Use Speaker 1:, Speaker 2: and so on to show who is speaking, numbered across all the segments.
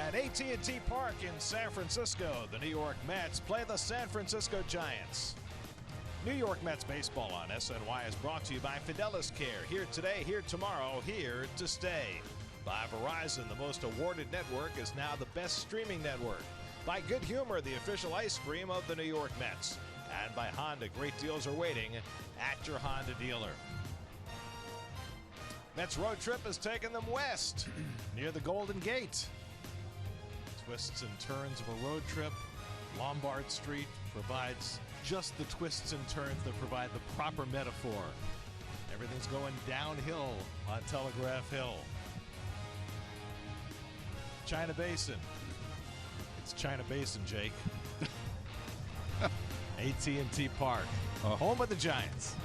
Speaker 1: At AT&T Park in San Francisco, the New York Mets play the San Francisco Giants. New York Mets baseball on SNY is brought to you by Fidelis Care. Here today, here tomorrow, here to stay. By Verizon, the most awarded network is now the best streaming network. By Good Humor, the official ice cream of the New York Mets. And by Honda, great deals are waiting at your Honda dealer. Mets road trip has taken them west, near the Golden Gate. Twists and turns of a road trip. Lombard Street provides just the twists and turns that provide the proper metaphor. Everything's going downhill on Telegraph Hill. China Basin. It's China Basin, Jake. AT&T Park, home of the Giants.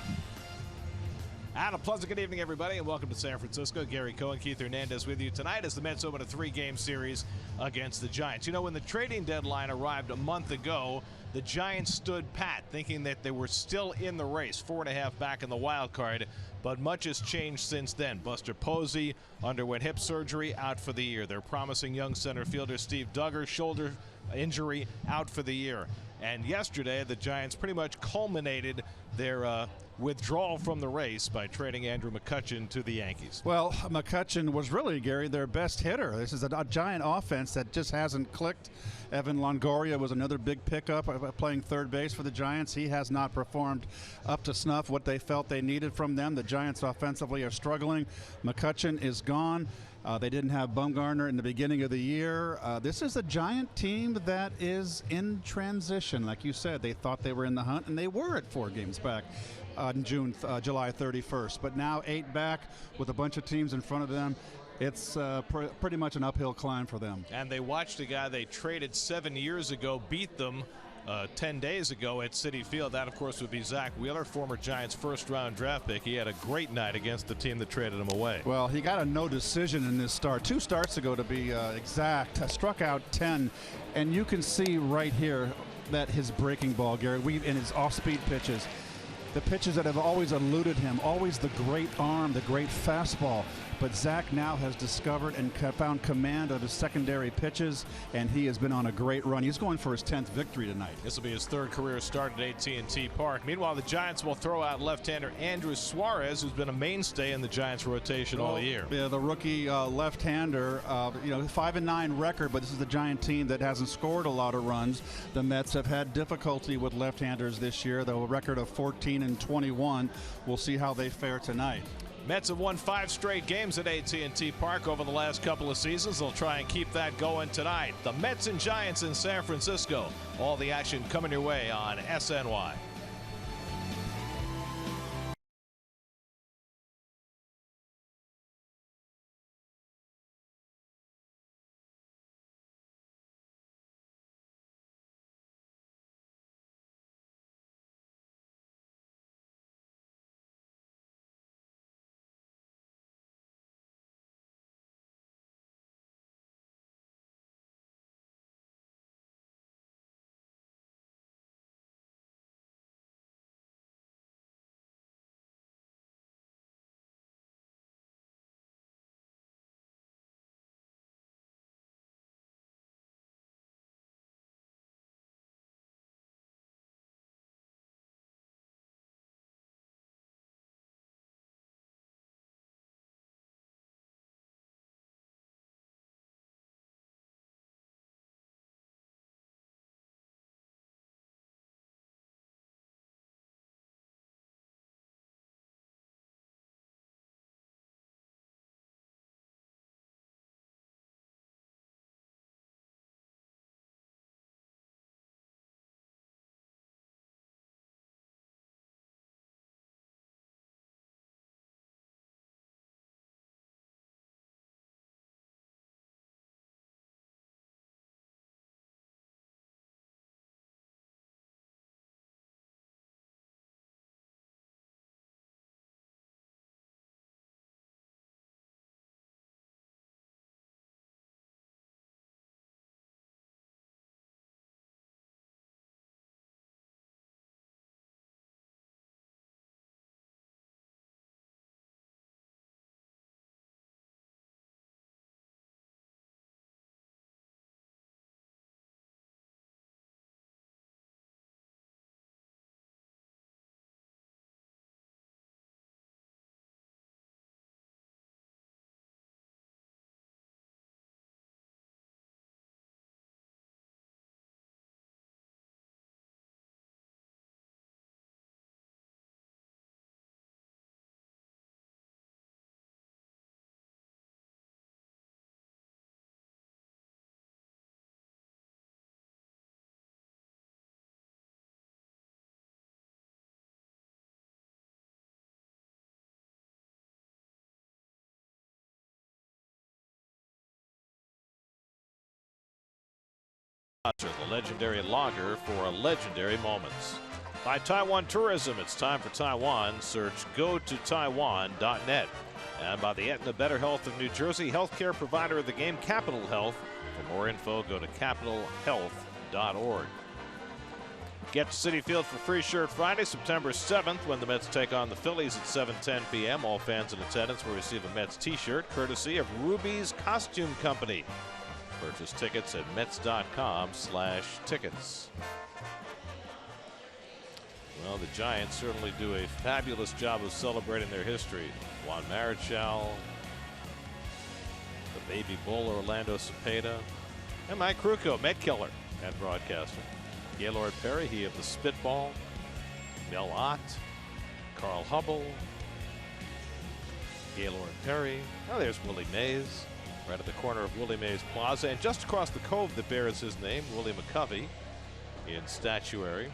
Speaker 1: And a pleasant good evening, everybody, and welcome to San Francisco. Gary Cohen, Keith Hernandez with you tonight as the Mets open a 3-game series against the Giants. You know, when the trading deadline arrived a month ago, the Giants stood pat, thinking that they were still in the race, 4.5 back in the wild card, but much has changed since then. Buster Posey underwent hip surgery, out for the year. Their promising young center fielder Steve Duggar, shoulder injury, out for the year. And yesterday, the Giants pretty much culminated their withdrawal from the race by trading Andrew McCutchen to the Yankees.
Speaker 2: Well, McCutchen was really, Gary, their best hitter. This is a giant offense that just hasn't clicked. Evan Longoria was another big pickup playing third base for the Giants. He has not performed up to snuff what they felt they needed from them. The Giants offensively are struggling. McCutchen is gone. They didn't have Bumgarner in the beginning of the year. This is a Giant team that is in transition. Like you said, they thought they were in the hunt, and they were at 4 games back on July 31st. But now 8 back with a bunch of teams in front of them. It's pretty much an uphill climb for them.
Speaker 1: And they watched a guy they traded 7 years ago beat them 10 days ago at Citi Field. That, of course, would be Zach Wheeler, former Giants first-round draft pick. He had a great night against the team that traded him away.
Speaker 2: Well, he got a no decision in this start. 2 starts ago, to be exact. Struck out 10. And you can see right here that his breaking ball, Gary, in his off-speed pitches, the pitches that have always eluded him, always the great arm, the great fastball. But Zach now has discovered and found command of his secondary pitches, and he has been on a great run. He's going for his 10th victory tonight.
Speaker 1: This will be his 3rd career start at AT&T Park. Meanwhile, the Giants will throw out left-hander Andrew Suarez, who's been a mainstay in the Giants' rotation all year.
Speaker 2: Yeah, the rookie left-hander, 5-9 record, but this is the Giant team that hasn't scored a lot of runs. The Mets have had difficulty with left-handers this year, though a record of 14-21. We'll see how they fare tonight.
Speaker 1: Mets have won 5 straight games at AT&T Park over the last couple of seasons. They'll try and keep that going tonight. The Mets and Giants in San Francisco. All the action coming your way on SNY. the legendary lager for legendary moments. By Taiwan Tourism, it's time for Taiwan. Search go-to-taiwan.net. And by the Aetna Better Health of New Jersey, healthcare provider of the game, Capital Health. For more info, go to capitalhealth.org. Get to Citi Field for Free Shirt Friday, September 7th, when the Mets take on the Phillies at 7:10 p.m. All fans in attendance will receive a Mets t-shirt courtesy of Ruby's Costume Company. Purchase tickets at Mets.com/tickets. Well, the Giants certainly do a fabulous job of celebrating their history. Juan Marichal, the baby bull Orlando Cepeda, and Mike Krukow, Met killer and broadcaster. Gaylord Perry, he of the Spitball, Mel Ott, Carl Hubble, Gaylord Perry. Now there's Willie Mays, right at the corner of Willie Mays Plaza, and just across the cove that bears his name, Willie McCovey, in statuary.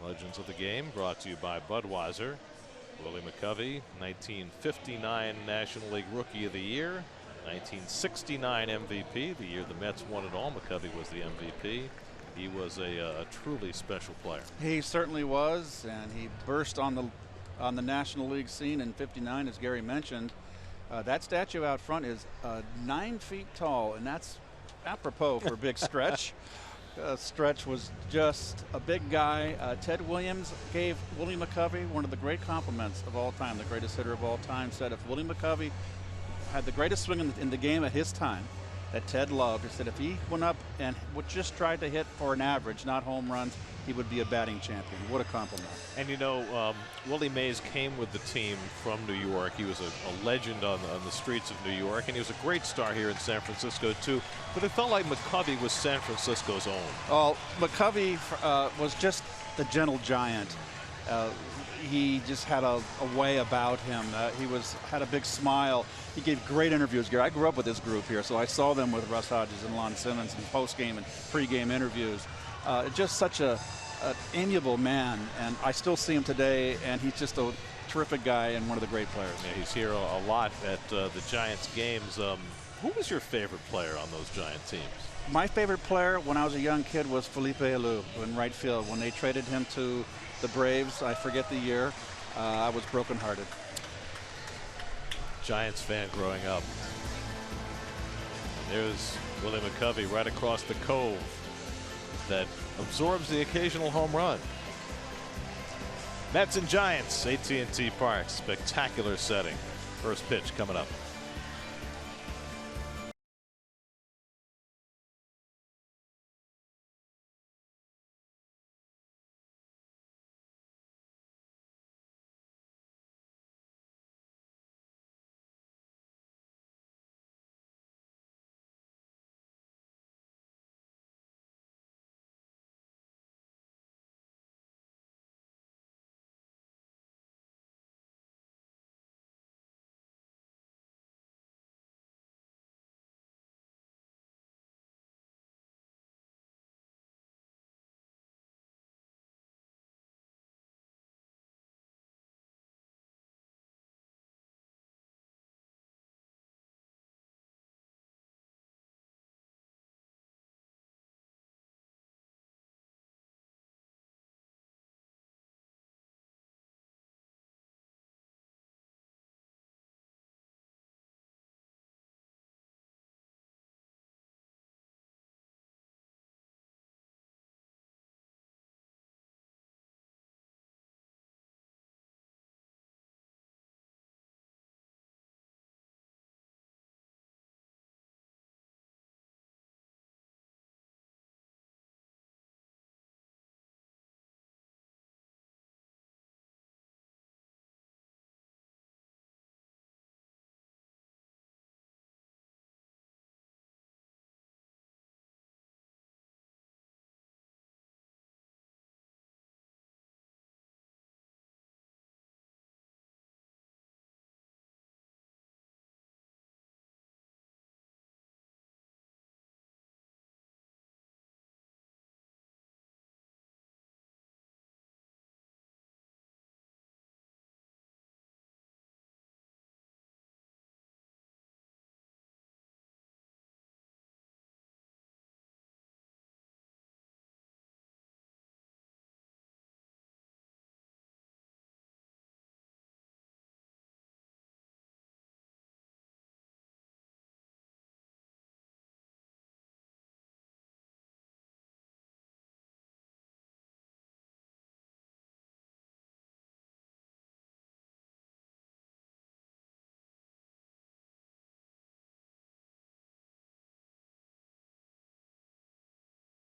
Speaker 1: Legends of the Game brought to you by Budweiser. Willie McCovey, 1959 National League Rookie of the Year, 1969 MVP, the year the Mets won it all. McCovey was the MVP. He was a truly special player.
Speaker 2: He certainly was, and he burst on the National League scene in '59, as Gary mentioned. That statue out front is 9 feet tall, and that's apropos for Big Stretch. Stretch was just a big guy. Ted Williams gave Willie McCovey one of the great compliments of all time, the greatest hitter of all time, said if Willie McCovey had the greatest swing in the game at his time that Ted loved, he said if he went up and would just try to hit for an average, not home runs, he would be a batting champion. What a compliment.
Speaker 1: And you know, Willie Mays came with the team from New York. He was a legend on the streets of New York, and he was a great star here in San Francisco too. But it felt like McCovey was San Francisco's own.
Speaker 2: Oh, McCovey was just the gentle giant. He just had a way about him. He had a big smile. He gave great interviews. Gary, I grew up with this group here, so I saw them with Russ Hodges and Lon Simmons in post-game and pre-game interviews. Just such an amiable man, and I still see him today, and he's just a terrific guy and one of the great players.
Speaker 1: Yeah, he's here a lot at the Giants games. Who was your favorite player on those Giant teams?
Speaker 2: My favorite player when I was a young kid was Felipe Alou in right field. When they traded him to the Braves, I forget the year, I was brokenhearted.
Speaker 1: Giants fan growing up. There's Willie McCovey right across the cove that absorbs the occasional home run. Mets and Giants, AT&T Park, spectacular setting. First pitch coming up.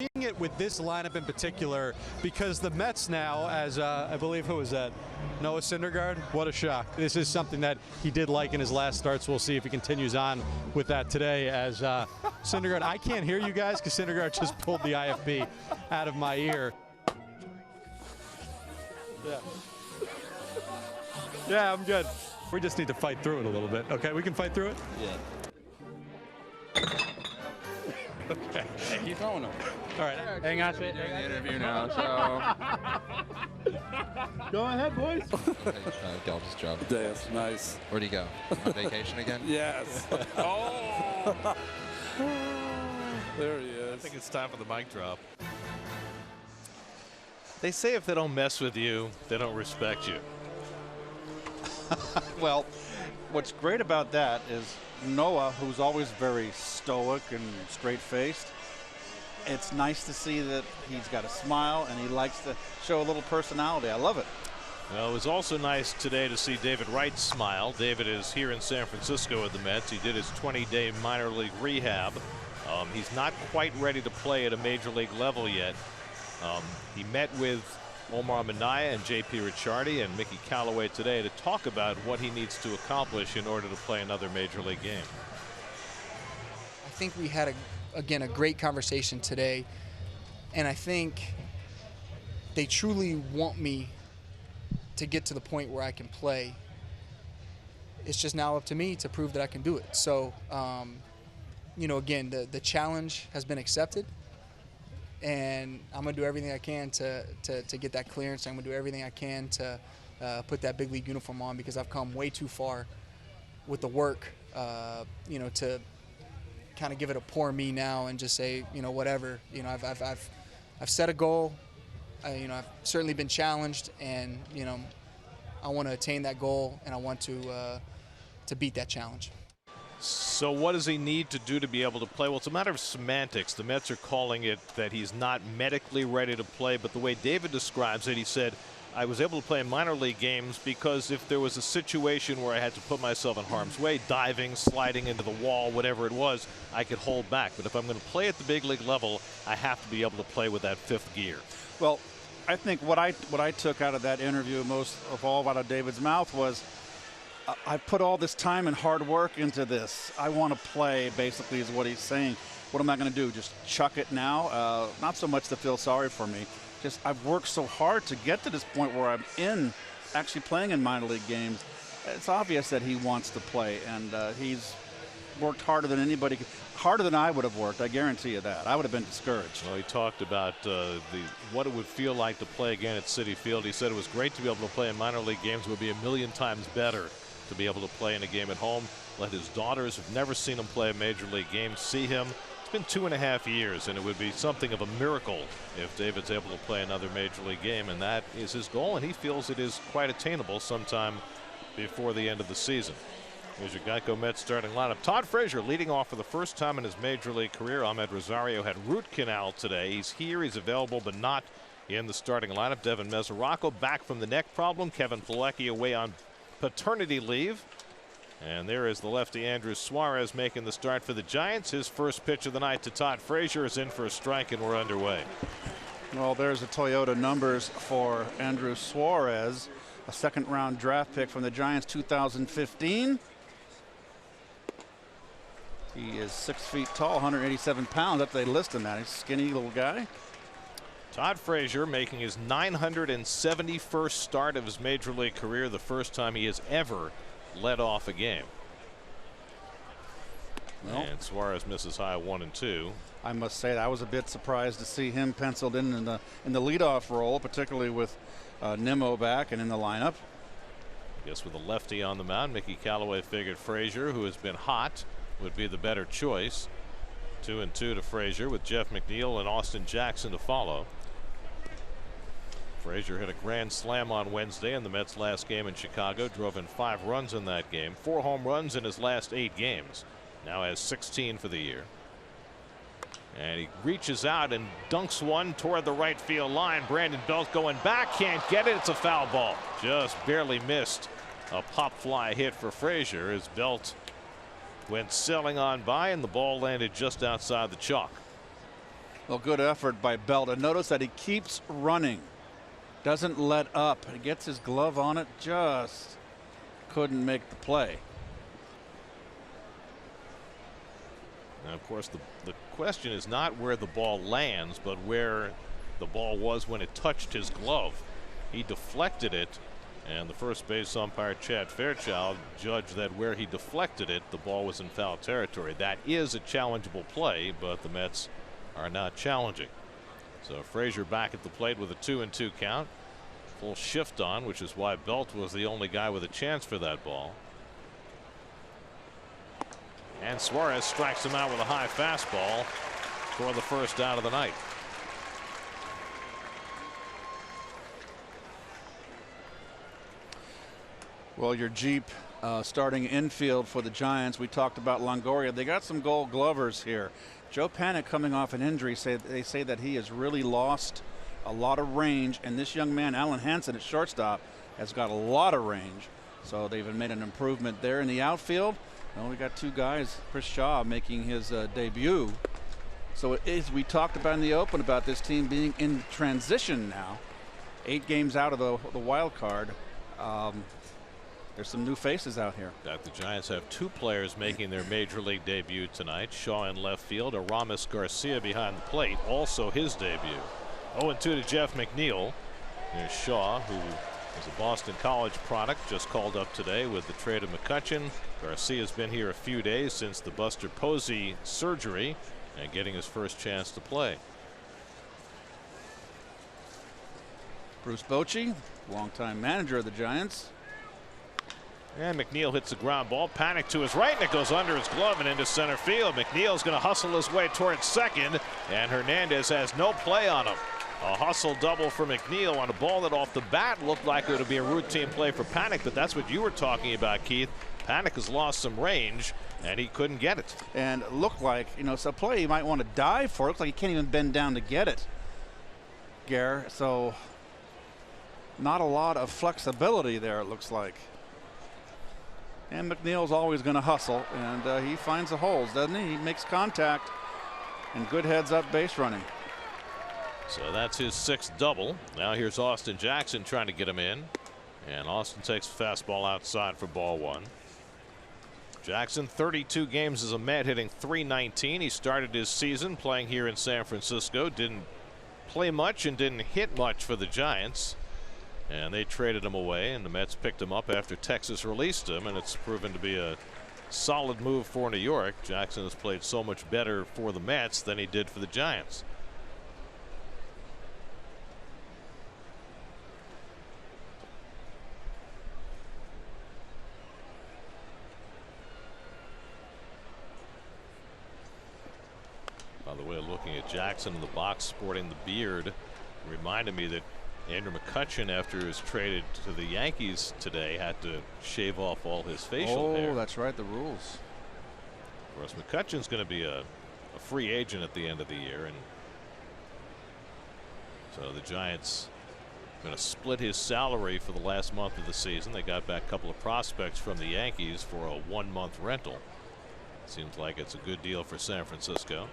Speaker 3: seeing it with this lineup in particular, because the Mets now, as I believe, who was that? Noah Syndergaard? What a shock. This is something that he did like in his last starts. We'll see if he continues on with that today, as Syndergaard, I can't hear you guys because Syndergaard just pulled the IFB out of my ear. Yeah. Yeah, I'm good. We just need to fight through it a little bit. Okay, we can fight through it?
Speaker 4: Yeah.
Speaker 3: Okay.
Speaker 4: Hey, keep throwing them.
Speaker 3: All right.
Speaker 4: Hang on to it. Doing the interview now, so.
Speaker 2: Go ahead, boys.
Speaker 5: Gelb's job.
Speaker 6: That's nice.
Speaker 5: Where'd he go? On vacation again?
Speaker 6: Yes.
Speaker 1: Oh!
Speaker 6: There he
Speaker 1: I
Speaker 6: is.
Speaker 1: think it's time for the mic drop. They say if they don't mess with you, they don't respect you.
Speaker 2: Well, what's great about that is Noah, who's always very stoic and straight-faced, it's nice to see that he's got a smile and he likes to show a little personality. I love it.
Speaker 1: Well, it was also nice today to see David Wright smile. David is here in San Francisco with the Mets. He did his 20-day minor league rehab. He's not quite ready to play at a major league level yet. He met with Omar Minaya and J.P. Ricciardi and Mickey Callaway today to talk about what he needs to accomplish in order to play another major league game.
Speaker 7: I think we had, again, a great conversation today, and I think they truly want me to get to the point where I can play. It's just now up to me to prove that I can do it. So, you know, again, the challenge has been accepted, and I'm going to do everything I can to get that clearance. I'm going to do everything I can to put that big league uniform on, because I've come way too far with the work, you know, to kind of give it a poor me now and just say, you know, whatever. You know, I've set a goal. You know, I've certainly been challenged, and, you know, I want to attain that goal, and I want to beat that challenge.
Speaker 1: So what does he need to do to be able to play? Well, it's a matter of semantics. The Mets are calling it that he's not medically ready to play, but the way David describes it, he said, I was able to play in minor league games because if there was a situation where I had to put myself in harm's way, diving, sliding into the wall, whatever it was, I could hold back. But if I'm going to play at the big league level, I have to be able to play with that fifth gear.
Speaker 2: Well, I think what I took out of that interview most of all out of David's mouth was, I put all this time and hard work into this. I want to play, basically, is what he's saying. What am I going to do? Just chuck it now? Not so much to feel sorry for me. Just I've worked so hard to get to this point where I'm actually playing in minor league games. It's obvious that he wants to play, and he's worked harder than anybody, harder than I would have worked. I guarantee you that. I would have been discouraged.
Speaker 1: Well, he talked about what it would feel like to play again at Citi Field. He said it was great to be able to play in minor league games. It would be a million times better to be able to play in a game at home. Let his daughters, who've never seen him play a major league game, see him. It's been 2.5 years, and it would be something of a miracle if David's able to play another major league game, and that is his goal, and he feels it is quite attainable sometime before the end of the season. Here's your Geico Mets starting lineup. Todd Frazier leading off for the first time in his major league career. Ahmed Rosario had root canal today. He's here. He's available, but not in the starting lineup. Devin Mesoraco back from the neck problem. Kevin Pilecki away on paternity leave. And there is the lefty Andrew Suarez making the start for the Giants. His first pitch of the night to Todd Frazier is in for a strike, and we're underway.
Speaker 2: Well, there's the Toyota numbers for Andrew Suarez, a second-round draft pick from the Giants, 2015. He is 6 feet tall, 187 pounds. That's they list him that. He's a skinny little guy.
Speaker 1: Todd Frazier making his 971st start of his major league career, the first time he has ever led off a game. Well, and Suarez misses high 1-2.
Speaker 2: I must say that I was a bit surprised to see him penciled in the leadoff role, particularly with Nimmo back and in the lineup.
Speaker 1: I guess with a lefty on the mound, Mickey Callaway figured Frazier, who has been hot, would be the better choice. 2-2 to Frazier with Jeff McNeil and Austin Jackson to follow. Frazier hit a grand slam on Wednesday in the Mets' last game in Chicago, drove in 5 runs in that game, 4 home runs in his last 8 games. Now has 16 for the year. And he reaches out and dunks one toward the right field line. Brandon Belt going back, can't get it. It's a foul ball. Just barely missed a pop fly hit for Frazier as Belt went sailing on by, and the ball landed just outside the chalk.
Speaker 2: Well, good effort by Belt. And notice that he keeps running. Doesn't let up. He gets his glove on it. Just couldn't make the play.
Speaker 1: Now, of course, the question is not where the ball lands, but where the ball was when it touched his glove. He deflected it, and the first base umpire, Chad Fairchild, judged that where he deflected it, the ball was in foul territory. That is a challengeable play, but the Mets are not challenging. So Frazier back at the plate with a 2-2 count. Full shift on, which is why Belt was the only guy with a chance for that ball. And Suarez strikes him out with a high fastball for the first out of the night.
Speaker 2: Well, your Jeep starting infield for the Giants. We talked about Longoria. They got some Gold Glovers here. Joe Panik coming off an injury. They say that he has really lost a lot of range, and this young man, Alan Hansen at shortstop, has got a lot of range. So they've made an improvement there in the outfield. Well, we got two guys, Chris Shaw making his debut. So we talked about in the open about this team being in transition now. 8 games out of the wild card. There's some new faces out here.
Speaker 1: The Giants have 2 players making their major league debut tonight. Shaw in left field, Aramis Garcia behind the plate, also his debut. 0-2 to Jeff McNeil. There's Shaw, who is a Boston College product, just called up today with the trade of McCutchen. Garcia's been here a few days since the Buster Posey surgery and getting his first chance to play.
Speaker 2: Bruce Bochy, longtime manager of the Giants.
Speaker 1: And McNeil hits the ground ball. Panik to his right, and it goes under his glove and into center field. McNeil's going to hustle his way towards second, and Hernandez has no play on him. A hustle double for McNeil on a ball that off the bat looked like it would be a routine play for Panik, but that's what you were talking about, Keith. Panik has lost some range, and he couldn't get it.
Speaker 2: And it looked like, it's a play you might want to dive for. It looks like he can't even bend down to get it, Gare. So not a lot of flexibility there, it looks like. And McNeil's always going to hustle, and he finds the holes, doesn't he? He makes contact, and good heads-up base running.
Speaker 1: So that's his 6th double. Now here's Austin Jackson trying to get him in, and Austin takes a fastball outside for ball 1. Jackson, 32 games as a Met, hitting .319. He started his season playing here in San Francisco. Didn't play much and didn't hit much for the Giants. And they traded him away, and the Mets picked him up after Texas released him, and it's proven to be a solid move for New York. Jackson has played so much better for the Mets than he did for the Giants. By the way, looking at Jackson in the box sporting the beard reminded me that Andrew McCutchen, after he was traded to the Yankees today, had to shave off all his facial hair.
Speaker 2: Oh, that's right, the rules.
Speaker 1: Of course, McCutchen's going to be a free agent at the end of the year, and so the Giants are going to split his salary for the last month of the season. They got back a couple of prospects from the Yankees for a 1-month rental. Seems like it's a good deal for San Francisco.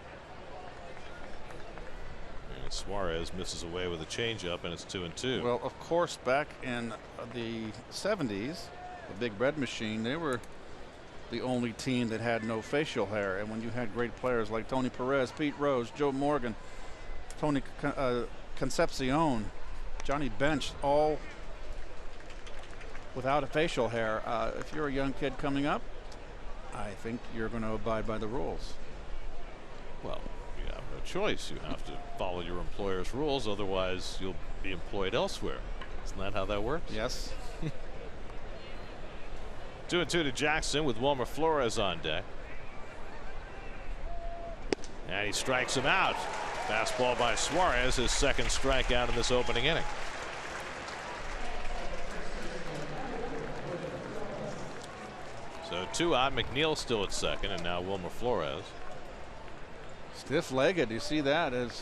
Speaker 1: And Suarez misses away with a changeup, and it's 2-2.
Speaker 2: Well, of course, back in the 70s, the Big Red Machine, they were the only team that had no facial hair. And when you had great players like Tony Perez, Pete Rose, Joe Morgan, Tony Concepcion, Johnny Bench, all without a facial hair, if you're a young kid coming up, I think you're going to abide by the rules.
Speaker 1: Well, you have no choice. You have to follow your employer's rules, otherwise you'll be employed elsewhere. Isn't that how that works?
Speaker 2: Yes.
Speaker 1: 2-2 to Jackson with Wilmer Flores on deck. And he strikes him out. Fastball by Suarez, his 2nd strikeout in this opening inning. So 2 out. McNeil still at 2nd, and now Wilmer Flores.
Speaker 2: Stiff-legged, you see that as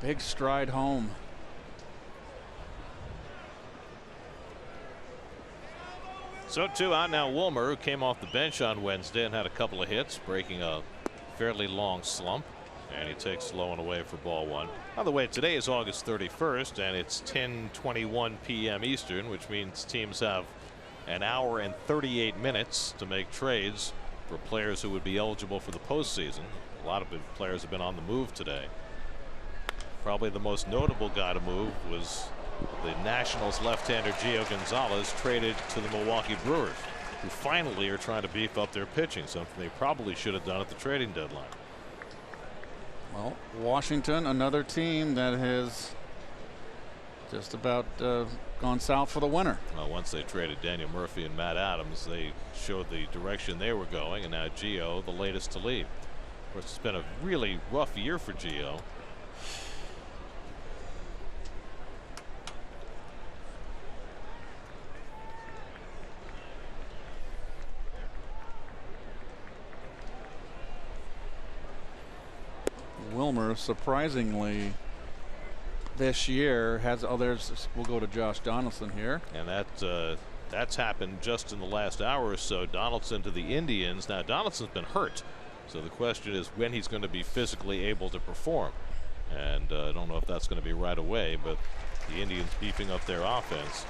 Speaker 2: big stride home.
Speaker 1: So 2 out now. Wilmer, who came off the bench on Wednesday and had a couple of hits, breaking a fairly long slump, and he takes low and away for ball one. By the way, today is August 31st, and it's 10:21 p.m. Eastern, which means teams have an hour and 38 minutes to make trades for players who would be eligible for the postseason. A lot of players have been on the move today. Probably the most notable guy to move was the Nationals left-hander Gio Gonzalez, traded to the Milwaukee Brewers, who finally are trying to beef up their pitching, something they probably should have done at the trading deadline.
Speaker 2: Well, Washington, another team that has just about gone south for the winter.
Speaker 1: Well, once they traded Daniel Murphy and Matt Adams, they showed the direction they were going, and now Gio, the latest to leave. Of course, it's been a really rough year for Gio.
Speaker 2: Wilmer, surprisingly, this year has others. We'll go to Josh Donaldson here.
Speaker 1: And that's happened just in the last hour or so. Donaldson to the Indians. Now, Donaldson's been hurt, so the question is when he's going to be physically able to perform. And I don't know if that's going to be right away, but the Indians beefing up their offense.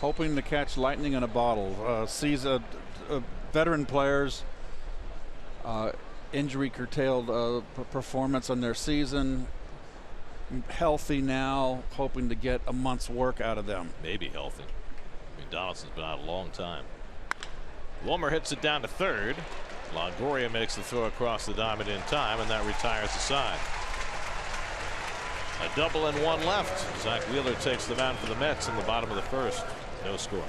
Speaker 2: Hoping to catch lightning in a bottle. Sees veteran players injury curtailed performance on their season. Healthy now, hoping to get a month's work out of them.
Speaker 1: Maybe healthy. I mean, Donaldson's been out a long time. Wilmer hits it down to third. Longoria makes the throw across the diamond in time, and that retires the side. A double and one left. Zach Wheeler takes the mound for the Mets in the bottom of the first. No score.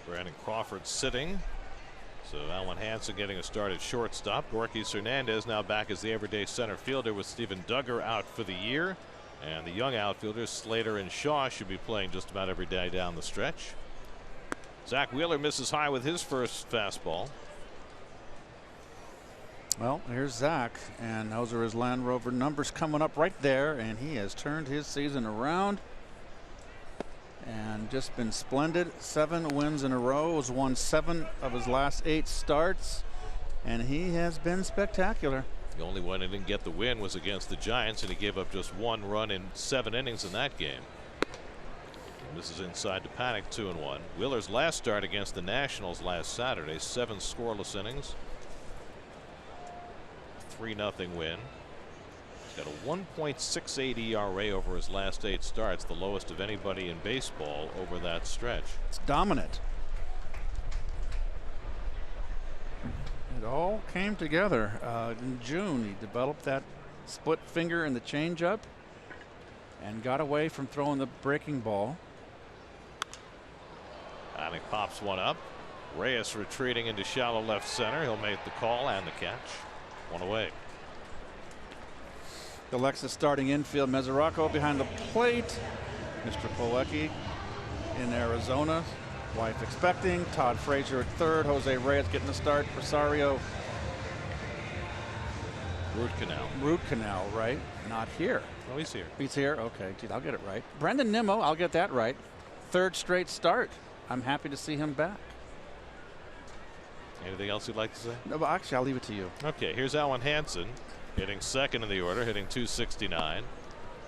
Speaker 1: Brandon Crawford sitting. So Alan Hansen getting a start at shortstop. Gorky Hernandez now back as the everyday center fielder, with Stephen Duggar out for the year. And the young outfielders Slater and Shaw should be playing just about every day down the stretch. Zach Wheeler misses high with his first fastball.
Speaker 2: Well, here's Zach, and those are his Land Rover numbers coming up right there, and he has turned his season around and just been splendid. 7 wins in a row. Has won 7 of his last 8 starts, and he has been spectacular.
Speaker 1: The only one he didn't get the win was against the Giants, and he gave up just 1 run in 7 innings in that game. And this is inside to Panic, 2-1. Wheeler's last start against the Nationals last Saturday, 7 scoreless innings, 3-0 win. He's got a 1.68 ERA over his last 8 starts, the lowest of anybody in baseball over that stretch.
Speaker 2: It's dominant. It all came together in June. He developed that split finger in the changeup, and got away from throwing the breaking ball.
Speaker 1: And he pops one up. Reyes retreating into shallow left center. He'll make the call and the catch. One away.
Speaker 2: Alexis starting infield. Mesoraco behind the plate. Mr. Polecki in Arizona. Wife expecting. Todd Frazier at third. Jose Reyes getting the start. Rosario. Root canal, right? Not here.
Speaker 1: Oh, he's here.
Speaker 2: He's here. Okay, geez, I'll get it right. Brendan Nimmo, I'll get that right. Third straight start. I'm happy to see him back.
Speaker 1: Anything else you'd like to say?
Speaker 2: No, but actually, I'll leave it to you.
Speaker 1: Okay, here's Alan Hansen, hitting second in the order, hitting .269.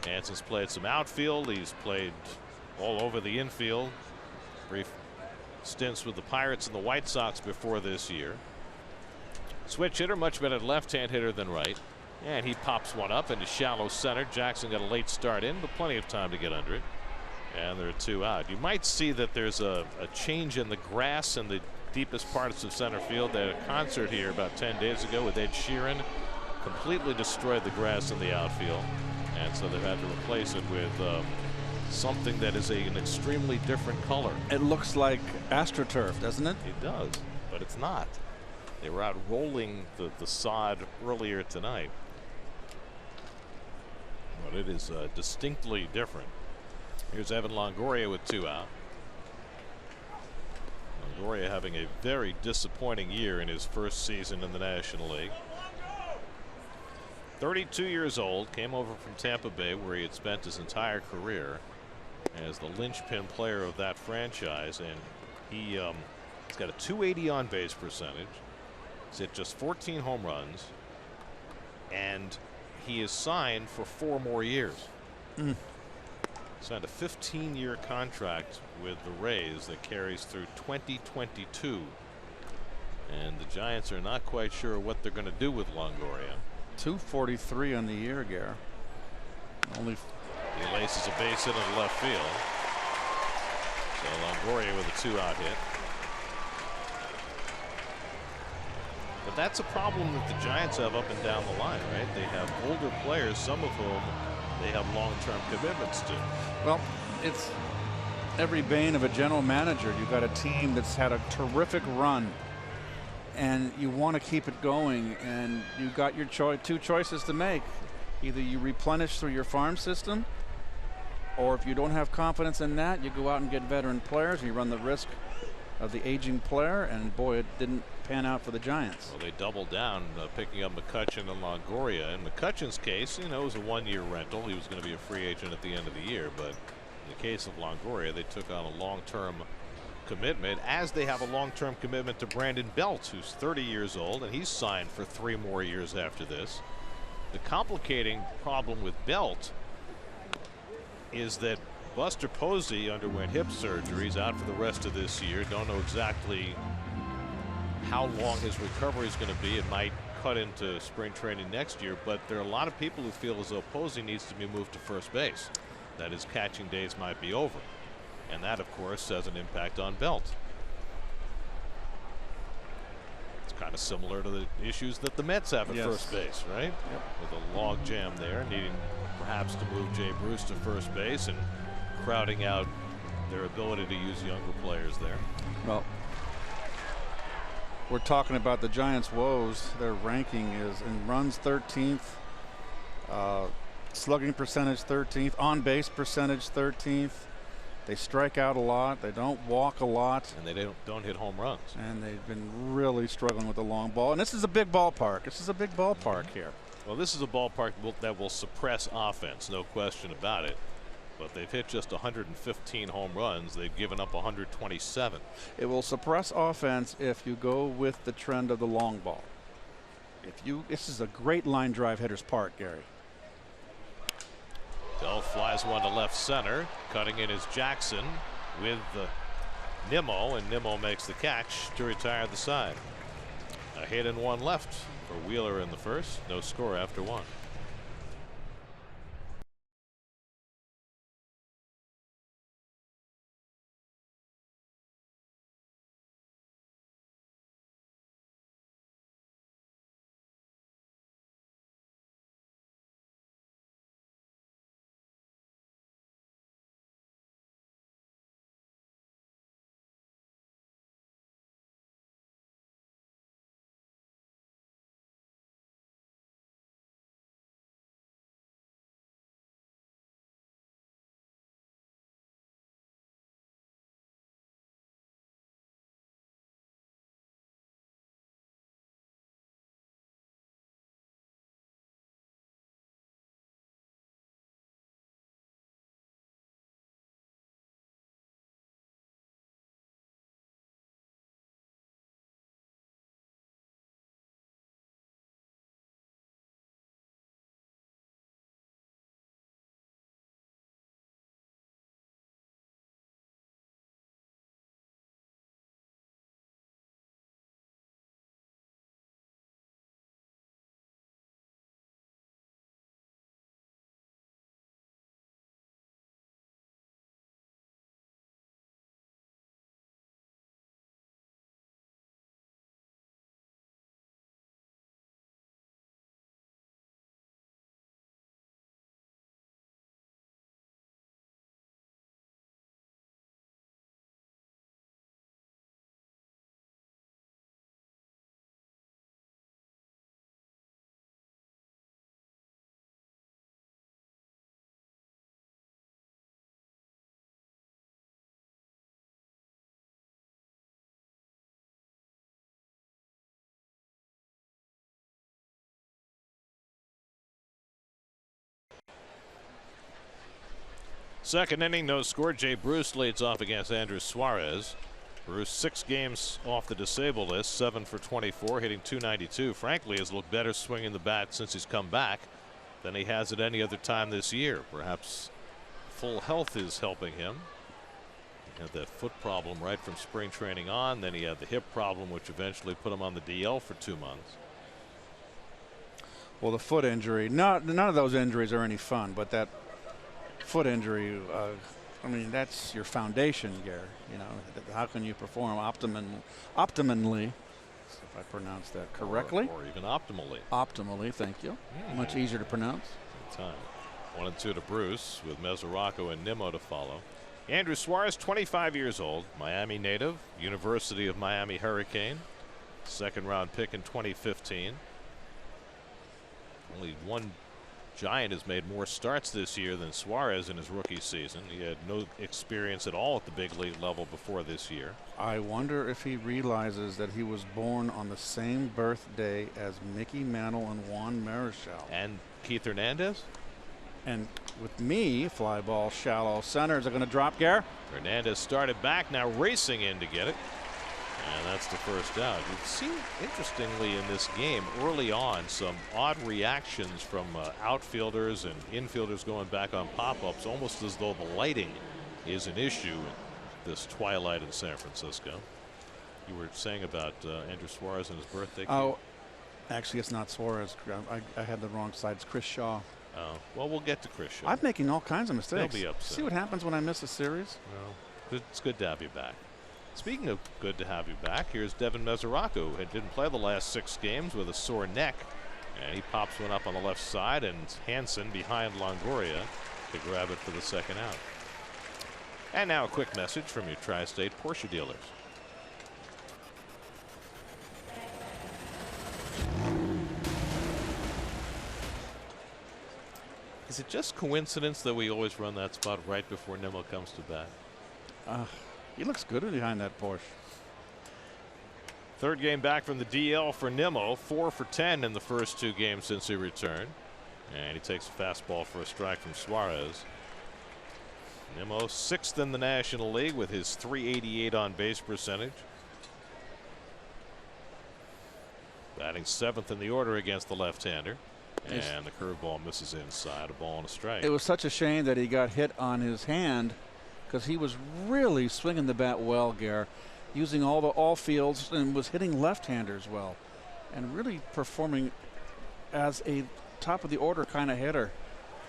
Speaker 1: Hansen's played some outfield. He's played all over the infield. Brief stints with the Pirates and the White Sox before this year. Switch hitter, much better left-hand hitter than right. And he pops one up into shallow center. Jackson got a late start in, but plenty of time to get under it. And there are two out. You might see that there's a change in the grass in the deepest parts of center field. They had a concert here about 10 days ago with Ed Sheeran. Completely destroyed the grass in the outfield. And so they've had to replace it with something that is an extremely different color.
Speaker 2: It looks like AstroTurf, doesn't it?
Speaker 1: It does, but it's not. They were out rolling the sod earlier tonight. But it is distinctly different. Here's Evan Longoria with two out. Longoria having a very disappointing year in his first season in the National League. 32 years old, came over from Tampa Bay where he had spent his entire career as the linchpin player of that franchise, and he's got a .280 on base percentage. He's hit just 14 home runs, and he is signed for 4 more years. Signed a 15-year contract with the Rays that carries through 2022, and the Giants are not quite sure what they're going to do with Longoria.
Speaker 2: 243 on the year, Gare. Only
Speaker 1: he laces a base hit into left field. So Longoria with a 2-out hit. But that's a problem that the Giants have up and down the line, right? They have older players, some of whom they have long-term commitments to.
Speaker 2: Well, it's every bane of a general manager. You've got a team that's had a terrific run, and you want to keep it going, and you've got your two choices to make. Either you replenish through your farm system, or if you don't have confidence in that, you go out and get veteran players, and you run the risk of the aging player, and boy, it didn't pan out for the Giants.
Speaker 1: Well, they doubled down, picking up McCutchen and Longoria. In McCutchen's case, it was a 1-year rental. He was going to be a free agent at the end of the year, but in the case of Longoria, they took on a long-term commitment, as they have a long-term commitment to Brandon Belt, who's 30 years old, and he's signed for 3 more years after this. The complicating problem with Belt is that Buster Posey underwent hip surgery. He's out for the rest of this year. Don't know exactly how long his recovery is going to be. It might cut into spring training next year, but there are a lot of people who feel as though Posey needs to be moved to first base. That his catching days might be over. And that, of course, has an impact on Belt. It's kind of similar to the issues that the Mets have at first base, right?
Speaker 2: Yep.
Speaker 1: With a log jam there, needing perhaps to move Jay Bruce to first base and crowding out their ability to use younger players there.
Speaker 2: Well, we're talking about the Giants' woes. Their ranking is in runs 13th, slugging percentage 13th, on base percentage 13th. They strike out a lot. They don't walk a lot.
Speaker 1: And they don't hit home runs.
Speaker 2: And they've been really struggling with the long ball. And this is a big ballpark. This is a big ballpark here.
Speaker 1: Well, this is a ballpark that will suppress offense, no question about it. But they've hit just 115 home runs. They've given up 127.
Speaker 2: It will suppress offense if you go with the trend of the long ball. This is a great line drive hitter's park, Gary.
Speaker 1: Dell flies one to left center. Cutting in is Jackson with Nimmo, and Nimmo makes the catch to retire the side. A hit and 1 left for Wheeler in the first. No score after 1. Second inning, no score. Jay Bruce leads off against Andrew Suarez. Bruce 6 games off the disabled list, 7 for 24, hitting .292. Frankly, has looked better swinging the bat since he's come back than he has at any other time this year. Perhaps full health is helping him. He had that foot problem right from spring training on. Then he had the hip problem, which eventually put him on the DL for 2 months.
Speaker 2: Well, the foot injury, none of those injuries are any fun, but that foot injury, I mean, that's your foundation, Gary. You know, how can you perform optimally, if I pronounce that correctly?
Speaker 1: Or even optimally.
Speaker 2: Optimally, thank you. Much easier to pronounce.
Speaker 1: Time. 1-2 to Bruce with Mesoraco and Nimmo to follow. Andrew Suarez, 25 years old, Miami native, University of Miami Hurricane, second-round pick in 2015. Only one Giant has made more starts this year than Suarez in his rookie season. He had no experience at all at the big league level before this year.
Speaker 2: I wonder if he realizes that he was born on the same birthday as Mickey Mantle and Juan Marichal.
Speaker 1: And Keith Hernandez?
Speaker 2: And with me, fly ball shallow centers are going to drop, Gare.
Speaker 1: Hernandez started back, now racing in to get it. And that's the first out. You've seen, interestingly, in this game early on some odd reactions from outfielders and infielders going back on pop-ups, almost as though the lighting is an issue this twilight in San Francisco. You were saying about Andrew Suarez and his birthday.
Speaker 2: Oh, actually, it's not Suarez. I had the wrong side. It's Chris Shaw.
Speaker 1: Oh, well, we'll get to Chris Shaw.
Speaker 2: I'm making all kinds of mistakes.
Speaker 1: He'll be upset.
Speaker 2: See what happens when I miss a series?
Speaker 1: Well, it's good to have you back. Speaking of good to have you back, here's Devin Mesoraco, who didn't play the last 6 games with a sore neck. And he pops one up on the left side, and Hansen behind Longoria to grab it for the second out. And now a quick message from your Tri-State Porsche dealers. Is it just coincidence that we always run that spot right before Nimmo comes to bat?
Speaker 2: He looks good behind that Porsche.
Speaker 1: Third game back from the DL for Nimmo, 4 for 10 in the first 2 games since he returned. And he takes a fastball for a strike from Suarez. Nimmo 6th in the National League with his .388 on base percentage. Batting 7th in the order against the left-hander. And the curveball misses inside, a ball and a strike.
Speaker 2: It was such a shame that he got hit on his hand, because he was really swinging the bat well, Gare, using all fields, and was hitting left-handers well, and really performing as a top of the order kind of hitter.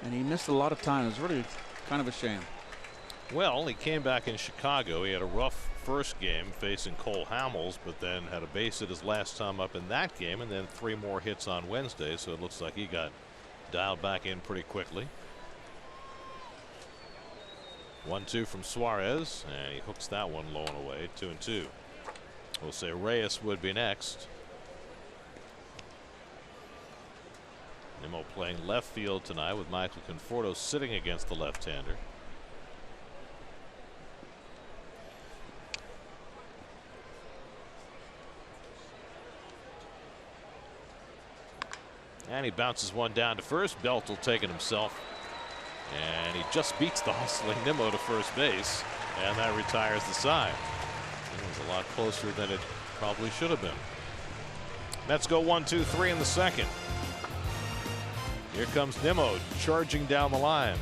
Speaker 2: And he missed a lot of time. It was really kind of a shame.
Speaker 1: Well, he came back in Chicago. He had a rough first game facing Cole Hamels, but then had a base hit his last time up in that game, and then 3 more hits on Wednesday. So it looks like he got dialed back in pretty quickly. 1-2 from Suarez, and he hooks that one low and away. 2-2. We'll say Reyes would be next. Nimmo playing left field tonight with Michael Conforto sitting against the left-hander. And he bounces one down to first. Belt will take it himself. And he just beats the hustling Nimmo to first base. And that retires the side. It was a lot closer than it probably should have been. Mets go 1-2-3 in the second. Here comes Nimmo charging down the line.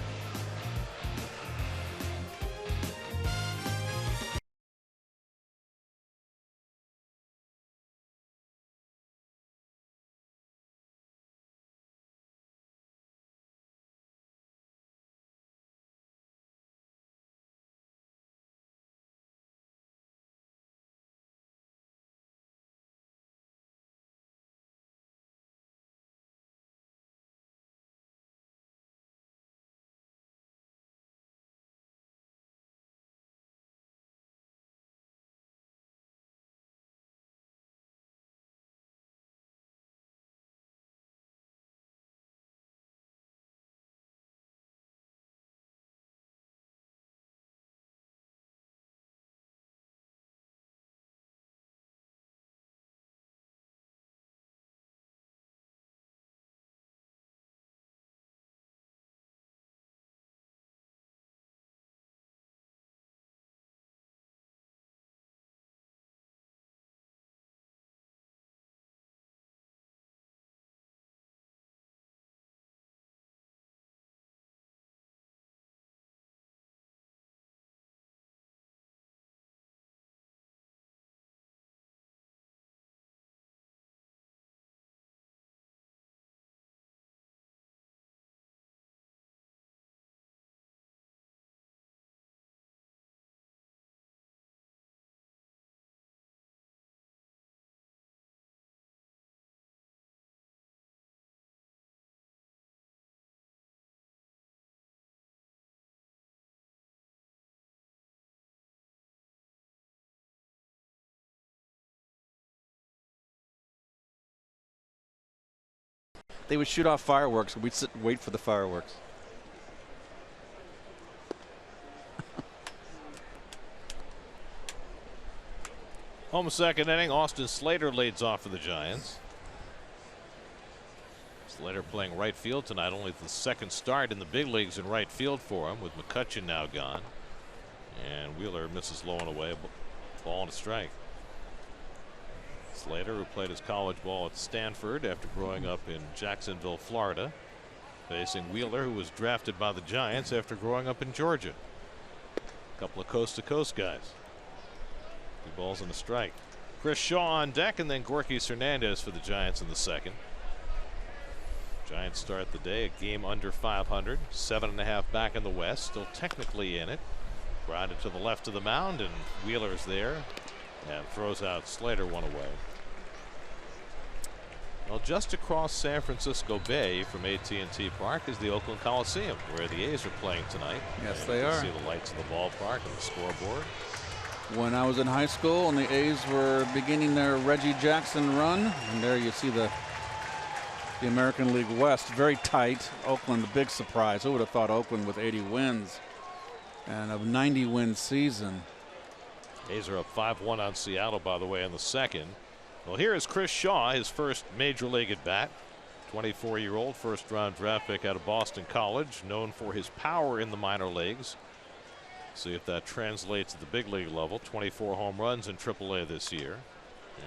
Speaker 8: They would shoot off fireworks. We'd sit and wait for the fireworks.
Speaker 1: Home second inning. Austin Slater leads off for the Giants. Slater playing right field tonight. Only the second start in the big leagues in right field for him, with McCutchen now gone. And Wheeler misses low and away. Ball and a strike. Slater, who played his college ball at Stanford after growing up in Jacksonville, Florida, facing Wheeler, who was drafted by the Giants after growing up in Georgia. A couple of coast-to-coast guys. 2 balls and a strike. Chris Shaw on deck, and then Gorky Hernandez for the Giants in the second. Giants start the day a game under 500, 7.5 back in the West, still technically in it. Grounded to the left of the mound, and Wheeler's there and throws out Slater one away. Well, just across San Francisco Bay from AT&T Park is the Oakland Coliseum, where the A's are playing tonight.
Speaker 9: Yes,
Speaker 1: and
Speaker 9: they
Speaker 1: you can
Speaker 9: are.
Speaker 1: see the lights of the ballpark and the scoreboard.
Speaker 9: When I was in high school and the A's were beginning their Reggie Jackson run, and there you see the American League West, very tight. Oakland, a big surprise. Who would have thought Oakland with 80 wins and a 90-win season?
Speaker 1: A's are up 5-1 on Seattle, by the way, in the second. Well, here is Chris Shaw, his first major league at bat. 24-year-old first-round draft pick out of Boston College, known for his power in the minor leagues. See if that translates at the big league level. 24 home runs in AAA this year.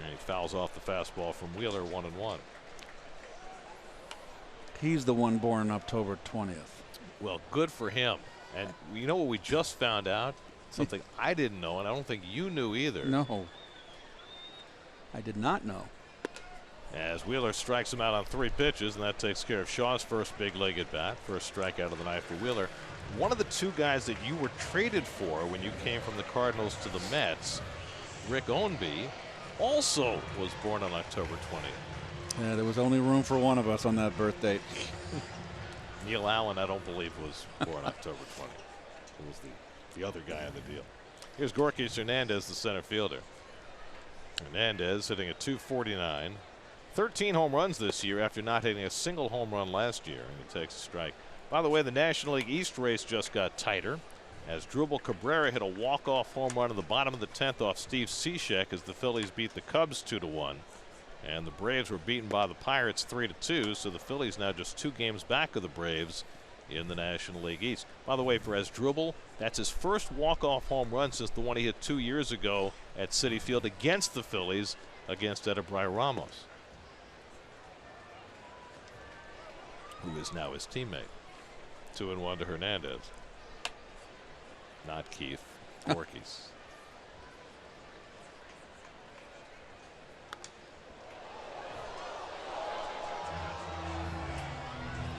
Speaker 1: And he fouls off the fastball from Wheeler, 1-1.
Speaker 9: He's the one born October 20th.
Speaker 1: Well, good for him. And you know what we just found out? Something I didn't know, and I don't think you knew either.
Speaker 9: No. I did not know.
Speaker 1: As Wheeler strikes him out on 3 pitches, and that takes care of Shaw's first big league at bat. First strikeout of the night for Wheeler. One of the 2 guys that you were traded for when you came from the Cardinals to the Mets, Rick Ownby, also was born on October 20th.
Speaker 9: Yeah, there was only room for one of us on that birth date.
Speaker 1: Neil Allen, I don't believe, was born October 20th. It was the other guy on the deal. Here's Gorky Hernandez, the center fielder. Hernandez hitting a .249. 13 home runs this year after not hitting a single home run last year, and he takes a strike. By the way, the National League East race just got tighter as Drupal Cabrera hit a walk-off home run in the bottom of the 10th off Steve Cishek as the Phillies beat the Cubs 2-1. And the Braves were beaten by the Pirates 3-2, so the Phillies now just 2 games back of the Braves in the National League East. By the way, for Asdrubal, that's his first walk-off home run since the one he hit 2 years ago at Citi Field against the Phillies against Edebray Ramos, who is now his teammate. 2-1 to Hernandez. Not Keith. Gorky's.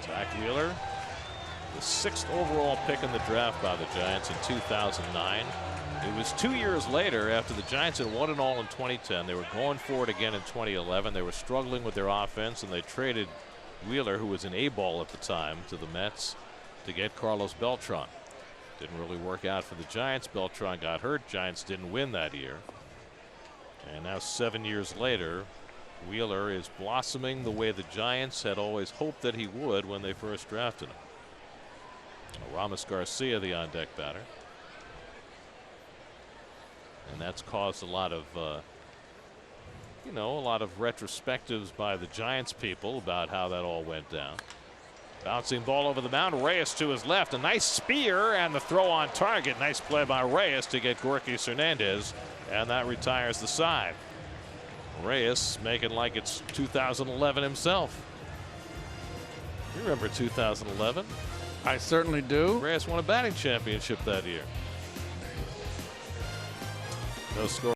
Speaker 1: Zach Wheeler, the 6th overall pick in the draft by the Giants in 2009. It was 2 years later, after the Giants had won it all in 2010. They were going for it again in 2011. They were struggling with their offense, and they traded Wheeler, who was an A-ball at the time, to the Mets to get Carlos Beltran. Didn't really work out for the Giants. Beltran got hurt. Giants didn't win that year. And now 7 years later, Wheeler is blossoming the way the Giants had always hoped that he would when they first drafted him. Ramos Garcia, the on-deck batter. And that's caused a lot of, a lot of retrospectives by the Giants people about how that all went down. Bouncing ball over the mound. Reyes to his left. A nice spear and the throw on target. Nice play by Reyes to get Gorky Hernandez. And that retires the side. Reyes making like it's 2011 himself. You remember 2011?
Speaker 9: I certainly do.
Speaker 1: Reyes won a batting championship that year. No score.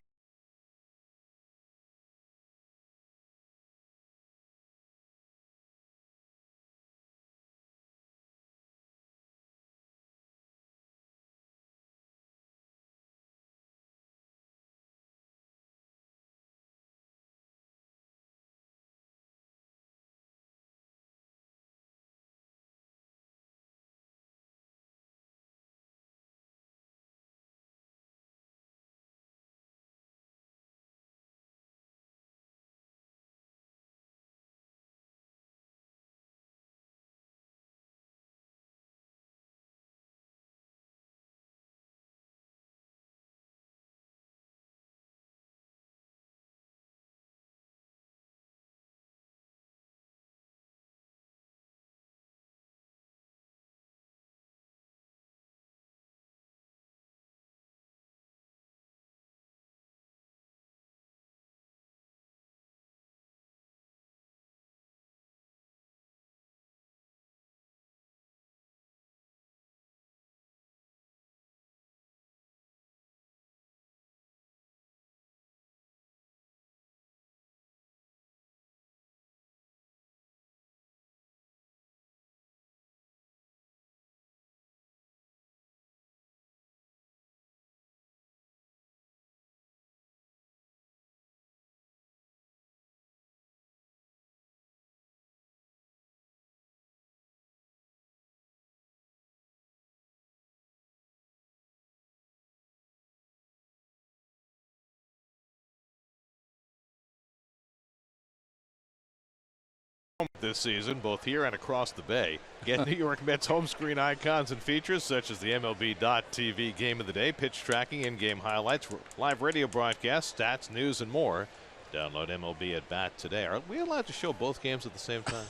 Speaker 1: this season, both here and across the bay. Get New York Mets home screen icons and features such as the MLB.TV Game of the Day, pitch tracking, in-game highlights, live radio broadcasts, stats, news, and more. Download MLB at Bat today. Are we allowed to show both games at the same time?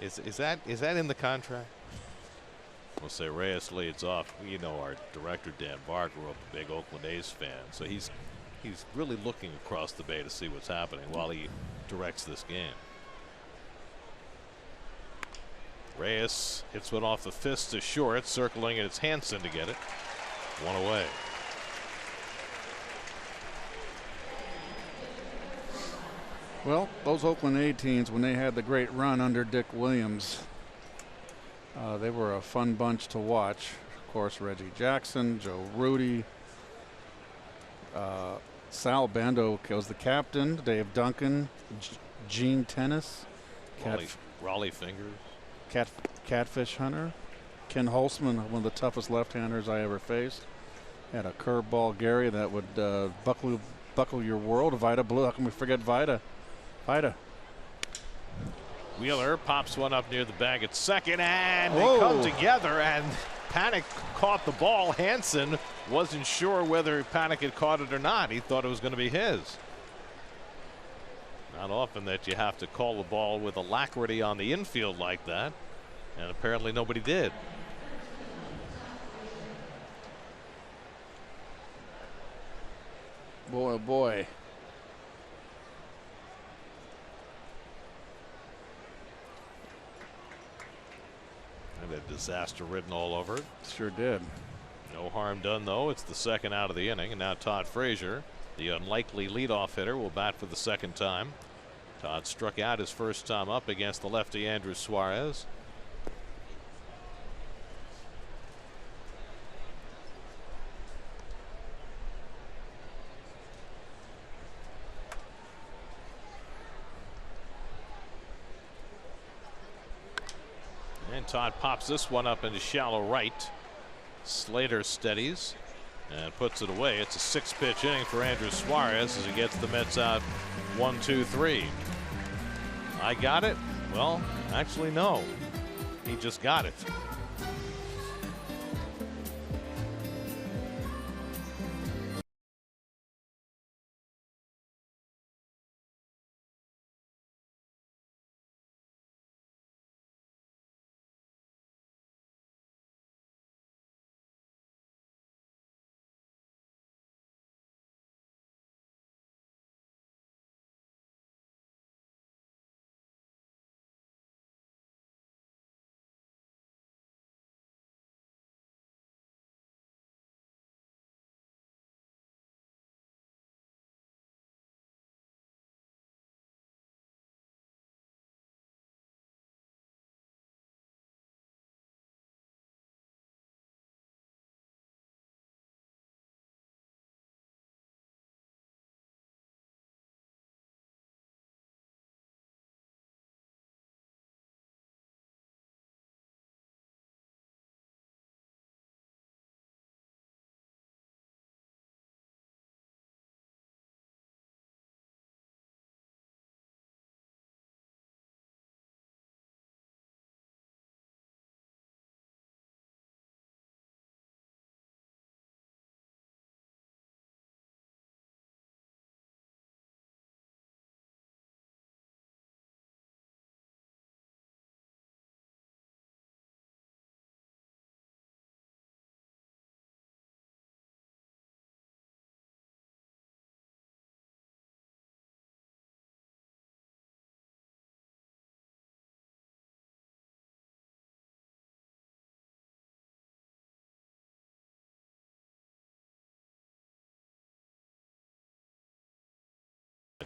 Speaker 1: is that in the contract? We'll say Reyes leads off. You know, our director Dan Barr grew up a big Oakland A's fan, so he's really looking across the bay to see what's happening while he directs this game. Reyes hits one off the fist to short, circling, and it's Hansen to get it. One away.
Speaker 9: Well, those Oakland A teams, when they had the great run under Dick Williams, they were a fun bunch to watch. Of course, Reggie Jackson, Joe Rudy, Sal Bando was the captain, Dave Duncan, Gene Tennis,
Speaker 1: Raleigh Fingers,
Speaker 9: Catfish Hunter, Ken Holtzman, one of the toughest left-handers I ever faced. Had a curveball, Gary, that would buckle your world. Vida Blue, how can we forget Vida? Vida.
Speaker 1: Wheeler pops one up near the bag at second, and they come together, and Panic caught the ball. Hansen wasn't sure whether Panic had caught it or not. He thought it was going to be his. Not often that you have to call the ball with alacrity on the infield like that, and apparently nobody did.
Speaker 9: Boy, oh boy.
Speaker 1: And a disaster written all over it.
Speaker 9: Sure did.
Speaker 1: No harm done, though. It's the second out of the inning, and now Todd Frazier, the unlikely leadoff hitter, will bat for the second time. Todd struck out his first time up against the lefty Andrew Suarez. And Todd pops this one up into shallow right. Slater steadies and puts it away. It's a 6-pitch inning for Andrew Suarez as he gets the Mets out 1-2-3. I got it? Well, actually, no. He just got it.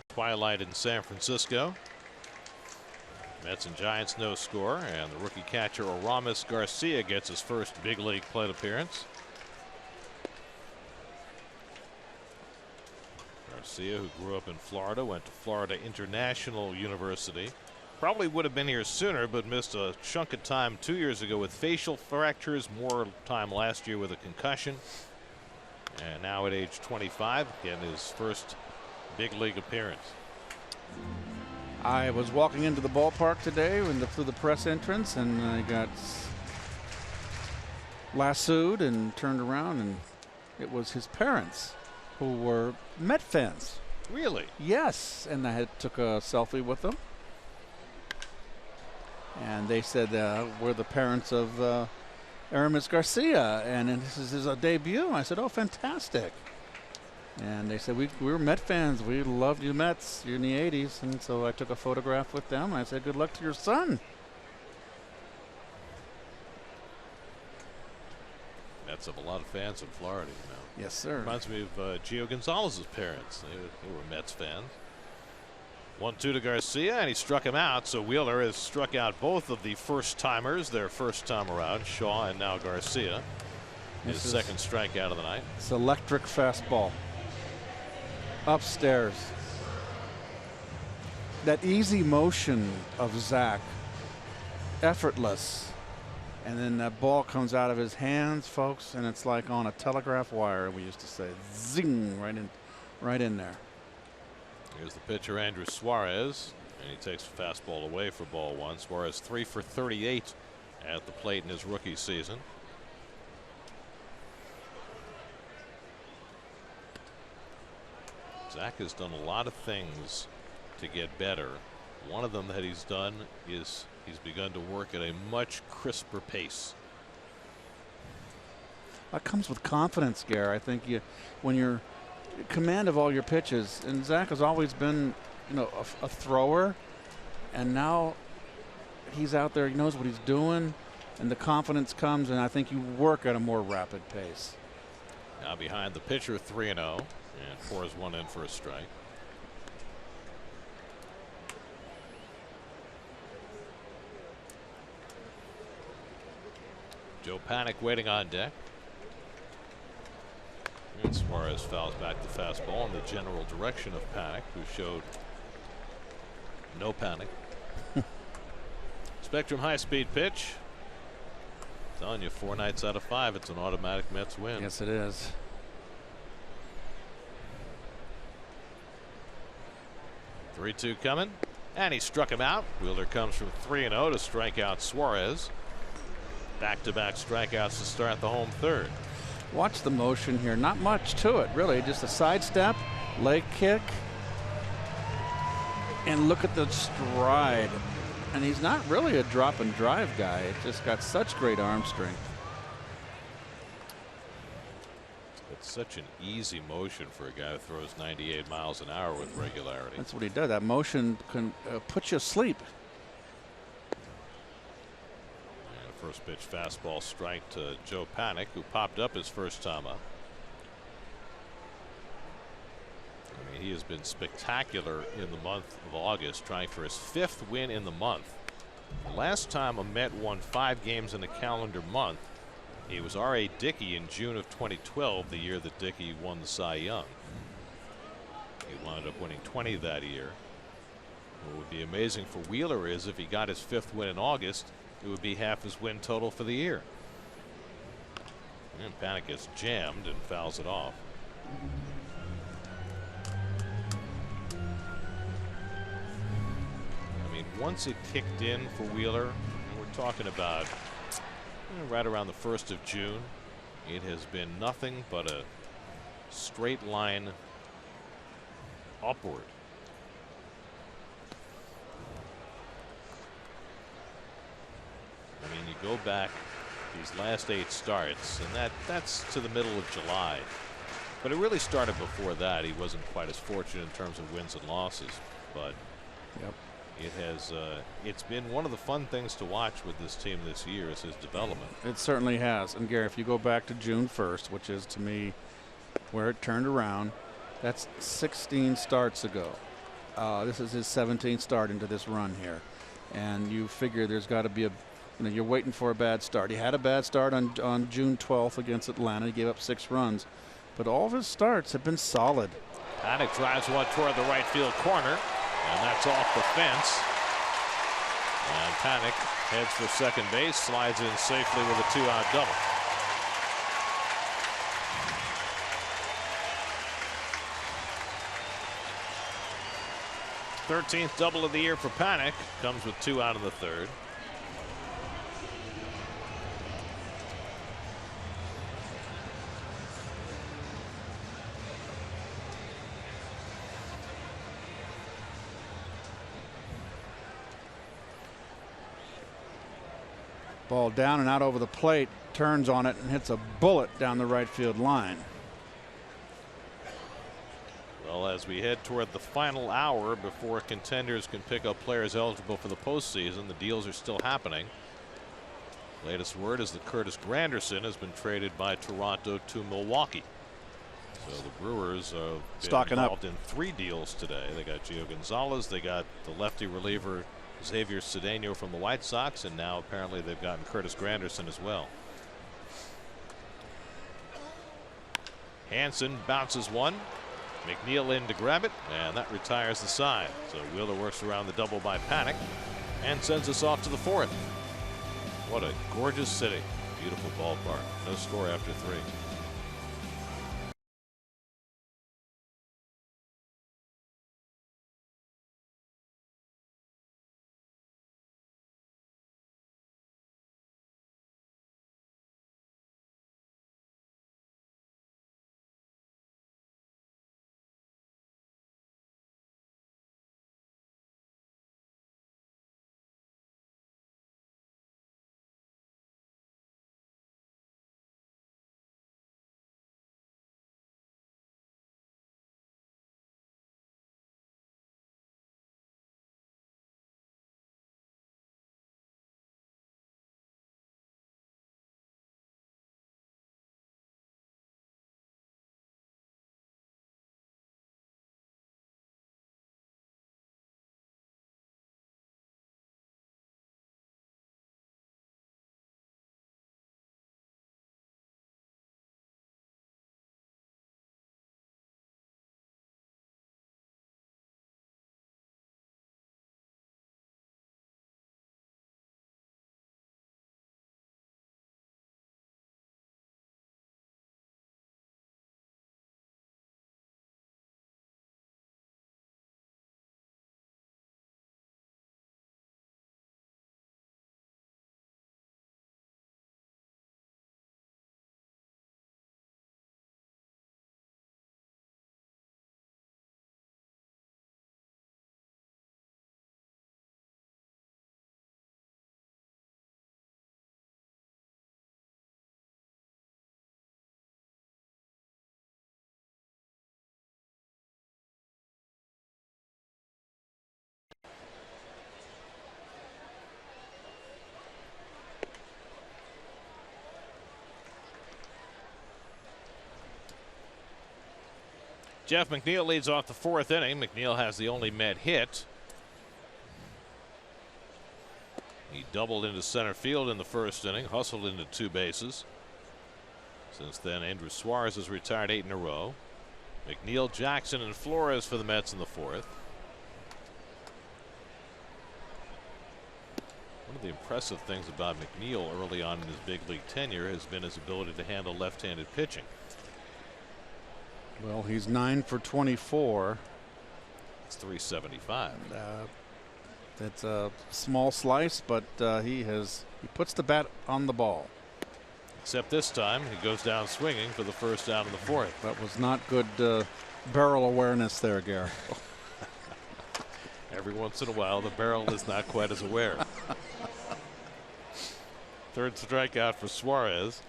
Speaker 1: Twilight in San Francisco. Mets and Giants no score, and the rookie catcher Aramis Garcia gets his first big league plate appearance. Garcia, who grew up in Florida, went to Florida International University. Probably would have been here sooner, but missed a chunk of time 2 years ago with facial fractures, more time last year with a concussion. And now at age 25, again his first big league appearance.
Speaker 9: I was walking into the ballpark today through the press entrance, and I got lassoed and turned around, and it was his parents who were Met fans.
Speaker 1: Really?
Speaker 9: Yes, and I took a selfie with them. And they said, we're the parents of Aramis Garcia, and this is his debut. I said, oh, fantastic. And they said, we were Met fans. We loved you Mets. You're in the 80s. And so I took a photograph with them. I said, good luck to your son.
Speaker 1: Mets have a lot of fans in Florida, you know.
Speaker 9: Yes, sir.
Speaker 1: Reminds me of Gio Gonzalez's parents. They were Mets fans. 1-2 to Garcia, and he struck him out. So Wheeler has struck out both of the first-timers, their first time around, Shaw and now Garcia. His second strikeout of the night.
Speaker 9: It's electric fastball. Upstairs. That easy motion of Zach. Effortless. And then that ball comes out of his hands, folks, and it's like on a telegraph wire, we used to say. Zing, right in there.
Speaker 1: Here's the pitcher, Andrew Suarez, and he takes the fastball away for ball one. Suarez 3 for 38 at the plate in his rookie season. Zach has done a lot of things to get better. One of them that he's done is he's begun to work at a much crisper pace.
Speaker 9: That comes with confidence, Gare. I think when you're command of all your pitches, and Zach has always been, you know, a thrower, and now he's out there, he knows what he's doing, and the confidence comes, and I think you work at a more rapid pace.
Speaker 1: Now behind the pitcher, 3-0, and pours one in for a strike. Joe Panik waiting on deck. And Suarez fouls back the fastball in the general direction of Panik, who showed no panic. Spectrum high-speed pitch. Telling you, 4 nights out of 5, it's an automatic Mets win.
Speaker 9: Yes, it is.
Speaker 1: Three-two coming, and he struck him out. Wheeler comes from 3-0 to strike out Suarez. Back-to-back strikeouts to start the home third.
Speaker 9: Watch the motion here. Not much to it, really. Just a sidestep, leg kick, and look at the stride. And he's not really a drop and drive guy. It just got such great arm strength.
Speaker 1: It's such an easy motion for a guy who throws 98 miles an hour with regularity.
Speaker 9: That's what he does. That motion can put you asleep.
Speaker 1: First pitch fastball strike to Joe Panik, who popped up his first time up. I mean, he has been spectacular in the month of August, trying for his 5th win in the month. The last time a Met won 5 games in a calendar month, it was R.A. Dickey in June of 2012, the year that Dickey won the Cy Young. He wound up winning 20 that year. What would be amazing for Wheeler is if he got his 5th win in August, it would be half his win total for the year. And Panik gets jammed and fouls it off. I mean, once it kicked in for Wheeler, and we're talking about right around the 1st of June, it has been nothing but a straight line upward. I mean, you go back these last 8 starts, and that's to the middle of July. But it really started before that. He wasn't quite as fortunate in terms of wins and losses, but it has it's been one of the fun things to watch with this team this year is his development.
Speaker 9: It certainly has. And Gary, if you go back to June 1st, which is to me where it turned around, that's 16 starts ago. This is his 17th start into this run here, and you figure there's got to be you're waiting for a bad start. He had a bad start on June 12th against Atlanta. He gave up 6 runs, but all of his starts have been solid.
Speaker 1: Panik drives one toward the right field corner, and that's off the fence. And Panik heads for second base, slides in safely with a 2-out double. 13th double of the year for Panic. Comes with 2 out of the 3rd.
Speaker 9: Ball down and out over the plate, turns on it and hits a bullet down the right field line.
Speaker 1: Well, as we head toward the final hour before contenders can pick up players eligible for the postseason, the deals are still happening. Latest word is that Curtis Granderson has been traded by Toronto to Milwaukee. So the Brewers are
Speaker 9: stocking
Speaker 1: involved
Speaker 9: up
Speaker 1: in 3 deals today. They got Gio Gonzalez, they got the lefty reliever Xavier Cedeno from the White Sox, and now apparently they've gotten Curtis Granderson as well. Hansen bounces one. McNeil in to grab it, and that retires the side. So Wheeler works around the double by Panic and sends us off to the 4th. What a gorgeous city. Beautiful ballpark. No score after 3. Jeff McNeil leads off the 4th inning. McNeil has the only Met hit. He doubled into center field in the 1st inning, hustled into 2 bases. Since then, Andrew Suarez has retired 8 in a row. McNeil, Jackson, and Flores for the Mets in the 4th. One of the impressive things about McNeil early on in his big league tenure has been his ability to handle left-handed pitching.
Speaker 9: Well, he's 9 for 24.
Speaker 1: It's 375.
Speaker 9: That's a small slice, but he puts the bat on the ball.
Speaker 1: Except this time he goes down swinging for the 1st out of the 4th.
Speaker 9: That was not good barrel awareness there, Gary.
Speaker 1: Every once in a while the barrel is not quite as aware. 3rd strikeout for Suarez.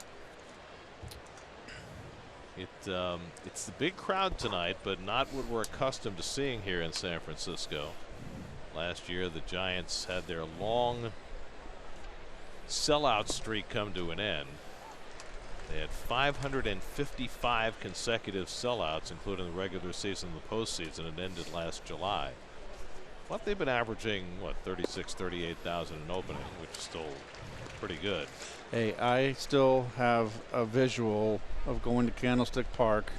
Speaker 1: It's the big crowd tonight, but not what we're accustomed to seeing here in San Francisco. Last year the Giants had their long sellout streak come to an end. They had 555 consecutive sellouts, including the regular season and the postseason. It ended last July. But they've been averaging, what, 36, 38,000 an opening, which is still pretty good.
Speaker 9: Hey, I still have a visual of going to Candlestick Park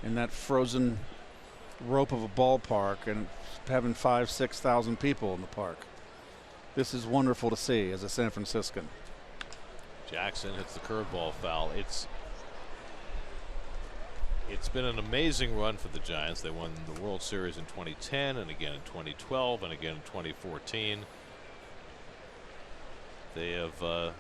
Speaker 9: in that frozen rope of a ballpark and having 5,000 to 6,000 people in the park. This is wonderful to see as a San Franciscan.
Speaker 1: Jackson hits the curveball foul. It's been an amazing run for the Giants. They won the World Series in 2010 and again in 2012 and again in 2014. They have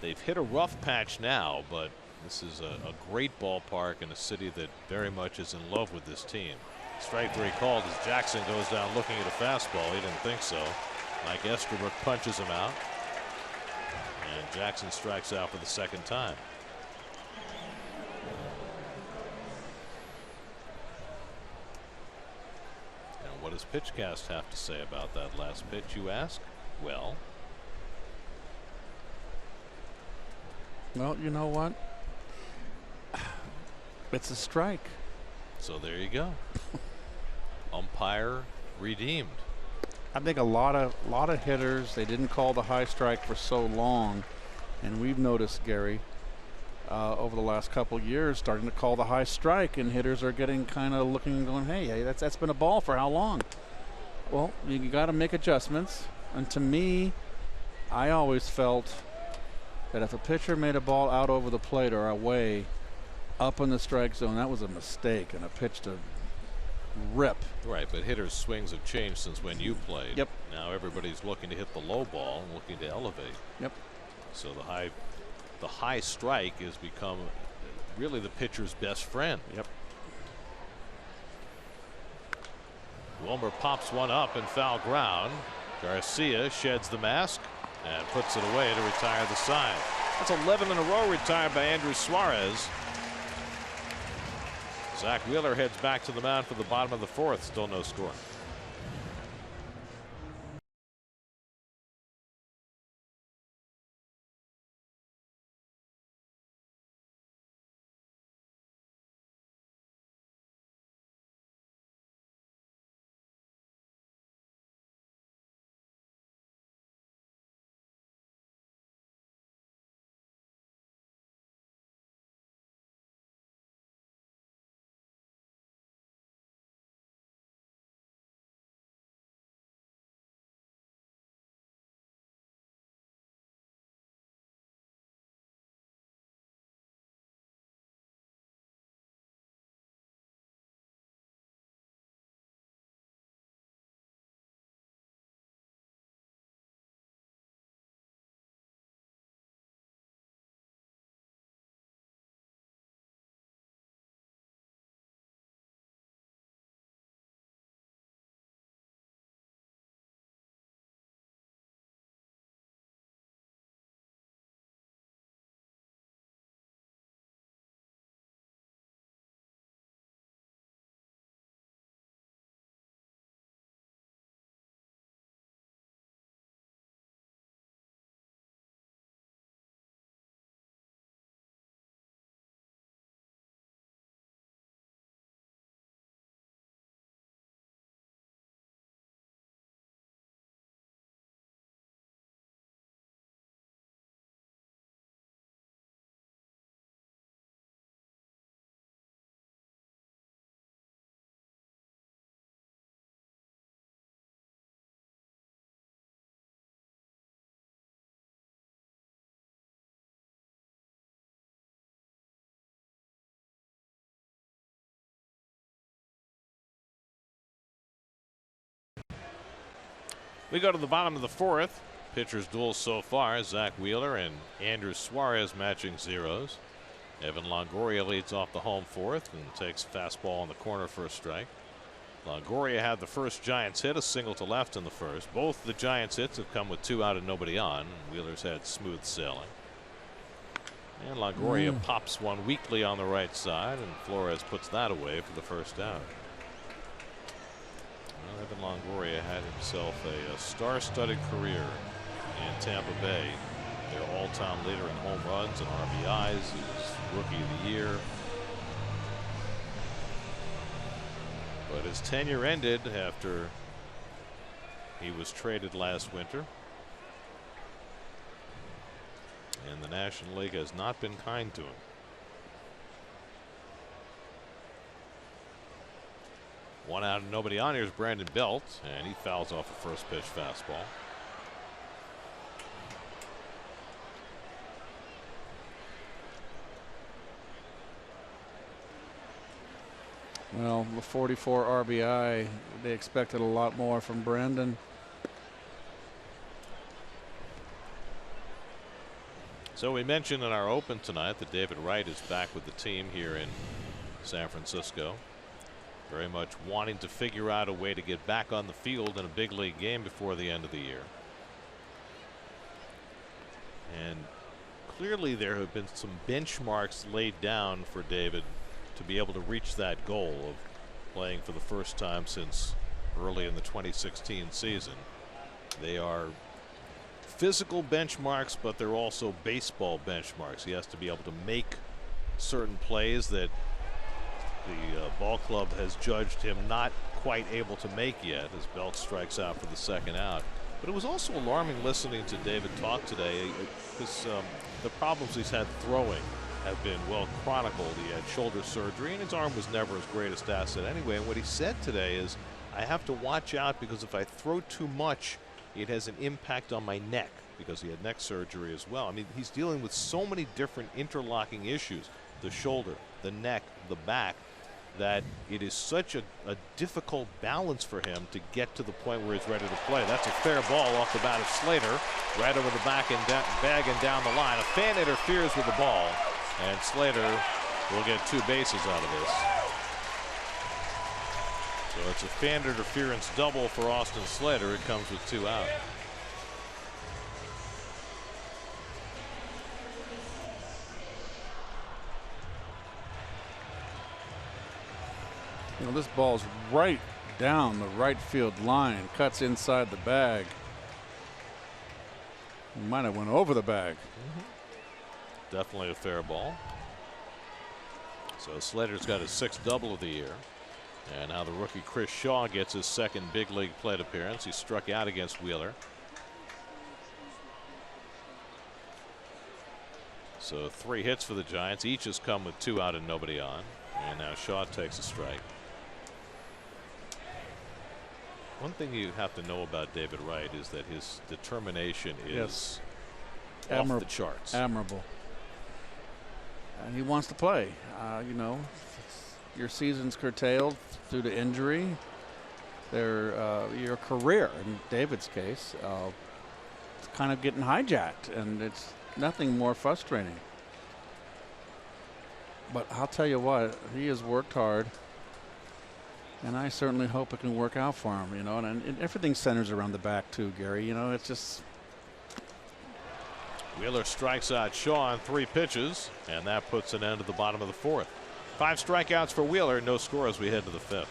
Speaker 1: they've hit a rough patch now, but this is a great ballpark in a city that very much is in love with this team. Strike three called as Jackson goes down looking at a fastball. He didn't think so. Mike Estabrook punches him out, and Jackson strikes out for the second time. And what does Pitchcast have to say about that last pitch, you ask? Well,
Speaker 9: you know what? It's a strike.
Speaker 1: So there you go. Umpire redeemed.
Speaker 9: I think a lot of hitters, they didn't call the high strike for so long, and we've noticed, Gary, over the last couple years, starting to call the high strike, and hitters are getting kind of looking and going, hey, that's been a ball for how long? Well, you got to make adjustments, and to me, I always felt that if a pitcher made a ball out over the plate or away up in the strike zone, that was a mistake and a pitch to rip.
Speaker 1: Right, but hitters' swings have changed since when you played.
Speaker 9: Yep.
Speaker 1: Now everybody's looking to hit the low ball and looking to elevate.
Speaker 9: Yep.
Speaker 1: So the high strike has become really the pitcher's best friend.
Speaker 9: Yep.
Speaker 1: Wilmer pops one up in foul ground. Garcia sheds the mask and puts it away to retire the side. That's 11 in a row retired by Andrew Suarez. Zach Wheeler heads back to the mound for the bottom of the fourth. Still no score. We go to the bottom of the fourth. Pitchers duel so far. Zach Wheeler and Andrew Suarez matching zeros. Evan Longoria leads off the home fourth and takes a fastball on the corner for a strike. Longoria had the first Giants hit, a single to left in the first. Both the Giants hits have come with 2 out and nobody on. Wheeler's had smooth sailing. And Longoria pops one weakly on the right side, and Flores puts that away for the first out. Well, Evan Longoria had himself a star-studded career in Tampa Bay. Their all-time leader in home runs and RBIs. He was Rookie of the Year. But his tenure ended after he was traded last winter. And the National League has not been kind to him. One out and nobody on. Here's Brandon Belt, and he fouls off a first pitch fastball.
Speaker 9: Well, the 44 RBI, they expected a lot more from Brandon.
Speaker 1: So we mentioned in our open tonight that David Wright is back with the team here in San Francisco. Very much wanting to figure out a way to get back on the field in a big league game before the end of the year. And clearly there have been some benchmarks laid down for David to be able to reach that goal of playing for the first time since early in the 2016 season. They are physical benchmarks, but they're also baseball benchmarks. He has to be able to make certain plays that the ball club has judged him not quite able to make yet, as Belk strikes out for the second out. But it was also alarming listening to David talk today, because the problems he's had throwing have been well chronicled. He had shoulder surgery, and his arm was never his greatest asset anyway. And what he said today is, I have to watch out because if I throw too much, it has an impact on my neck, because he had neck surgery as well. I mean, he's dealing with so many different interlocking issues, the shoulder, the neck, the back, that it is such a difficult balance for him to get to the point where he's ready to play. That's a fair ball off the bat of Slater, right over the bag and down the line. A fan interferes with the ball, and Slater will get 2 bases out of this. So it's a fan interference double for Austin Slater. It comes with 2 out.
Speaker 9: You know, this ball's right down the right field line, cuts inside the bag. Might have went over the bag.
Speaker 1: Definitely a fair ball. So Slater's got his 6th double of the year. And now the rookie Chris Shaw gets his 2nd big league plate appearance. He struck out against Wheeler. So 3 hits for the Giants. Each has come with 2 out and nobody on. And now Shaw takes a strike. One thing you have to know about David Wright is that his determination is off the charts.
Speaker 9: Admirable. And he wants to play. You know, your season's curtailed due to injury. Your career, in David's case, it's kind of getting hijacked, and it's nothing more frustrating. But I'll tell you what, he has worked hard. And I certainly hope it can work out for him, you know, and everything centers around the back too, Gary. You know, it's just.
Speaker 1: Wheeler strikes out Shaw on 3 pitches, and that puts an end to the bottom of the 4th. 5 strikeouts for Wheeler, no score as we head to the 5th.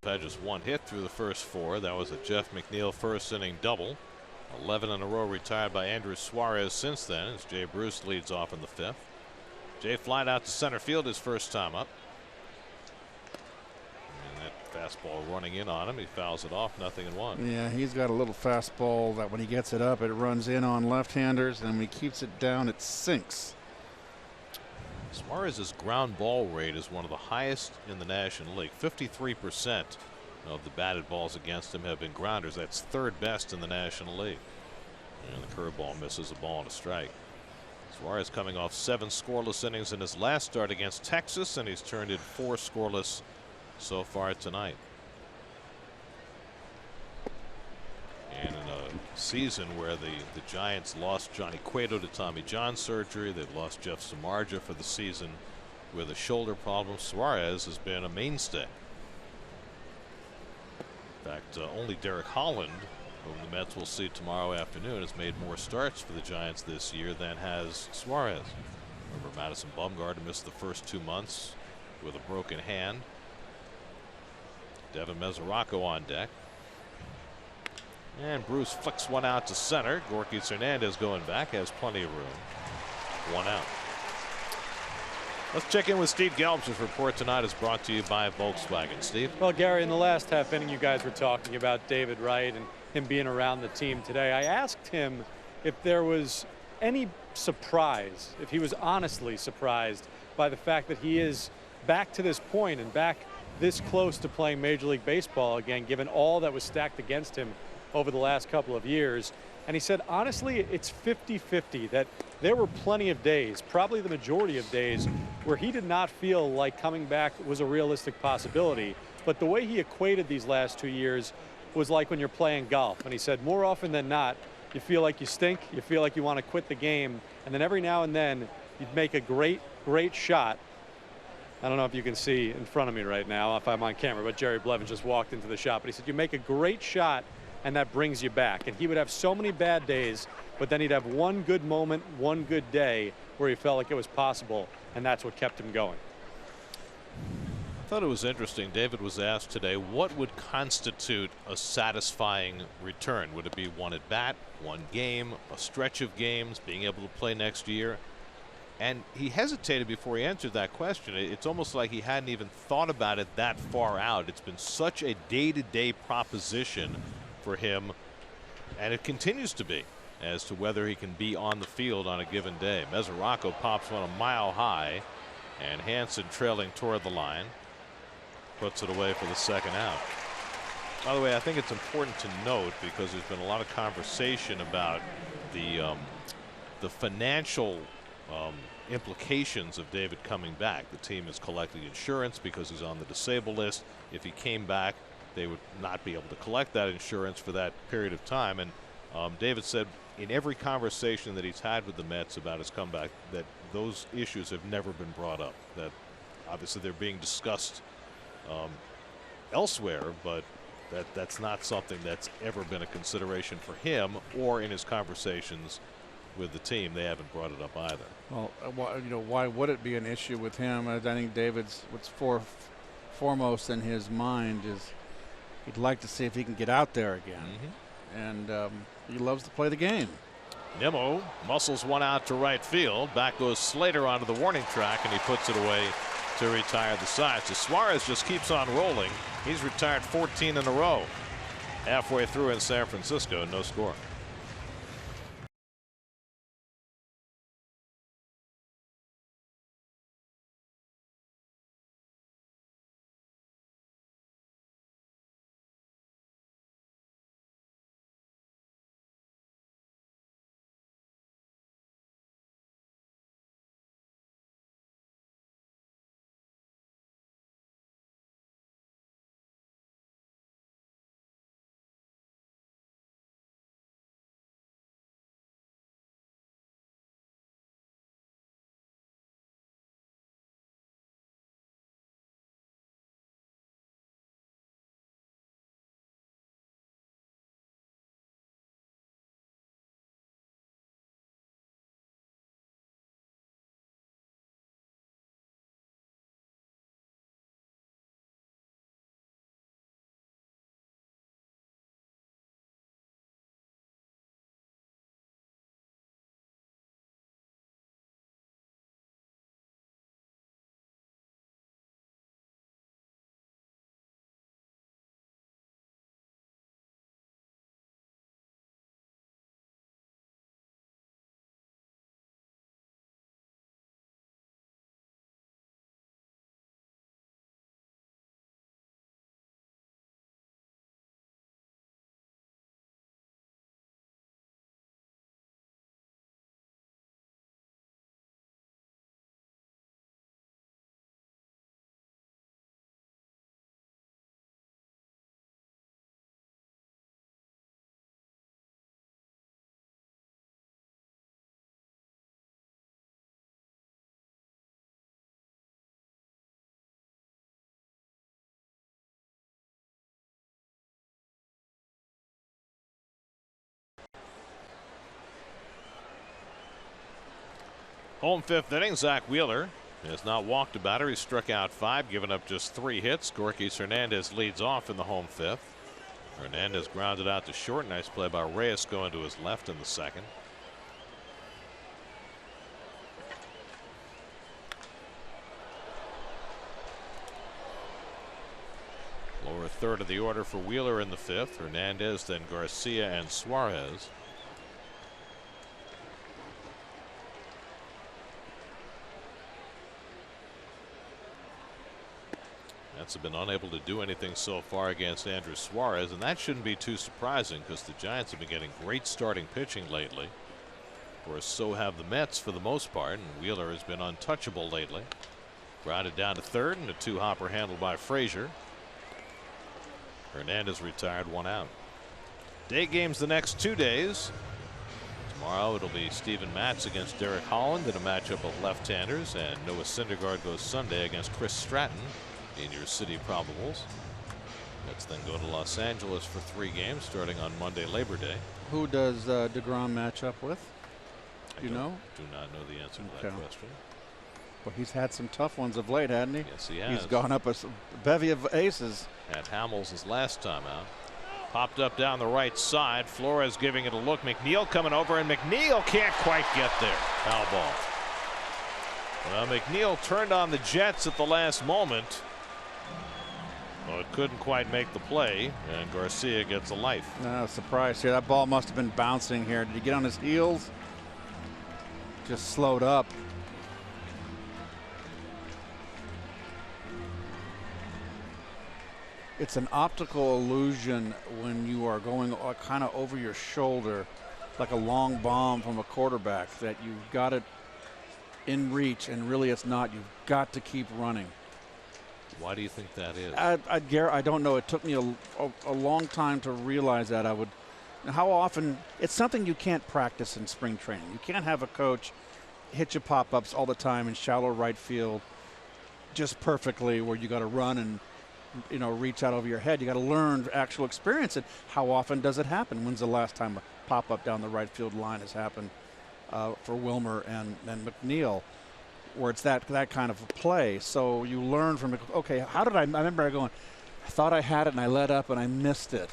Speaker 1: Had just 1 hit through the first 4. That was a Jeff McNeil first inning double. 11 in a row retired by Andrew Suarez since then, as Jay Bruce leads off in the 5th. Jay flied out to center field his first time up. And that fastball running in on him. He fouls it off, 0-1.
Speaker 2: Yeah, he's got a little fastball that when he gets it up, it runs in on left-handers, and when he keeps it down, it sinks.
Speaker 1: Suarez's ground ball rate is one of the highest in the National League. 53% of the batted balls against him have been grounders. That's third best in the National League. And the curveball misses a ball and a strike. Suarez coming off 7 scoreless innings in his last start against Texas, and he's turned in 4 scoreless so far tonight. And in a season where the Giants lost Johnny Cueto to Tommy John surgery, they've lost Jeff Samardzija for the season with a shoulder problem, Suarez has been a mainstay. In fact, only Derek Holland, whom the Mets will see tomorrow afternoon, has made more starts for the Giants this year than has Suarez. Remember, Madison Bumgarner missed the first 2 months with a broken hand. Devin Mesoraco on deck. And Bruce flicks one out to center. Gorky Hernandez going back, has plenty of room. 1 out. Let's check in with Steve Gelb's. His report tonight is brought to you by Volkswagen. Steve?
Speaker 3: Well, Gary, in the last half inning, you guys were talking about David Wright and him being around the team today. I asked him if there was any surprise, if he was honestly surprised by the fact that he is back to this point and back this close to playing Major League Baseball again, given all that was stacked against him over the last couple of years. And he said, honestly, it's 50-50, that there were plenty of days, probably the majority of days, where he did not feel like coming back was a realistic possibility. But the way he equated these last 2 years was like when you're playing golf. And he said, more often than not, you feel like you stink, you feel like you want to quit the game, and then every now and then you'd make a great shot. I don't know if you can see in front of me right now if I'm on camera, but Jerry Blevins just walked into the shop. But he said, you make a great shot, and that brings you back. And he would have so many bad days, but then he'd have one good moment, one good day where he felt like it was possible, and that's what kept him going.
Speaker 1: I thought it was interesting. David was asked today, what would constitute a satisfying return? Would it be one at bat, one game, a stretch of games, being able to play next year? And he hesitated before he answered that question. It's almost like he hadn't even thought about it that far out. It's been such a day-to-day proposition for him, and it continues to be, as to whether he can be on the field on a given day. Mesoraco pops one a mile high, and Hansen, trailing toward the line, puts it away for the 2nd out. By the way, I think it's important to note, because there's been a lot of conversation about the financial implications of David coming back. The team is collecting insurance because he's on the disabled list. If he came back, they would not be able to collect that insurance for that period of time. And David said in every conversation that he's had with the Mets about his comeback that those issues have never been brought up. That obviously they're being discussed elsewhere, but that's not something that's ever been a consideration for him or in his conversations with the team. They haven't brought it up either.
Speaker 2: Well, why would it be an issue with him? I think David's what's foremost in his mind is he'd like to see if he can get out there again. And he loves to play the game.
Speaker 1: Nimmo muscles one out to right field. Back goes Slater onto the warning track, and he puts it away to retire the side. So Suarez just keeps on rolling. He's retired 14 in a row. Halfway through in San Francisco, no score. Home fifth inning, Zach Wheeler has not walked a batter. He struck out 5, given up just 3 hits. Gorkis Hernandez leads off in the home fifth. Hernandez grounded out to short. Nice play by Reyes going to his left in the second. Lower third of the order for Wheeler in the fifth. Hernandez, then Garcia and Suarez. Mets have been unable to do anything so far against Andrew Suarez, and that shouldn't be too surprising because the Giants have been getting great starting pitching lately. Of course, so have the Mets for the most part, and Wheeler has been untouchable lately. Grounded down to third, and a 2-hopper handled by Frazier. Hernandez retired, 1 out. Day games the next 2 days. Tomorrow it'll be Steven Matz against Derek Holland in a matchup of left-handers, and Noah Syndergaard goes Sunday against Chris Stratton in your City Probables. Mets then go to Los Angeles for 3 games starting on Monday, Labor Day.
Speaker 9: Who does DeGrom match up with? Do you know?
Speaker 1: Do not know the answer to that question.
Speaker 9: Well, he's had some tough ones of late, hadn't he?
Speaker 1: Yes, he has.
Speaker 9: He's gone up a bevy of aces.
Speaker 1: At Hamels his last time out. Popped up down the right side. Flores giving it a look. McNeil coming over, and McNeil can't quite get there. Foul ball. Well, McNeil turned on the Jets at the last moment. Well, it couldn't quite make the play, and Garcia gets a life.
Speaker 9: No surprise here. That ball must have been bouncing here. Did he get on his heels? Just slowed up. It's an optical illusion when you are going kind of over your shoulder like a long bomb from a quarterback, that you've got it in reach, and really it's not. You've got to keep running.
Speaker 1: Why do you think that is?
Speaker 9: I don't know. It took me a long time to realize that. How often, it's something you can't practice in spring training. You can't have a coach hit you pop-ups all the time in shallow right field just perfectly, where you got to run and reach out over your head. You got to learn actual experience. And how often does it happen? When's the last time a pop-up down the right field line has happened for Wilmer and McNeil, where it's that kind of a play? So you learn from it. Okay, how did I remember going, I thought I had it and I let up and I missed it.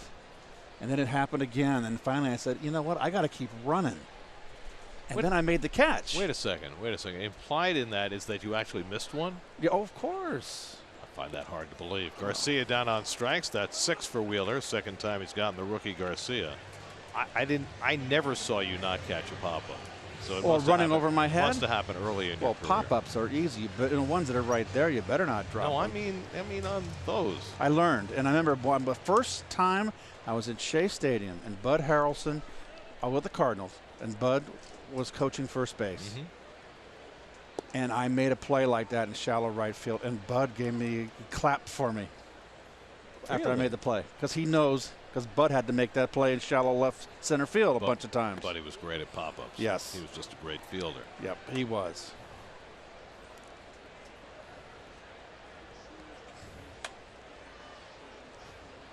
Speaker 9: And then it happened again. And finally I said, you know what? I got to keep running. And then I made the catch.
Speaker 1: Wait a second. Implied in that is that you actually missed one?
Speaker 9: Yeah, of course.
Speaker 1: I find that hard to believe. Garcia down on strikes. That's 6 for Wheeler. Second time he's gotten the rookie Garcia. I never saw you not catch a pop-up. So it must
Speaker 9: running over my head?
Speaker 1: Must have happened early in your career.
Speaker 9: Pop-ups are easy, but the ones that are right there, you better not drop them.
Speaker 1: I mean on those.
Speaker 9: I learned, and I remember the first time I was at Shea Stadium, and Bud Harrelson with the Cardinals, and Bud was coaching first base.
Speaker 1: Mm-hmm.
Speaker 9: And I made a play like that in shallow right field, and Bud clapped for me after I made the play, because he knows. Because Bud had to make that play in shallow left center field a bunch of times.
Speaker 1: But he was great at pop-ups.
Speaker 9: Yes.
Speaker 1: He was just a great fielder.
Speaker 9: Yep, he was.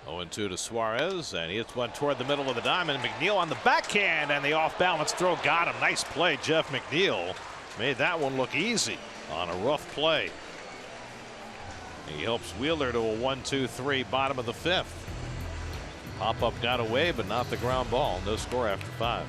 Speaker 1: Oh, 0-2 to Suarez, and he hits one toward the middle of the diamond. McNeil on the backhand, and the off-balance throw got him. Nice play, Jeff McNeil. Made that one look easy on a rough play. He helps Wheeler to a 1-2-3 bottom of the 5th. Pop-up got away, but not the ground ball. No score after 5.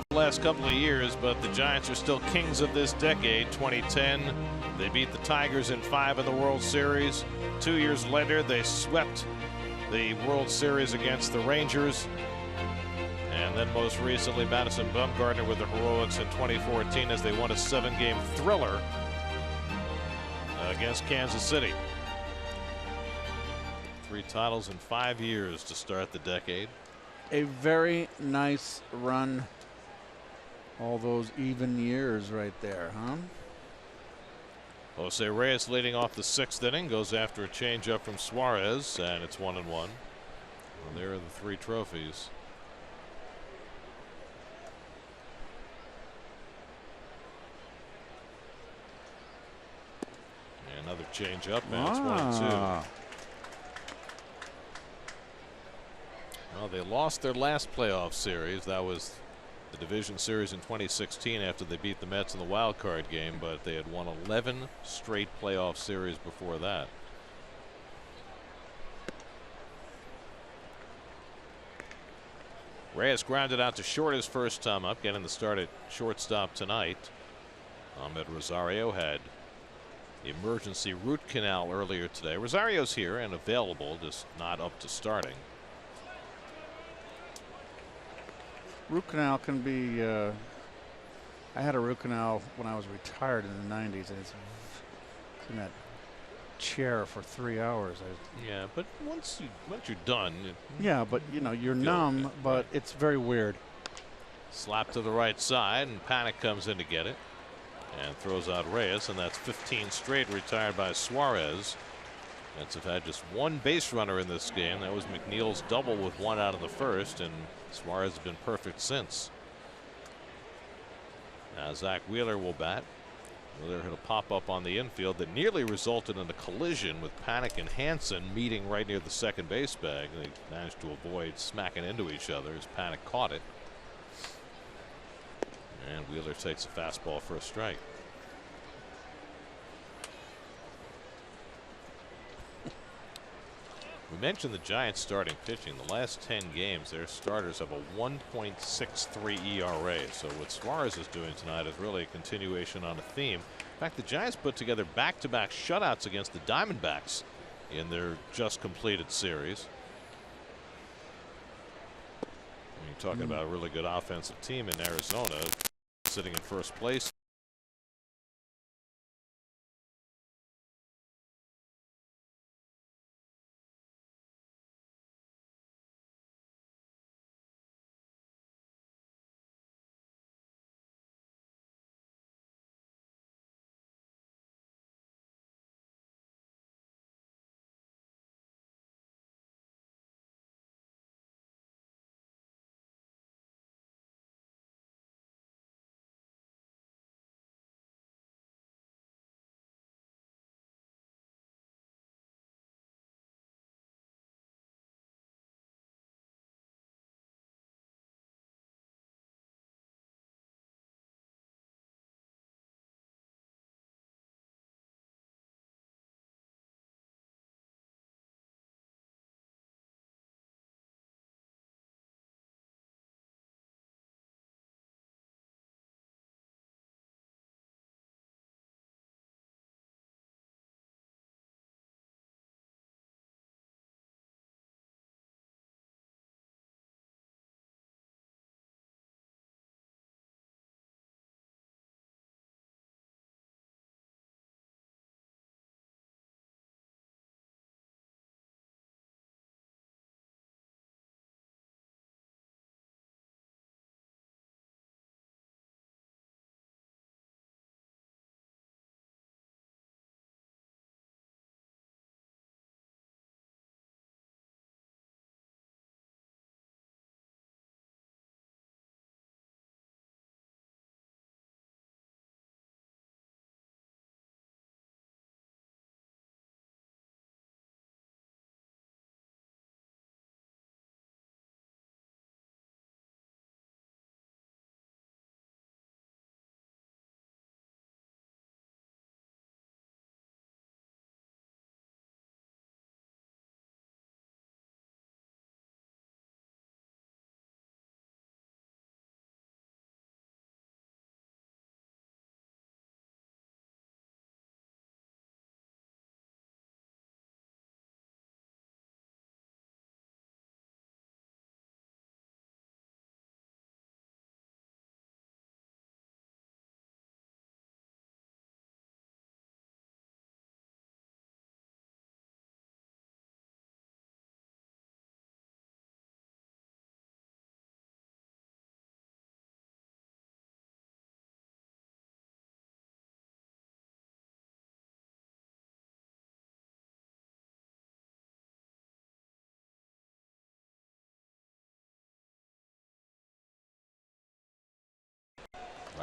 Speaker 1: the last couple of years, but the Giants are still kings of this decade. 2010, they beat the Tigers in 5 in the World Series. 2 years later, they swept the World Series against the Rangers. And then most recently, Madison Bumgarner with the heroics in 2014 as they won a 7-game thriller against Kansas City. 3 titles in 5 years to start the decade.
Speaker 9: A very nice run. All those even years right there, huh?
Speaker 1: Jose Reyes leading off the 6th inning, goes after a changeup from Suarez, and it's 1-1. Well, there are the 3 trophies. And another changeup, and it's 1-2. Well, they lost their last playoff series. That was the division series in 2016 after they beat the Mets in the wild card game, but they had won 11 straight playoff series before that. Reyes grounded out to short his first time up, getting the start at shortstop tonight. Ahmed Rosario had emergency root canal earlier today. Rosario's here and available, just not up to starting.
Speaker 9: Root canal can be, I had a root canal when I was retired in the 90s, and it's in that chair for 3 hours.
Speaker 1: Yeah, but once you're done.
Speaker 9: Yeah, but you know, you're numb, but
Speaker 1: right.
Speaker 9: It's very weird.
Speaker 1: Slap to the right side, and Panic comes in to get it and throws out Reyes, and that's 15 straight retired by Suarez. Mets have had just 1 base runner in this game. That was McNeil's double with 1 out of the first, and Suarez has been perfect since. Now Zach Wheeler will bat. Wheeler hit a pop up on the infield that nearly resulted in a collision with Panic and Hansen meeting right near the second base bag. They managed to avoid smacking into each other as Panic caught it. And Wheeler takes a fastball for a strike. We mentioned the Giants starting pitching. The last 10 games, their starters have a 1.63 ERA. So what Suarez is doing tonight is really a continuation on a theme. In fact, the Giants put together back-to-back shutouts against the Diamondbacks in their just completed series. You're talking about a really good offensive team in Arizona, sitting in first place.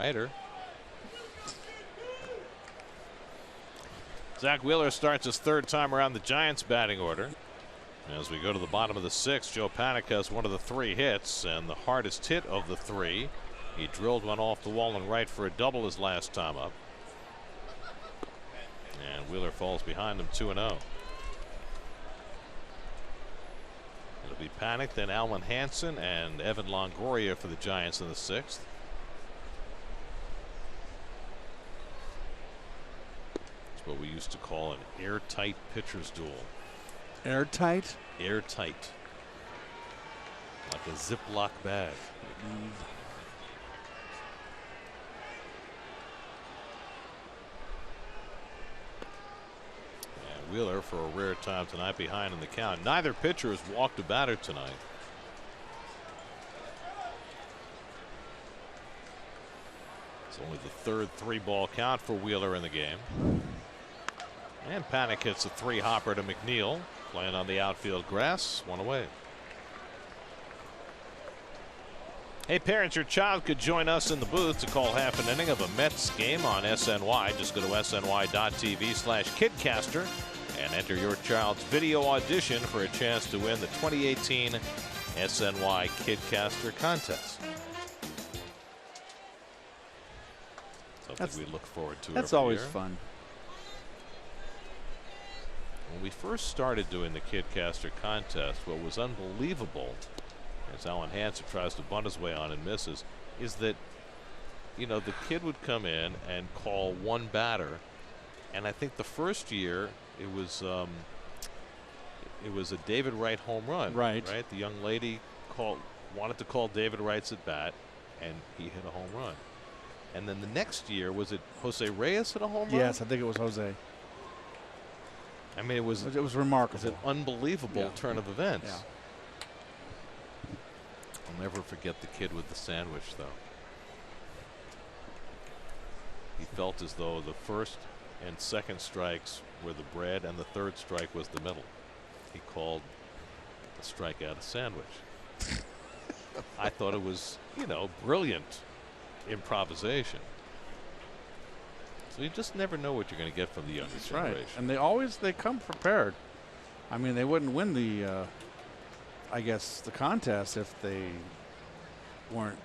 Speaker 1: Righter. Zach Wheeler starts his third time around the Giants batting order. As we go to the bottom of the sixth, Joe Panik has one of the 3 hits, and the hardest hit of the 3. He drilled one off the wall and right for a double his last time up. And Wheeler falls behind him 2-0. It'll be Panik, then Alwyn Hansen, and Evan Longoria for the Giants in the 6th. It's what we used to call an airtight pitcher's duel.
Speaker 9: Airtight?
Speaker 1: Airtight. Like a Ziploc bag. And Wheeler, for a rare time tonight, behind in the count. Neither pitcher has walked a batter tonight. It's only the 3rd 3-ball count for Wheeler in the game. And Panik hits a 3-hopper to McNeil, playing on the outfield grass, 1 away. Hey parents, your child could join us in the booth to call half an inning of a Mets game on SNY. Just go to sny.tv/kidcaster and enter your child's video audition for a chance to win the 2018 SNY Kidcaster contest. Something we look forward to.
Speaker 9: That's
Speaker 1: every
Speaker 9: always
Speaker 1: year.
Speaker 9: fun.
Speaker 1: When we first started doing the Kidcaster contest, what was unbelievable, as Alwyn Hansen tries to bunt his way on and misses, is that, you know, the kid would come in and call one batter, and I think the first year it was a David Wright home run.
Speaker 9: Right.
Speaker 1: The young lady wanted to call David Wright's at bat, and he hit a home run. And then the next year, was it Jose Reyes hit a home run?
Speaker 9: Yes, I think it was Jose.
Speaker 1: I mean, it was
Speaker 9: remarkable.
Speaker 1: It was an unbelievable turn of events.
Speaker 9: Yeah.
Speaker 1: I'll never forget the kid with the sandwich, though. He felt as though the first and second strikes were the bread and the third strike was the middle. He called the strikeout a sandwich. I thought it was, you know, brilliant improvisation. So you just never know what you're going to get from the younger generation.
Speaker 9: Right. And they come prepared. I mean, they wouldn't win the I guess the contest if they weren't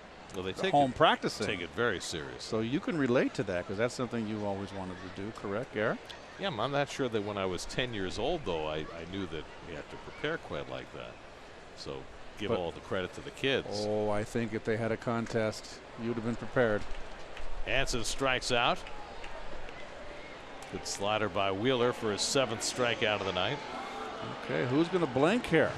Speaker 9: home practicing.
Speaker 1: Take it very serious.
Speaker 9: So you can relate to that because that's something you always wanted to do, correct, Garrett?
Speaker 1: Yeah, I'm not sure that when I was 10 years old, though, I knew that you had to prepare quite like that. So give all the credit to the kids.
Speaker 9: Oh, I think if they had a contest, you would have been prepared.
Speaker 1: Hansen strikes out. Good slider by Wheeler for his 7th strikeout of the night.
Speaker 9: Okay, who's going to blink here?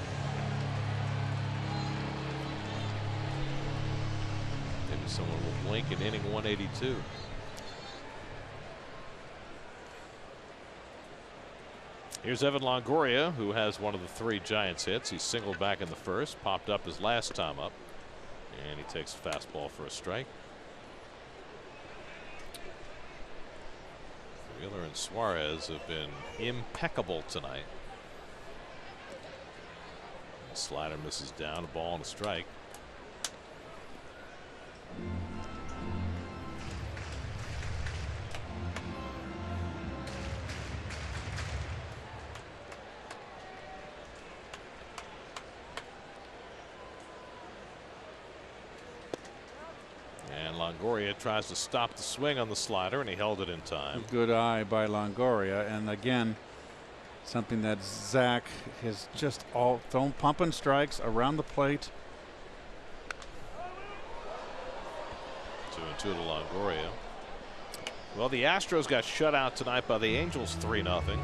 Speaker 1: Maybe someone will blink in inning 182. Here's Evan Longoria, who has one of the 3 Giants hits. He singled back in the first, popped up his last time up, and he takes a fastball for a strike. Wheeler and Suarez have been impeccable tonight. Slider misses down, a ball and a strike. And Longoria tries to stop the swing on the slider, and he held it in time.
Speaker 9: Good eye by Longoria, and again, something that Zach has just all thrown pumping strikes around the plate.
Speaker 1: 2-2 to Longoria. Well, the Astros got shut out tonight by the Angels 3-0.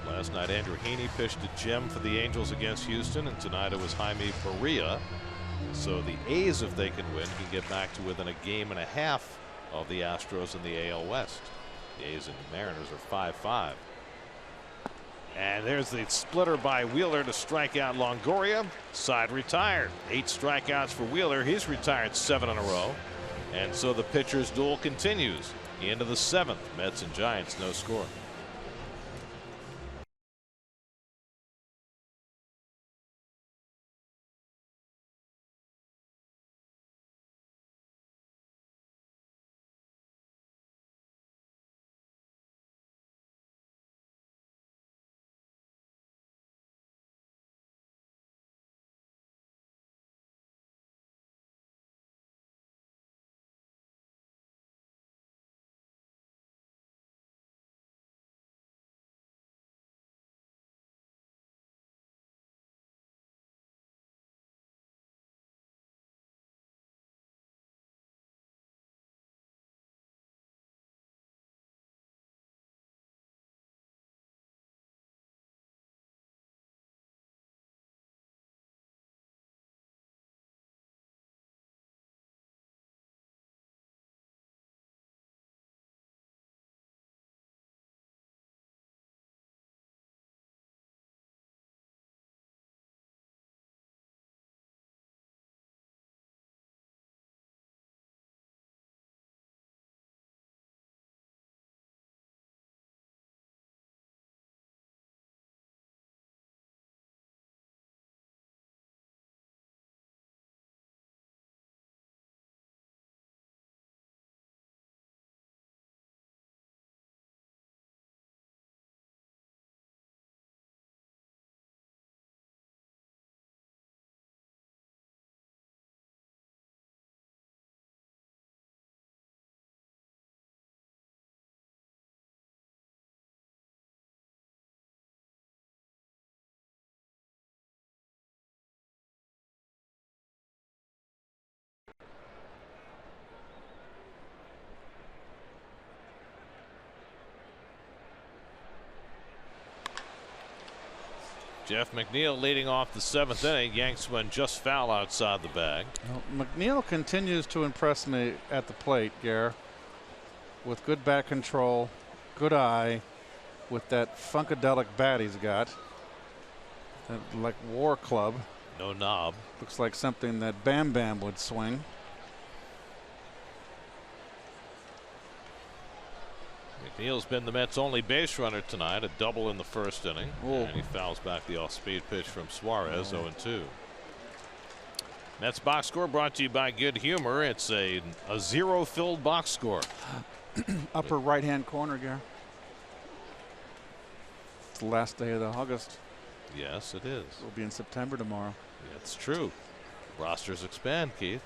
Speaker 1: Last night, Andrew Heaney pitched a gem for the Angels against Houston, and tonight it was Jaime Barria. So the A's, if they can win, can get back to within a game and a half of the Astros in the AL West. The A's and the Mariners are 5-5. And there's the splitter by Wheeler to strike out Longoria. Side retired. 8 strikeouts for Wheeler. He's retired 7 in a row. And so the pitcher's duel continues into the 7th. Mets and Giants, no score. Jeff McNeil leading off the 7th inning. Yanks one just foul outside the bag.
Speaker 9: Well, McNeil continues to impress me at the plate, Gare, with good bat control, good eye, with that funkadelic bat he's got, that, like War Club.
Speaker 1: No knob.
Speaker 9: Looks like something that Bam Bam would swing.
Speaker 1: McNeil's been the Mets' only base runner tonight, a double in the 1st inning.
Speaker 9: Oh.
Speaker 1: And he fouls back the off-speed pitch from Suarez, 0-2. Mets box score brought to you by Good Humor. It's a zero-filled box score.
Speaker 9: Upper right-hand corner, Gare. It's the last day of August.
Speaker 1: Yes, it is.
Speaker 9: We'll be in September tomorrow.
Speaker 1: It's true. Rosters expand, Keith.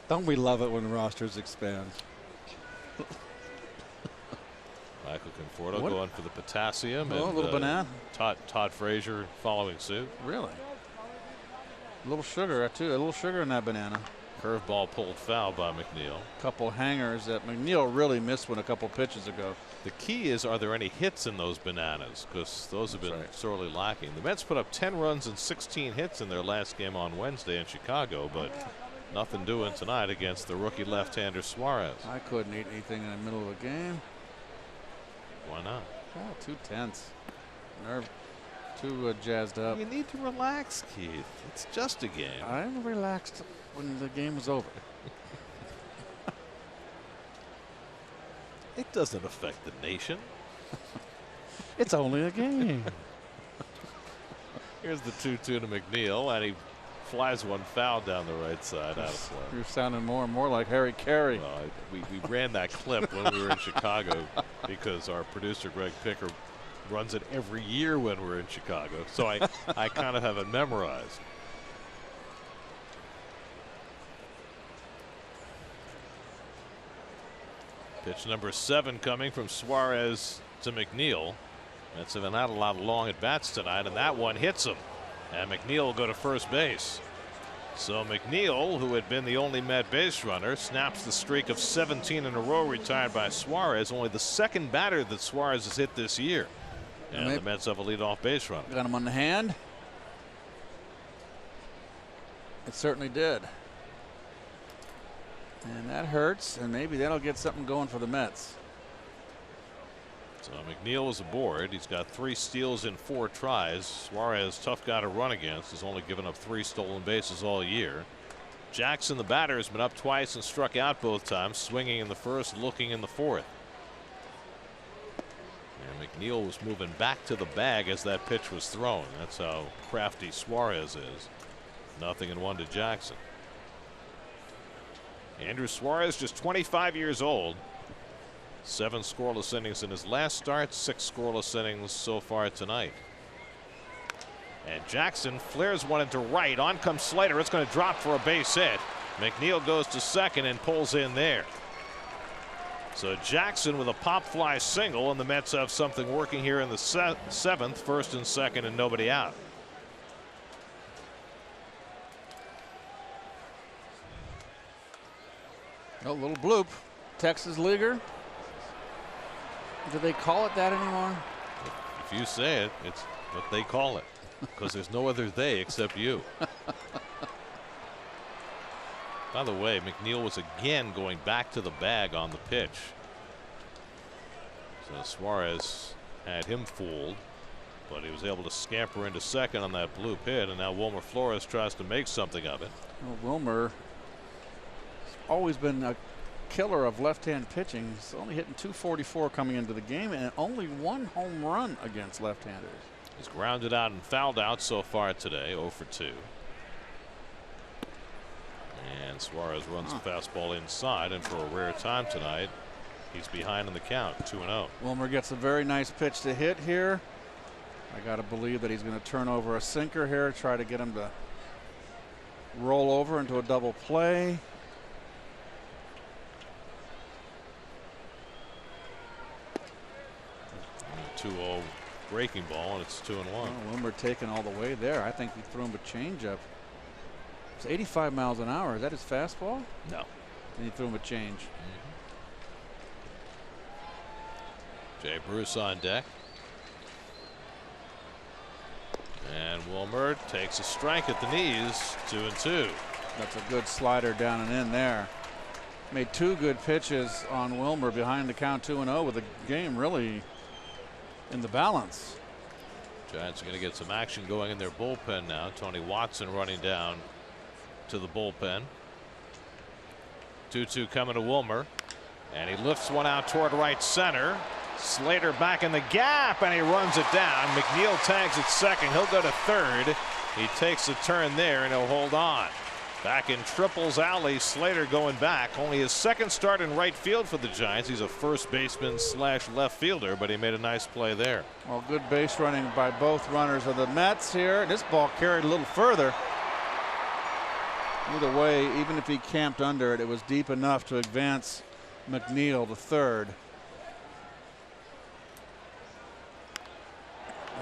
Speaker 9: Don't we love it when rosters expand?
Speaker 1: Michael Conforto going for the potassium.
Speaker 9: Oh,
Speaker 1: and,
Speaker 9: a little banana.
Speaker 1: Todd Frazier following suit.
Speaker 9: Really? A little sugar, too. A little sugar in that banana.
Speaker 1: Curveball pulled foul by McNeil.
Speaker 9: Couple hangers that McNeil really missed one a couple pitches ago.
Speaker 1: The key is, are there any hits in those bananas? Because those have been sorely lacking. The Mets put up 10 runs and 16 hits in their last game on Wednesday in Chicago, but nothing doing tonight against the rookie left-hander Suarez.
Speaker 9: I couldn't eat anything in the middle of a game.
Speaker 1: Why not?
Speaker 9: Oh, too tense. Nerve. Too jazzed up.
Speaker 1: You need to relax, Keith. It's just a game.
Speaker 9: I relaxed when the game was over.
Speaker 1: It doesn't affect the nation.
Speaker 9: It's only a game.
Speaker 1: Here's the 2-2 to McNeil, and he flies one foul down the right side out of play.
Speaker 9: You're sounding more and more like Harry Carey.
Speaker 1: Well, we ran that clip when we were in Chicago because our producer Greg Picker runs it every year when we're in Chicago. So I kind of have it memorized. Pitch number 7 coming from Suarez to McNeil. Mets have not a lot of long at bats tonight, and that one hits him. And McNeil will go to first base. So McNeil, who had been the only Met base runner, snaps the streak of 17 in a row retired by Suarez. Only the second batter that Suarez has hit this year. And the Mets have a leadoff base runner.
Speaker 9: Got him on the hand. It certainly did. And that hurts, and maybe that'll get something going for the Mets.
Speaker 1: So McNeil is aboard. He's got 3 steals in 4 tries. Suarez, tough guy to run against, has only given up 3 stolen bases all year. Jackson, the batter, has been up twice and struck out both times, swinging in the 1st, looking in the 4th. And McNeil was moving back to the bag as that pitch was thrown. That's how crafty Suarez is. 0-1 to Jackson. Andrew Suarez, just 25 years old. 7 scoreless innings in his last start, 6 scoreless innings so far tonight. And Jackson flares one into right. On comes Slater. It's going to drop for a base hit. McNeil goes to second and pulls in there. So Jackson with a pop fly single, and the Mets have something working here in the 7th, 1st and 2nd, and nobody out.
Speaker 9: A little bloop. Texas leaguer. Do they call it that anymore?
Speaker 1: If you say it, it's what they call it, because there's no other they except you. By the way, McNeil was again going back to the bag on the pitch. So Suarez had him fooled, but he was able to scamper into second on that bloop hit, and now Wilmer Flores tries to make something of it.
Speaker 9: Well, Wilmer has always been a killer of left-hand pitching. He's only hitting .244 coming into the game, and only 1 home run against left-handers.
Speaker 1: He's grounded out and fouled out so far today, 0 for 2. And Suarez runs the fastball inside, and for a rare time tonight, he's behind in the count, 2-0.
Speaker 9: Wilmer gets a very nice pitch to hit here. I got to believe that he's going to turn over a sinker here, try to get him to roll over into a double play.
Speaker 1: A 2-0 breaking ball, and it's 2-1.
Speaker 9: Well, Wilmer taking all the way there. I think he threw him a changeup. It's 85 miles an hour. Is that his fastball?
Speaker 1: No.
Speaker 9: And he threw him a change.
Speaker 1: Jay Bruce on deck. And Wilmer takes a strike at the knees. 2-2.
Speaker 9: That's a good slider down and in there. Made two good pitches on Wilmer behind the count 2-0 with the game really in the balance.
Speaker 1: Giants are going to get some action going in their bullpen now. Tony Watson running down to the bullpen. 2-2 coming to Wilmer. And he lifts one out toward right center. Slater back in the gap and he runs it down. McNeil tags at second. He'll go to third. He takes a turn there and he'll hold on. Back in Triples Alley, Slater going back. Only his second start in right field for the Giants. He's a first baseman / left fielder, but he made a nice play there.
Speaker 9: Well, good base running by both runners of the Mets here. This ball carried a little further. Either way, even if he camped under it, it was deep enough to advance McNeil to third.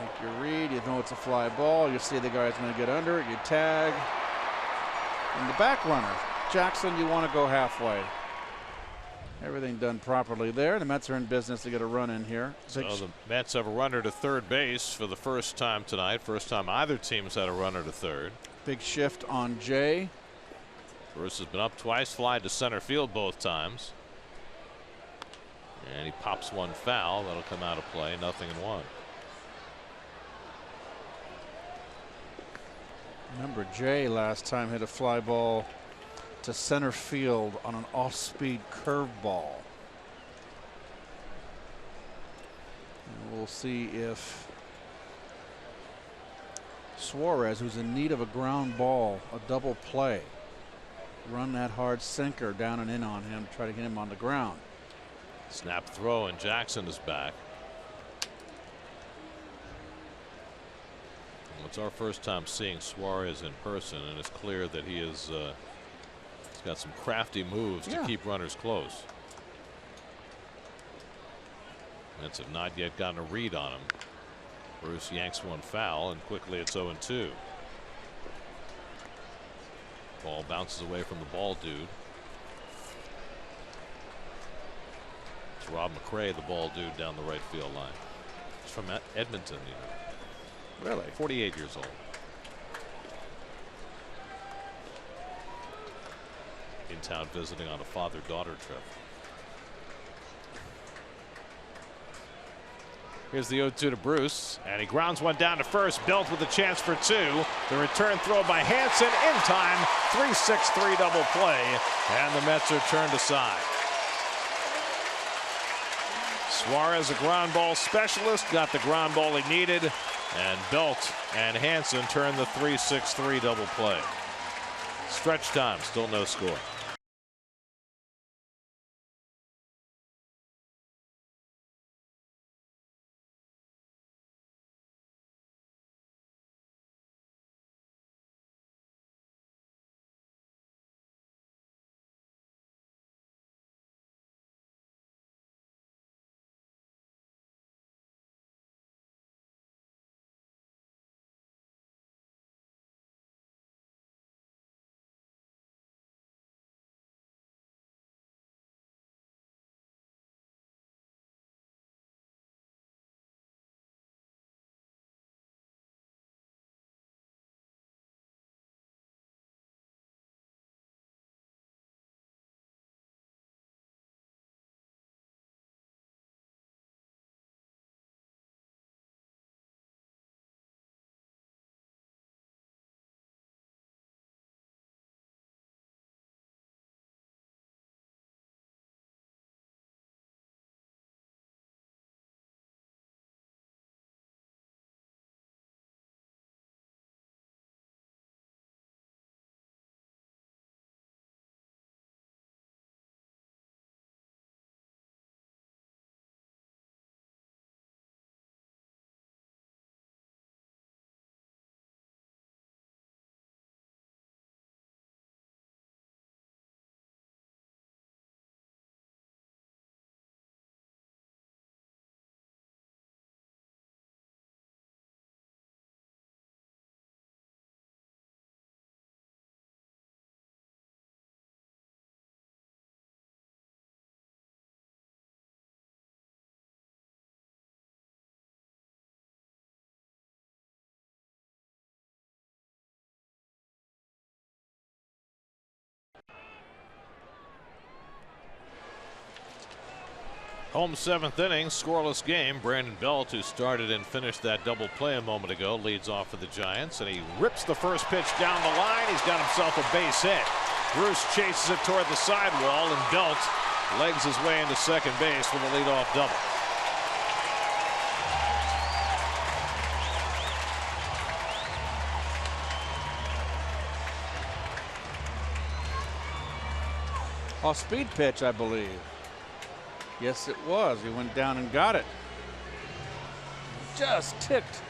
Speaker 9: Make your read. You know it's a fly ball. You see the guy's going to get under it. You tag. And the back runner, Jackson, you want to go halfway. Everything done properly there. The Mets are in business to get a run in here.
Speaker 1: So the Mets have a runner to third base for the first time tonight. First time either team's had a runner to third.
Speaker 9: Big shift on Jay.
Speaker 1: Bruce has been up twice, fly to center field both times. And he pops one foul. That'll come out of play. 0-1.
Speaker 9: Remember, Jay last time hit a fly ball to center field on an off-speed curveball. We'll see if Suarez, who's in need of a ground ball, a double play, run that hard sinker down and in on him, try to get him on the ground.
Speaker 1: Snap throw and Jackson is back. It's our first time seeing Suarez in person, and it's clear that he is he's got some crafty moves to keep runners close. Mets have not yet gotten a read on him. Bruce yanks one foul, and quickly it's 0-2. Ball bounces away from the ball dude. It's Rob McRae, the ball dude, down the right field line. He's from Edmonton, you know.
Speaker 9: Really?
Speaker 1: 48 years old. In town visiting on a father-daughter trip. Here's the 0-2 to Bruce, and he grounds one down to first. Belt with a chance for two. The return throw by Hansen in time. 3-6-3 double play, and the Mets are turned aside. Suarez, a ground ball specialist, got the ground ball he needed. And Belt and Hansen turn the 3-6-3 double play. Stretch time, still no score. Home 7th inning, scoreless game. Brandon Belt, who started and finished that double play a moment ago, leads off for the Giants, and he rips the first pitch down the line. He's got himself a base hit. Bruce chases it toward the sidewall, and Belt legs his way into second base with a leadoff double.
Speaker 9: Off speed pitch, I believe. Yes, it was. He went down and got it. Just ticked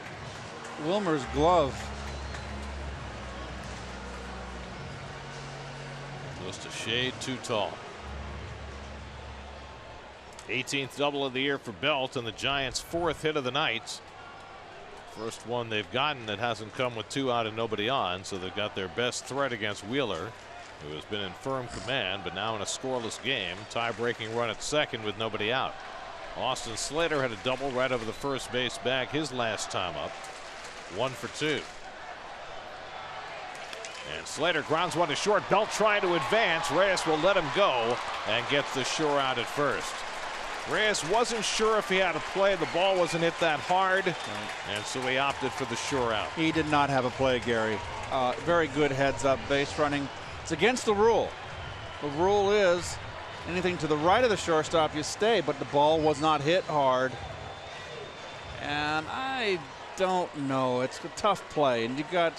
Speaker 9: Wilmer's glove.
Speaker 1: Just a shade too tall. 18th double of the year for Belt, and the Giants' 4th hit of the night. First one they've gotten that hasn't come with 2 out and nobody on, so they've got their best threat against Wheeler, who has been in firm command, but now in a scoreless game. Tie-breaking run at second with nobody out. Austin Slater had a double right over the first base bag his last time up. 1 for 2. And Slater grounds one to short. Belt trying to advance. Reyes will let him go and gets the sure out at first. Reyes wasn't sure if he had a play. The ball wasn't hit that hard, and so he opted for the sure out.
Speaker 9: He did not have a play, Gary. Very good heads-up base running. It's against the rule. The rule is anything to the right of the shortstop, you stay, but the ball was not hit hard. And I don't know. It's a tough play, and you got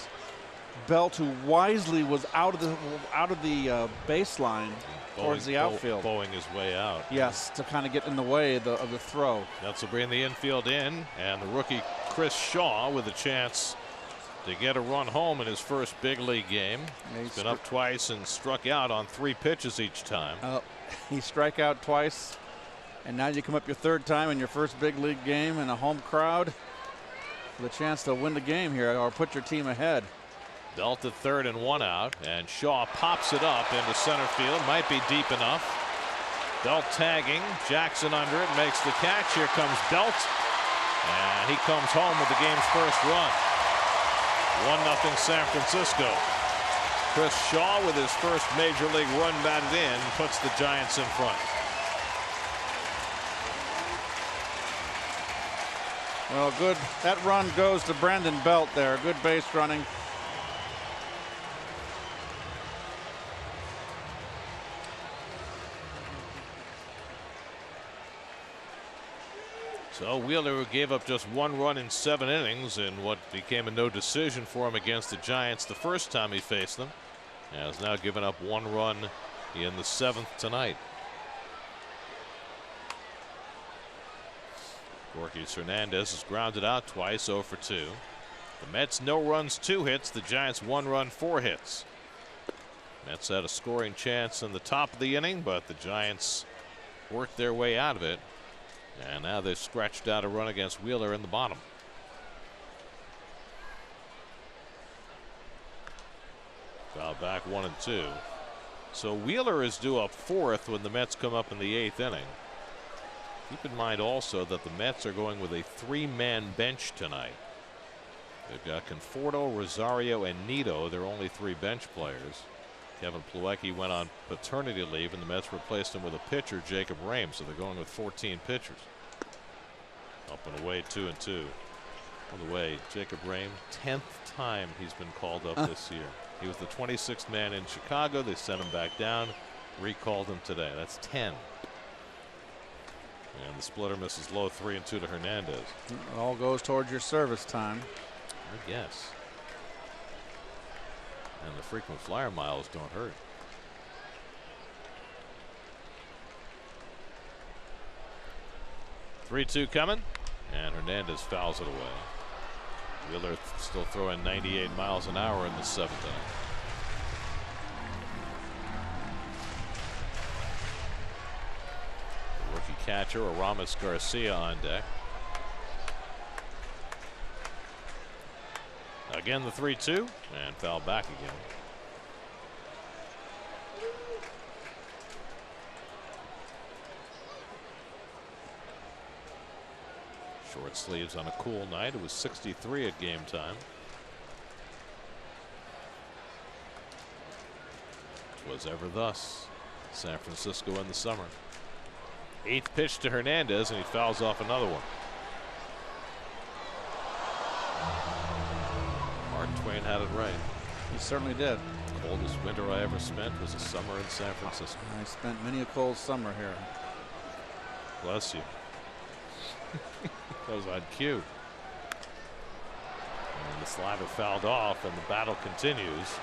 Speaker 9: Belt, who wisely was out of the baseline towards the outfield,
Speaker 1: bowing his way out.
Speaker 9: Yes, to kind of get in the way of the throw.
Speaker 1: That's will bring the infield in, and the rookie Chris Shaw with a chance to get a run home in his first big league game. He's been up twice and struck out on 3 pitches each time.
Speaker 9: He struck out twice, and now you come up your 3rd time in your first big league game in a home crowd with a chance to win the game here or put your team ahead.
Speaker 1: Belt at 3rd and 1 out, and Shaw pops it up into center field. Might be deep enough. Belt tagging. Jackson under it, makes the catch. Here comes Belt, and he comes home with the game's first run. 1-0 San Francisco. Chris Shaw with his first major league run batted in puts the Giants in front.
Speaker 9: Well, good. That run goes to Brandon Belt there. Good base running.
Speaker 1: So Wheeler, who gave up just 1 run in 7 innings in what became a no decision for him against the Giants the first time he faced them, has now given up 1 run in the 7th tonight. Gorkis Hernandez has grounded out twice, 0 for 2. The Mets no runs, 2 hits. The Giants 1 run, 4 hits. Mets had a scoring chance in the top of the inning, but the Giants worked their way out of it. And now they've scratched out a run against Wheeler in the bottom. Foul back 1 and 2. So Wheeler is due up 4th when the Mets come up in the 8th inning. Keep in mind also that the Mets are going with a 3-man bench tonight. They've got Conforto, Rosario, and Nito. They're only 3 bench players. Kevin Plawecki went on paternity leave, and the Mets replaced him with a pitcher, Jacob Rame. So they're going with 14 pitchers. Up and away, 2 and 2. On the way, Jacob Rame, 10th time he's been called up this year. He was the 26th man in Chicago. They sent him back down, recalled him today. That's 10. And the splitter misses low, 3 and 2 to Hernandez.
Speaker 9: It all goes towards your service time,
Speaker 1: I guess. And the frequent flyer miles don't hurt. "3-2 coming, and Hernandez fouls it away. Wheeler still throwing 98 miles an hour in the 7th inning. The rookie catcher Aramis Garcia on deck. Again the 3-2, and foul back again. Short sleeves on a cool night. It was 63 at game time. Was ever thus. San Francisco in the summer. 8th pitch to Hernandez, and he fouls off another one. Mark Twain had it right.
Speaker 9: He certainly did.
Speaker 1: Coldest winter I ever spent was a summer in San Francisco.
Speaker 9: I spent many a cold summer here.
Speaker 1: Bless you. That was on cue. And the slider fouled off, and the battle continues.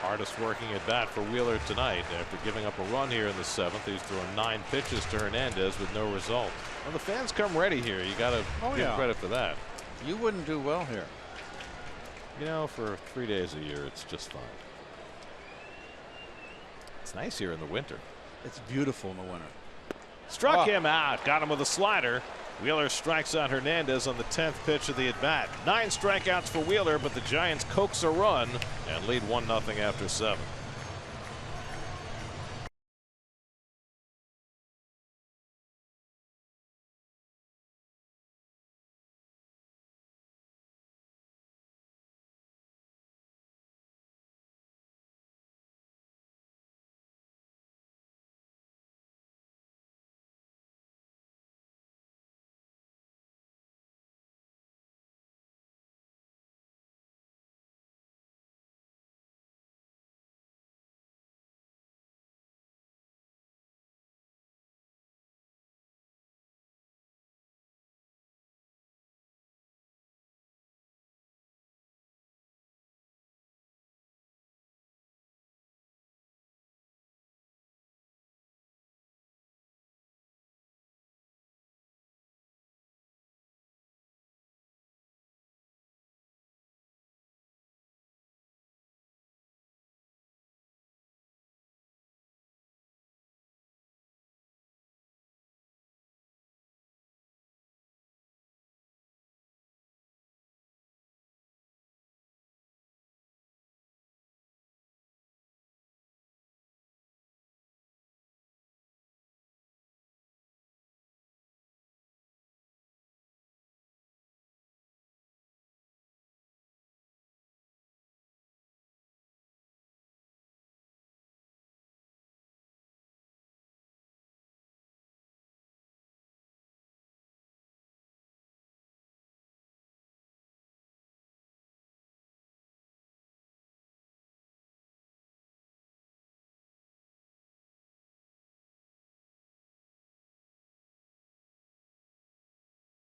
Speaker 1: Hardest working at bat for Wheeler tonight. After giving up a run here in the 7th, he's thrown 9 pitches to Hernandez with no result. Well, the fans come ready here. You got to give credit for that.
Speaker 9: You wouldn't do well here.
Speaker 1: You know, for 3 days a year, it's just fine. It's nice here in the winter.
Speaker 9: It's beautiful in the winter.
Speaker 1: Struck him out. Got him with a slider. Wheeler strikes out Hernandez on the 10th pitch of the at-bat. 9 strikeouts for Wheeler, but the Giants coax a run and lead 1-0 after 7.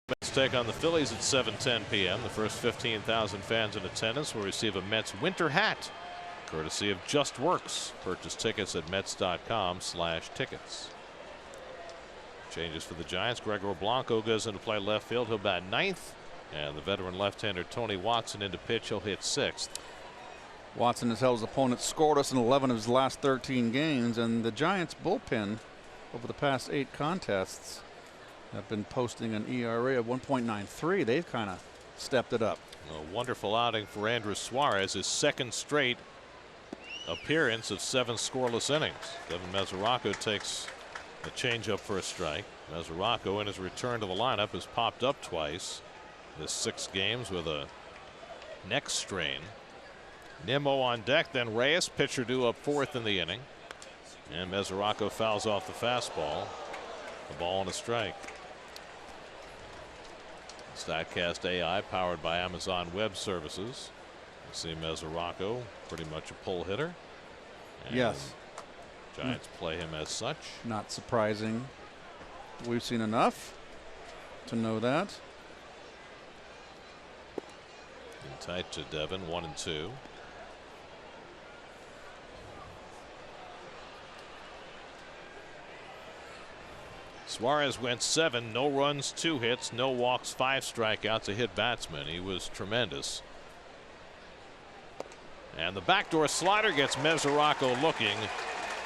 Speaker 1: Mets take on the Phillies at 7:10 p.m. The first 15,000 fans in attendance will receive a Mets winter hat, courtesy of Just Works. Purchase tickets at Mets.com/tickets. Changes for the Giants. Gregor Blanco goes into play left field. He'll bat 9th. And the veteran left-hander Tony Watson into pitch. He'll hit 6th.
Speaker 9: Watson has held his opponent scoreless in 11 of his last 13 games, and the Giants bullpen over the past 8 contests have been posting an ERA of 1.93. They've kind of stepped it up.
Speaker 1: A wonderful outing for Andres Suarez, his 2nd straight appearance of 7 scoreless innings. Devin Mesoraco takes a changeup for a strike. Mesoraco in his return to the lineup has popped up twice. This 6 games with a neck strain. Nimmo on deck, then Reyes, pitcher due up 4th in the inning. And Mesoraco fouls off the fastball. The ball and a strike. StatCast AI powered by Amazon Web Services. You see Mesoraco, pretty much a pull hitter. And
Speaker 9: yes.
Speaker 1: Giants play him as such.
Speaker 9: Not surprising. We've seen enough to know that.
Speaker 1: In tight to Devin, 1-2. Suarez went 7, no runs, 2 hits, no walks, 5 strikeouts, a hit batsman. He was tremendous. And the backdoor slider gets Mesoraco looking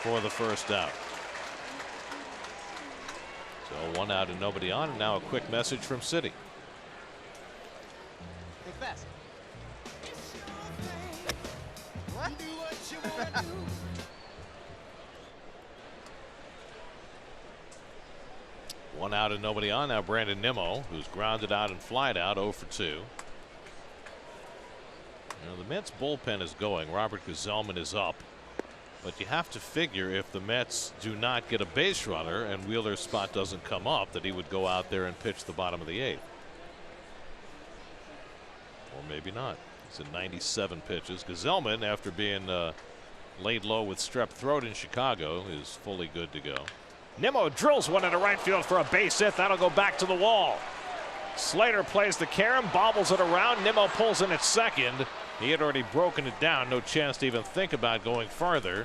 Speaker 1: for the first out. So 1 out and nobody on, and now a quick message from Citi.
Speaker 10: Think fast. What?
Speaker 1: 1 out and nobody on. Now Brandon Nimmo, who's grounded out and flied out, 0 for 2. You know, the Mets bullpen is going. Robert Gazelman is up, But you have to figure if the Mets do not get a base runner and Wheeler's spot doesn't come up, that he would go out there and pitch the bottom of the 8th. Or maybe not. He's at 97 pitches. Gazelman, after being laid low with strep throat in Chicago, is fully good to go. Nimmo drills one into right field for a base hit. That'll go back to the wall. Slater plays the carom, bobbles it around. Nimmo pulls in at second. He had already broken it down. No chance to even think about going farther.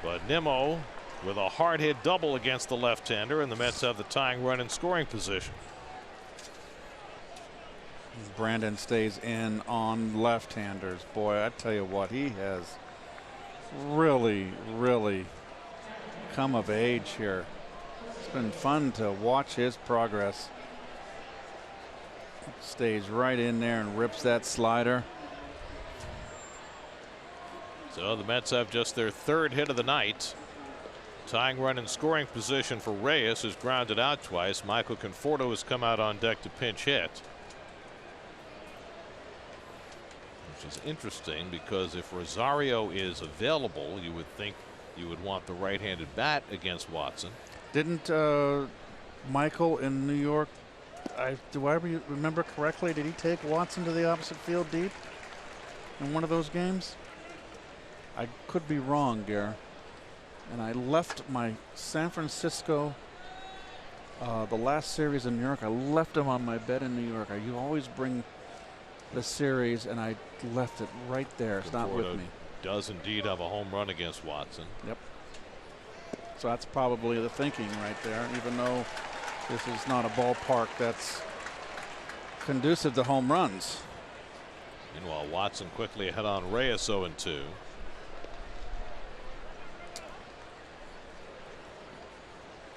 Speaker 1: But Nimmo with a hard hit double against the left-hander, and the Mets have the tying run in scoring position.
Speaker 9: Brandon stays in on left-handers. Boy, I tell you what, he has really come of age here. It's been fun to watch his progress. Stays right in there and rips that slider.
Speaker 1: So the Mets have just their 3rd hit of the night. Tying run in scoring position for Reyes, who's grounded out twice. Michael Conforto has come out on deck to pinch hit. Which is interesting because if Rosario is available, you would think you would want the right-handed bat against Watson.
Speaker 9: Didn't Michael in New York, do I remember correctly, did he take Watson to the opposite field deep in one of those games? I could be wrong, Gare. And I left my San Francisco, the last series in New York, I left him on my bed in New York. You always bring the series, and I left it right there. It's not with me.
Speaker 1: Does indeed have a home run against Watson.
Speaker 9: Yep. So that's probably the thinking right there, even though this is not a ballpark that's conducive to home runs.
Speaker 1: Meanwhile, Watson quickly ahead on Reyes 0-2.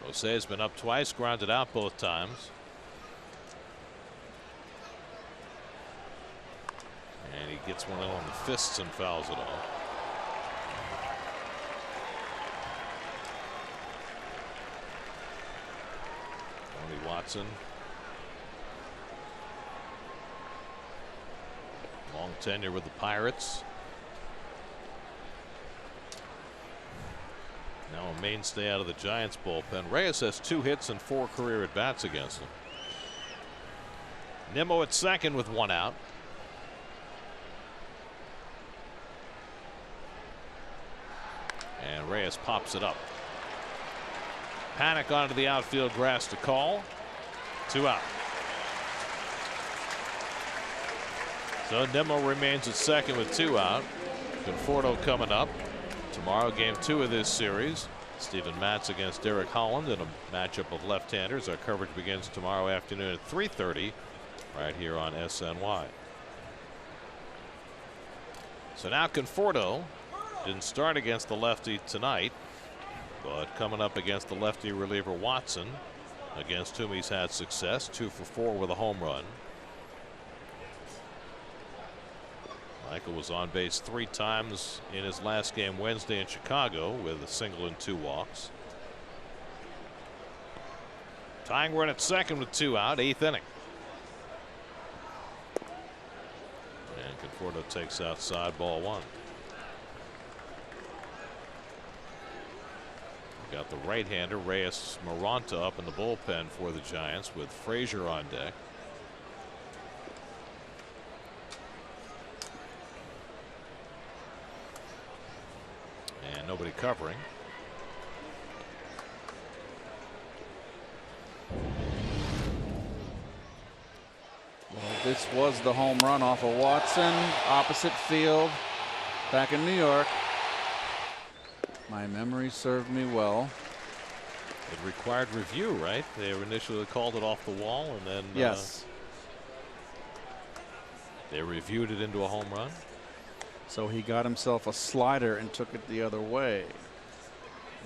Speaker 1: Jose has been up twice, grounded out both times. And he gets one in on the fists and fouls it off. Tony Watson. Long tenure with the Pirates. Now a mainstay out of the Giants bullpen. Reyes has 2 hits and 4 career at bats against him. Nimmo at second with 1 out. And Reyes pops it up. Panic onto the outfield grass to call. 2 out. So Nimmo remains at second with 2 out. Conforto coming up. Tomorrow, game 2 of this series. Steven Matz against Derek Holland in a matchup of left-handers. Our coverage begins tomorrow afternoon at 3:30 right here on SNY. So now Conforto didn't start against the lefty tonight, but coming up against the lefty reliever Watson, against whom he's had success. 2 for 4 with a home run. Michael was on base 3 times in his last game Wednesday in Chicago with a single and 2 walks. Tying run at second with 2 out, 8th inning. And Conforto takes outside, ball 1. Got the right-hander Reyes Maranta up in the bullpen for the Giants with Frazier on deck. And nobody covering.
Speaker 9: Well, this was the home run off of Watson, opposite field, back in New York. My memory served me well.
Speaker 1: It required review, right? They initially called it off the wall, and then
Speaker 9: yes,
Speaker 1: they reviewed it into a home run.
Speaker 9: So he got himself a slider and took it the other way.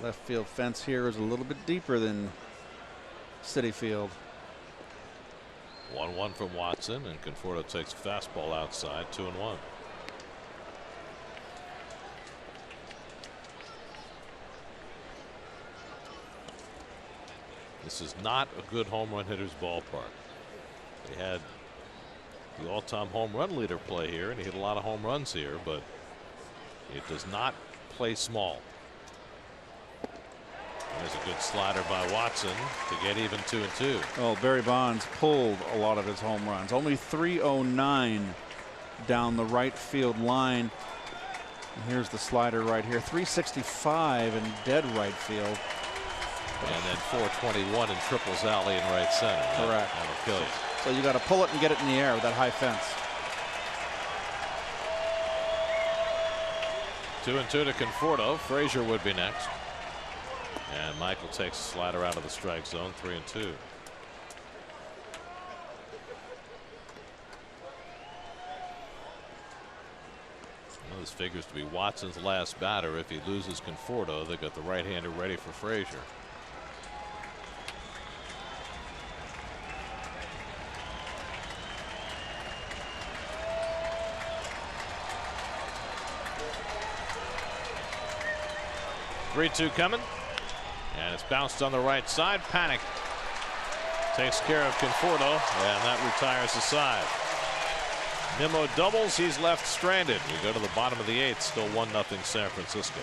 Speaker 9: Left field fence here is a little bit deeper than Citi Field.
Speaker 1: 1-1 from Watson, and Conforto takes a fastball outside. 2-1. This is not a good home run hitter's ballpark. They had the all-time home run leader play here, and he hit a lot of home runs here, but it does not play small. There's a good slider by Watson to get even 2-2.
Speaker 9: Well, Barry Bonds pulled a lot of his home runs. Only 309 down the right field line. And here's the slider right here. 365 in dead right field.
Speaker 1: And then 421 in triples alley in right center.
Speaker 9: Correct.
Speaker 1: That'll kill you.
Speaker 9: So you got to pull it and get it in the air with that high fence.
Speaker 1: 2-2 to Conforto. Frazier would be next. And Michael takes a slider out of the strike zone. 3-2. Well, this figures to be Watson's last batter. If he loses Conforto, they got the right-hander ready for Frazier. Three-two coming. And it's bounced on the right side. Panic takes care of Conforto, and that retires the side. Nimmo doubles. He's left stranded. We go to the bottom of the 8th. Still 1-0 San Francisco.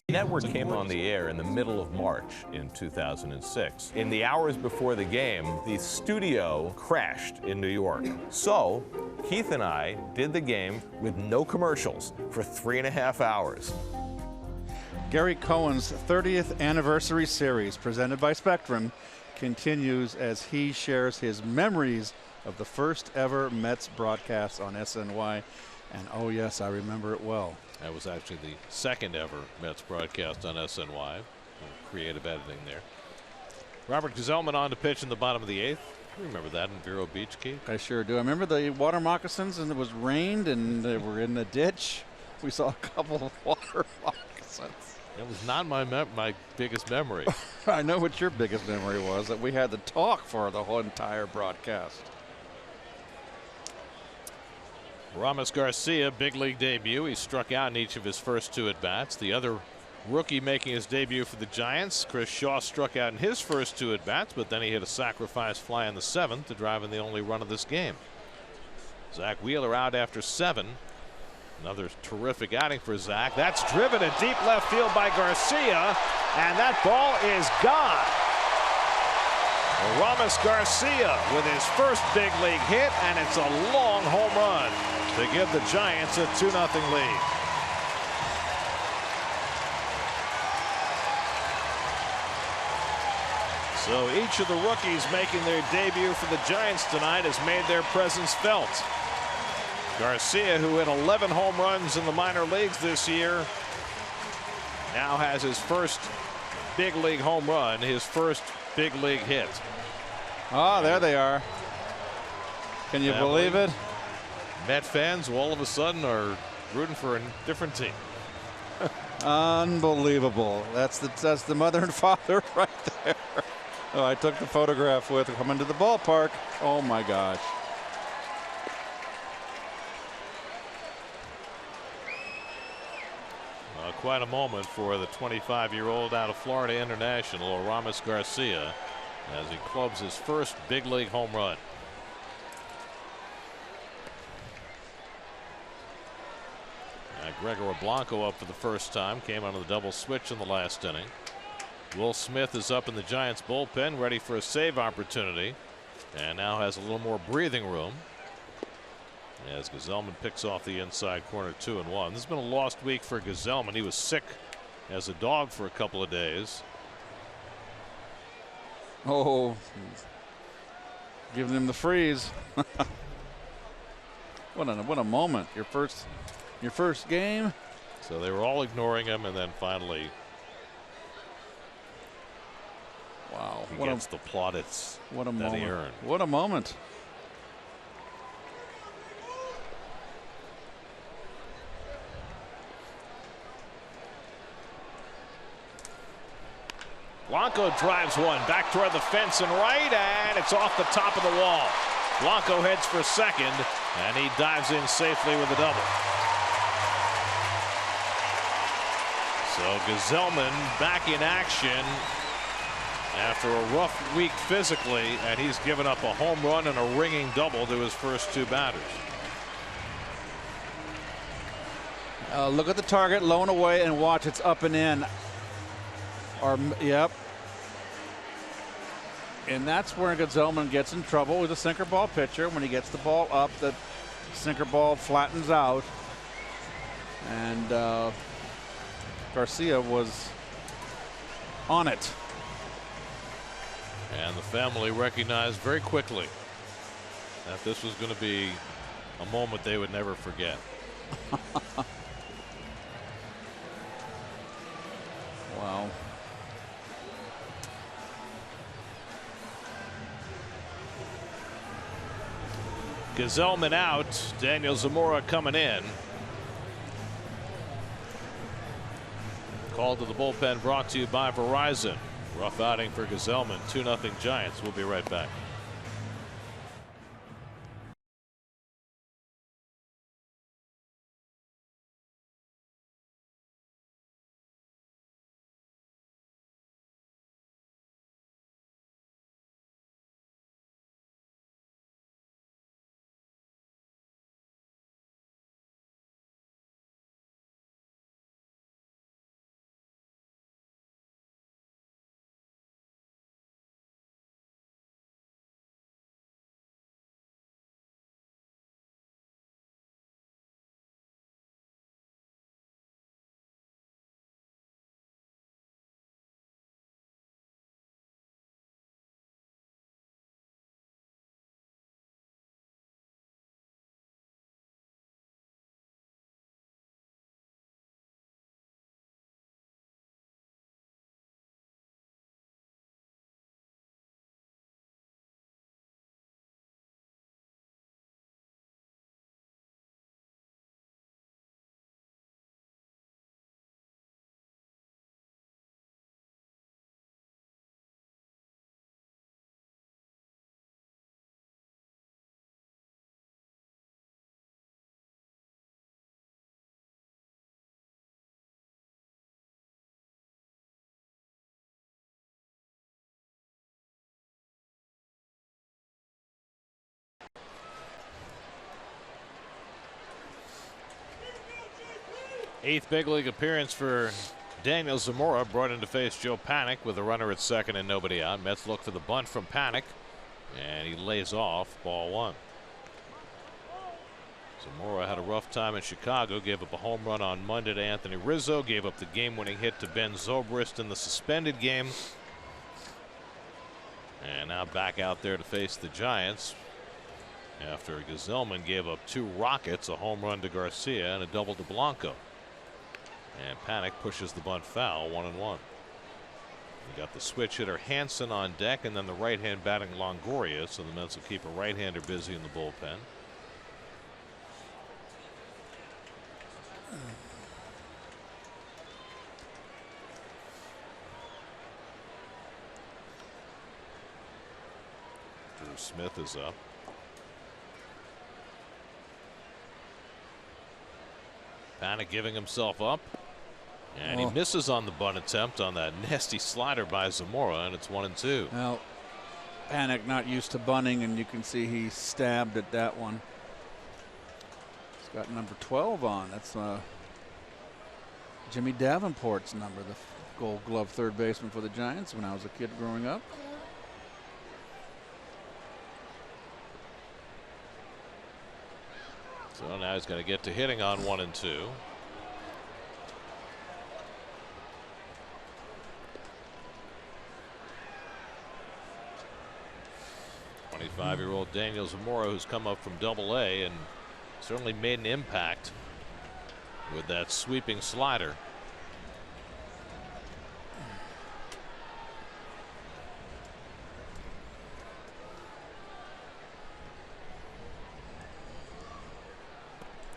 Speaker 10: The network came on the air in the middle of March in 2006. In the hours before the game, the studio crashed in New York. So Keith and I did the game with no commercials for 3.5 hours.
Speaker 9: Gary Cohen's 30th anniversary series, presented by Spectrum, continues as he shares his memories of the first ever Mets broadcast on SNY. And oh yes, I remember it well.
Speaker 1: That was actually the second ever Mets broadcast on SNY. Creative editing there. Robert Gazelman on to pitch in the bottom of the 8th. You remember that in Vero Beach, Keith?
Speaker 9: I sure do. I remember the water moccasins, and it was rained, and they were in the ditch. We saw a couple of water moccasins.
Speaker 1: It was not my biggest memory.
Speaker 9: I know what your biggest memory was, that we had to talk for the whole entire broadcast.
Speaker 1: Ramos Garcia, big league debut. He struck out in each of his first 2 at-bats. The other rookie making his debut for the Giants, Chris Shaw, struck out in his first 2 at-bats, but then he hit a sacrifice fly in the 7th to drive in the only run of this game. Zach Wheeler out after 7. Another terrific outing for Zach. That's driven to deep left field by Garcia, and that ball is gone. Ramos Garcia with his first big league hit, and it's a long home run to give the Giants a 2-0 lead. So each of the rookies making their debut for the Giants tonight has made their presence felt. Garcia, who hit 11 home runs in the minor leagues this year, now has his first big league home run, his first big league hit.
Speaker 2: Ah, there they are. Can you believe it?
Speaker 1: Met fans all of a sudden are rooting for a different team.
Speaker 2: Unbelievable. That's the mother and father right there. Oh, I took the photograph with coming to the ballpark. Oh my gosh.
Speaker 1: Quite a moment for the 25-year-old out of Florida International, Aramis Garcia, as he clubs his first big league home run. Gregor Blanco up for the first time, came out of the double switch in the last inning. Will Smith is up in the Giants bullpen, ready for a save opportunity, and now has a little more breathing room as Gazelman picks off the inside corner, 2-1. This has been a lost week for Gazelman. He was sick as a dog for a couple of days.
Speaker 2: Oh, giving him the freeze. What a moment. Your first game.
Speaker 1: So they were all ignoring him, and then finally,
Speaker 2: wow,
Speaker 1: he gets the plaudits that he earned.
Speaker 2: What a moment.
Speaker 1: Blanco drives one back toward the fence and right, and it's off the top of the wall. Blanco heads for second, and he dives in safely with a double. So Gazelman back in action after a rough week physically, and he's given up a home run and a ringing double to his first two batters.
Speaker 2: Look at the target, low and away, and watch, it's up and in. Yep. And that's where Gazelman gets in trouble with a sinker ball pitcher. When he gets the ball up, the sinker ball flattens out. And Garcia was on it.
Speaker 1: And the family recognized very quickly that this was going to be a moment they would never forget.
Speaker 2: Wow.
Speaker 1: Gazelman out, Daniel Zamora coming in. Call to the bullpen brought to you by Verizon. Rough outing for Gazelman, 2-0 Giants. We'll be right back. Eighth big league appearance for Daniel Zamora, brought in to face Joe Panik with a runner at second and nobody out. Mets look for the bunt from Panik, and he lays off, ball one. Zamora had a rough time in Chicago, gave up a home run on Monday to Anthony Rizzo, gave up the game-winning hit to Ben Zobrist in the suspended game. And now back out there to face the Giants after Gazelman gave up 2 rockets, a home run to Garcia and a double to Blanco. And Panic pushes the bunt foul, 1-1. We got the switch hitter Hansen on deck, and then the right hand batting Longoria, so the Mets will keep a right hander busy in the bullpen. Drew Smith is up. Panic giving himself up. And he misses on the bunt attempt on that nasty slider by Zamora, and it's 1-2.
Speaker 9: Well, Panic not used to bunting, and you can see he stabbed at that one. He's got number 12 on. That's Jimmy Davenport's number, the Gold Glove third baseman for the Giants when I was a kid growing up.
Speaker 1: So now he's going to get to hitting on 1-2. Five-year-old Daniel Zamora, who's come up from Double-A and certainly made an impact with that sweeping slider.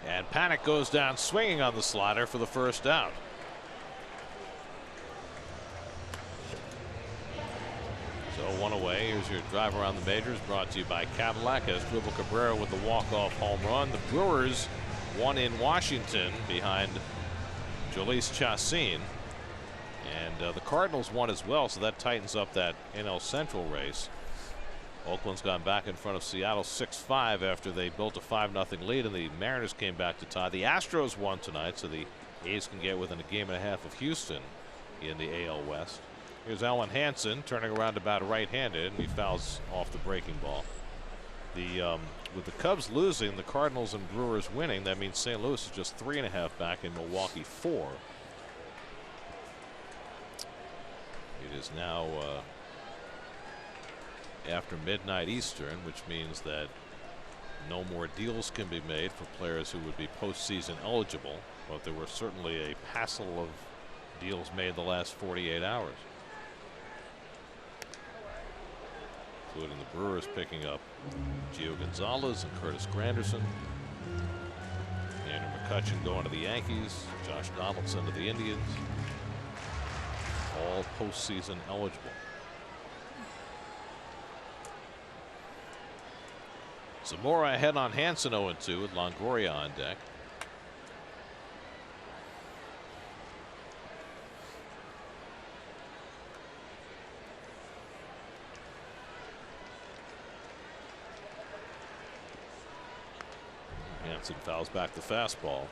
Speaker 1: And Panic goes down swinging on the slider for the first out. So 1 away. Here's your drive around the majors, brought to you by Cadillac. As Dribble Cabrera with the walk-off home run. The Brewers won in Washington behind Jhoulys Chacin. And the Cardinals won as well, so that tightens up that NL Central race. Oakland's gone back in front of Seattle 6-5 after they built a 5-0 lead, and the Mariners came back to tie. The Astros won tonight, so the A's can get within a game and a half of Houston in the AL West. Here's Alan Hansen turning around about right-handed, and he fouls off the breaking ball. With the Cubs losing, the Cardinals and Brewers winning, that means St. Louis is just 3.5 back in Milwaukee 4. It is now after midnight Eastern, which means that no more deals can be made for players who would be postseason eligible, but there were certainly a passel of deals made the last 48 hours. Including the Brewers picking up Gio Gonzalez and Curtis Granderson. Andrew McCutchen going to the Yankees. Josh Donaldson to the Indians. All postseason eligible. Zamora ahead on Hansen 0-2 with Longoria on deck. Hansen fouls back the fastball.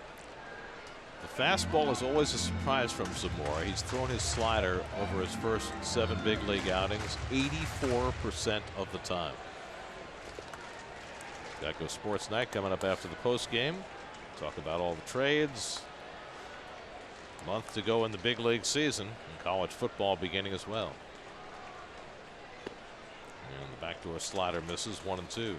Speaker 1: The fastball is always a surprise from Zamora. He's thrown his slider over his first 7 big league outings 84% of the time. Geico Sports Night coming up after the post game. Talk about all the trades. Month to go in the big league season, and college football beginning as well. And the backdoor slider misses 1-2.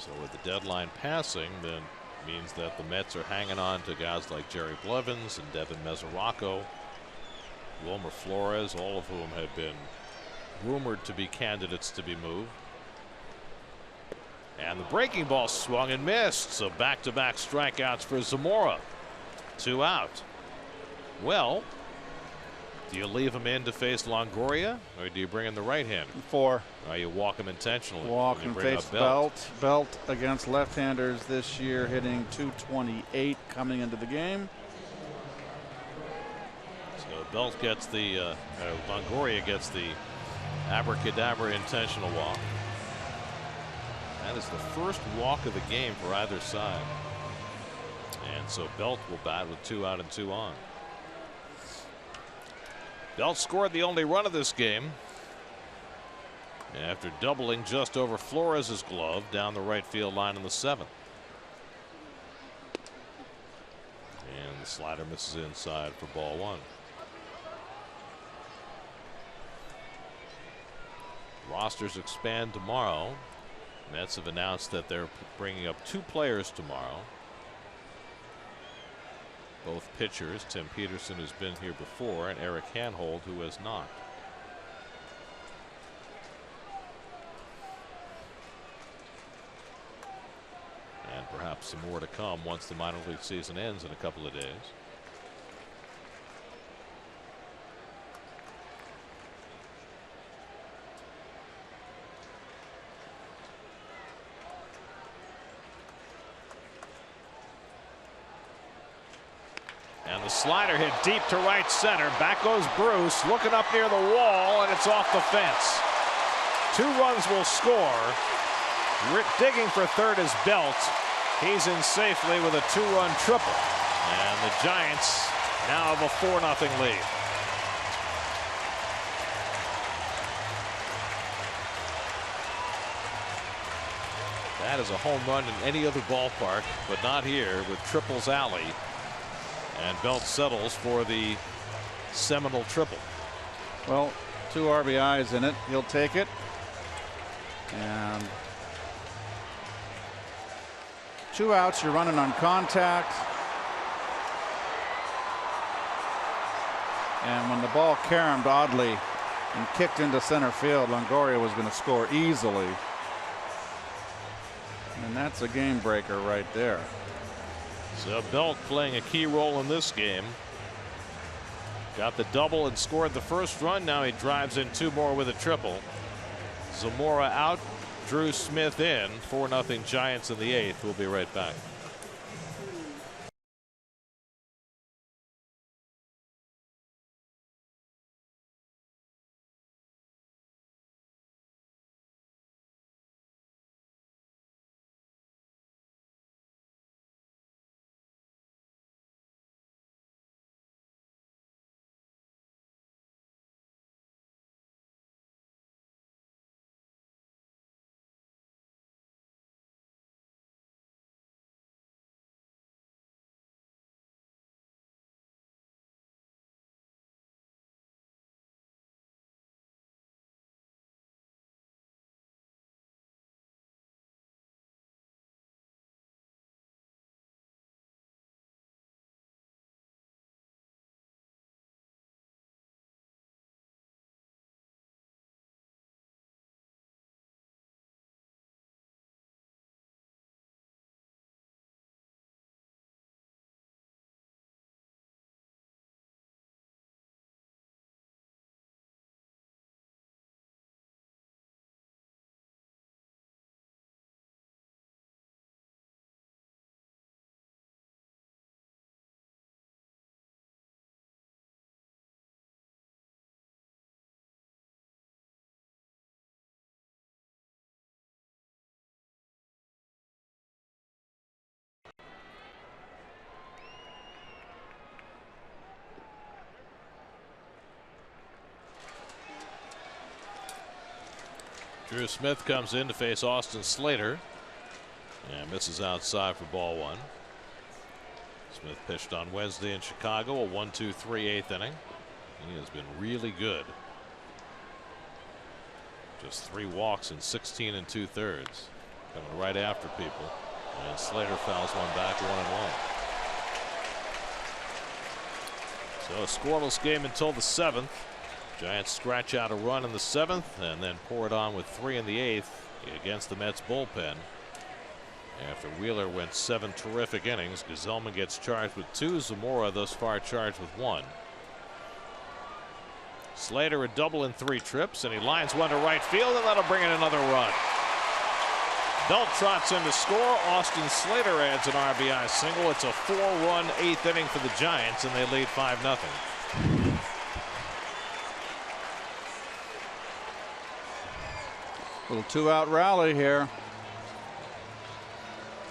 Speaker 1: So with the deadline passing, then means that the Mets are hanging on to guys like Jerry Blevins and Devin Mesoraco, Wilmer Flores, all of whom have been rumored to be candidates to be moved. And the breaking ball swung and missed, so back-to-back strikeouts for Zamora. 2 out. Well, do you leave him in to face Longoria, or do you bring in the right-hander?
Speaker 9: 4.
Speaker 1: Or you walk him intentionally?
Speaker 9: Walk and face Belt. Belt against left-handers this year, hitting .228 coming into the game.
Speaker 1: So Belt gets the Longoria gets the abracadabra intentional walk. That is the first walk of the game for either side. And so Belt will bat with 2 out and 2 on. Belt scored the only run of this game after doubling just over Flores' glove down the right field line in the 7th. slider misses inside for ball one. Rosters expand tomorrow. Mets have announced that they're bringing up 2 players tomorrow. Both pitchers, Tim Peterson, who's been here before, and Eric Hanhold, who has not. And perhaps some more to come once the minor league season ends in a couple of days. And the slider hit deep to right center. Back goes Bruce, looking up near the wall, and it's off the fence. 2 runs will score. Digging for third is Belt. He's in safely with a 2-run triple. And the Giants now have a 4-0 lead. That is a home run in any other ballpark, but not here with Triples Alley. And Belt settles for the seminal triple.
Speaker 9: Well, 2 RBIs in it. He'll take it. And 2 outs. You're running on contact. And when the ball caromed oddly and kicked into center field, Longoria was going to score easily. And that's a game breaker right there.
Speaker 1: So Belt playing a key role in this game. Got the double and scored the first run. Now he drives in 2 more with a triple. Zamora out, Drew Smith in. 4-0 Giants in the 8th. We'll be right back. Drew Smith comes in to face Austin Slater and misses outside for ball one. Smith pitched on Wednesday in Chicago, a 1-2-3 8th inning. He has been really good. Just 3 walks in 16 2/3. Coming right after people. And Slater fouls one back, 1-1. So a scoreless game until the 7th. Giants scratch out a run in the 7th and then pour it on with 3 in the 8th against the Mets bullpen. After Wheeler went 7 terrific innings, Gazelman gets charged with 2. Zamora thus far charged with 1. Slater a double in 3 trips, and he lines one to right field, and that'll bring in another run. Belt trots in to score. Austin Slater adds an RBI single. It's a 4-run 8th inning for the Giants, and they lead 5-0.
Speaker 9: Little 2-out rally here.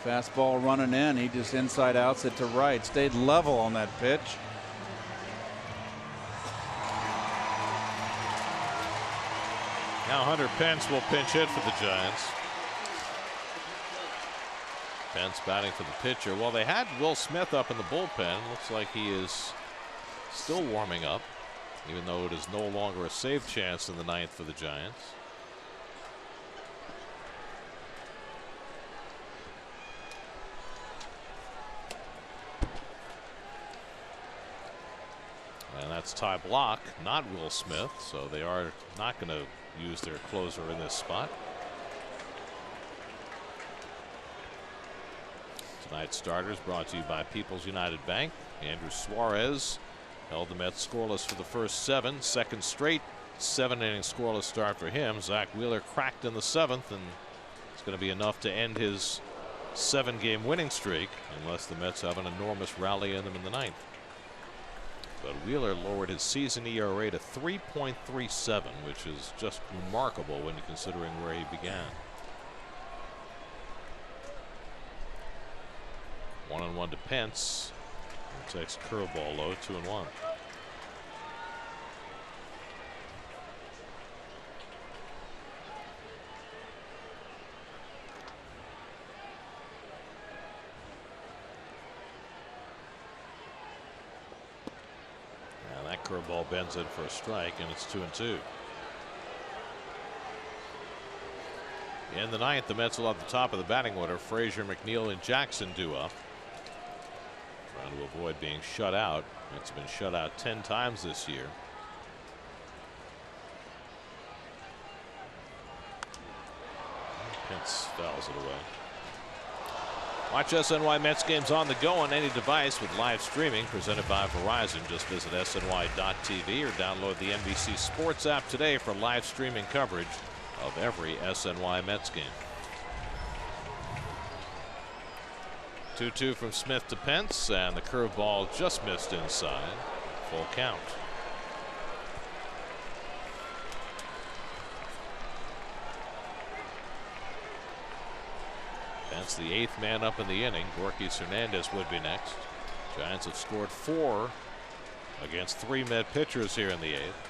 Speaker 9: Fastball running in. He just inside outs it to right. Stayed level on that pitch.
Speaker 1: Now Hunter Pence will pinch hit for the Giants. Pence batting for the pitcher. Well, they had Will Smith up in the bullpen. Looks like he is still warming up, even though it is no longer a save chance in the ninth for the Giants. And that's Ty Block, not Will Smith, so they are not going to use their closer in this spot. Tonight's starters brought to you by People's United Bank. Andrew Suarez held the Mets scoreless for the first 7. Second straight 7-inning scoreless start for him. Zach Wheeler cracked in the 7th, and it's going to be enough to end his 7-game winning streak unless the Mets have an enormous rally in them in the 9th. But Wheeler lowered his season ERA to 3.37, which is just remarkable when you're considering where he began. 1-1 to Pence. He takes curveball low, 2-1. That curveball bends in for a strike, and it's 2-2. In the 9th, the Mets will have the top of the batting order. Frazier, McNeil, and Jackson due up, trying to avoid being shut out. Mets have been shut out 10 times this year. Pence fouls it away. Watch SNY Mets games on the go on any device with live streaming presented by Verizon. Just visit SNY.TV or download the NBC Sports app today for live streaming coverage of every SNY Mets game. 2-2 from Smith to Pence, and the curveball just missed inside. Full count. Pence, the 8th man up in the inning. Gorkis Hernandez would be next. Giants have scored 4 against 3 Met pitchers here in the 8th.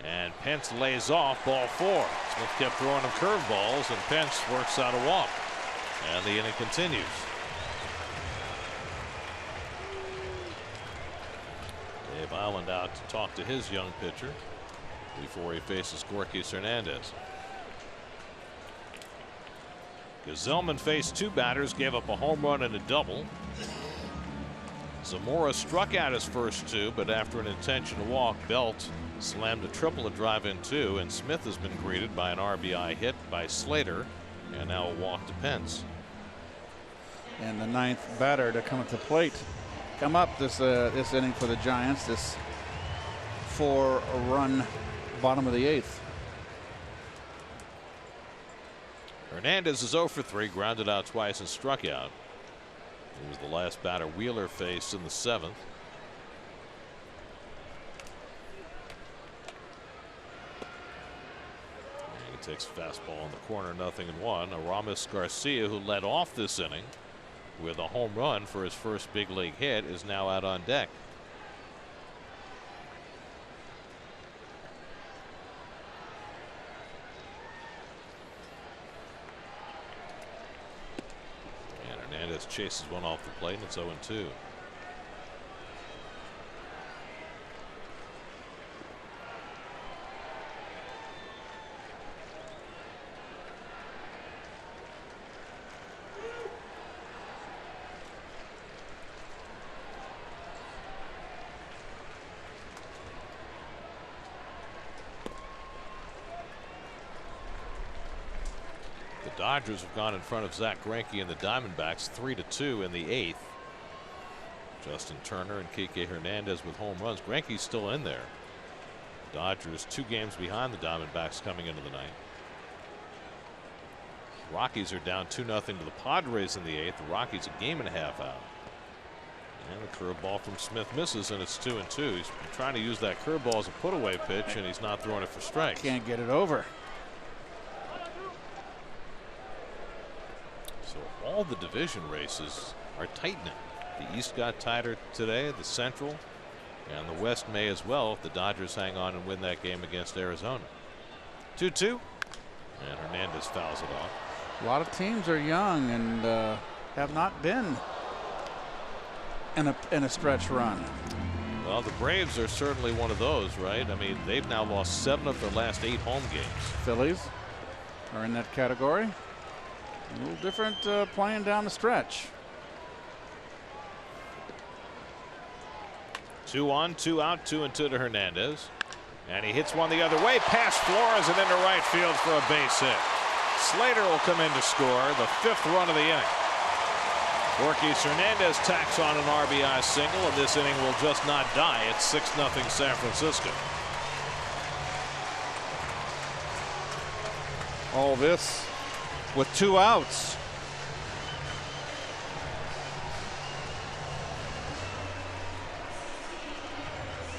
Speaker 1: And Pence lays off, ball 4. Smith kept throwing him curveballs, and Pence works out a walk. And the inning continues. Dave Island out to talk to his young pitcher before he faces Gorkis Hernandez. Gazelman faced 2 batters, gave up a home run and a double. Zamora struck out his first 2, but after an intentional walk, Belt slammed a triple to drive in 2, and Smith has been greeted by an RBI hit by Slater, and now a walk to Pence.
Speaker 9: And the 9th batter to come at the plate, come up this inning for the Giants. This 4-run bottom of the 8th.
Speaker 1: Hernandez is 0 for 3, grounded out twice and struck out. He was the last batter Wheeler faced in the 7th. And he takes a fastball in the corner, 0-1. Aramis Garcia, who led off this inning with a home run for his first big league hit, is now out on deck. Hernandez chases one off the plate, and it's 0-2. Dodgers have gone in front of Zach Greinke and the Diamondbacks 3-2 in the 8th. Justin Turner and Kike Hernandez with home runs. Greinke's still in there. Dodgers 2 games behind the Diamondbacks coming into the 9th. Rockies are down 2-0 to the Padres in the 8th. The Rockies a game and a half out. And the curveball from Smith misses, and it's 2-2. He's trying to use that curveball as a put-away pitch, and he's not throwing it for strikes.
Speaker 9: Can't get it over.
Speaker 1: All the division races are tightening. The East got tighter today, the Central, and the West may as well if the Dodgers hang on and win that game against Arizona. 2-2, and Hernandez fouls it off.
Speaker 9: A lot of teams are young and have not been in a stretch run.
Speaker 10: Well, the Braves are certainly one of those, right? I mean, they've now lost 7 of their last 8 home games.
Speaker 9: Phillies are in that category. A little different playing down the stretch.
Speaker 10: 2 on, 2 out, 2-2 to Hernandez. And he hits one the other way past Flores and into right field for a base hit. Slater will come in to score the 5th run of the inning. Borges Hernandez tacks on an RBI single, and this inning will just not die. It's 6-0 San Francisco.
Speaker 9: All this with 2 outs.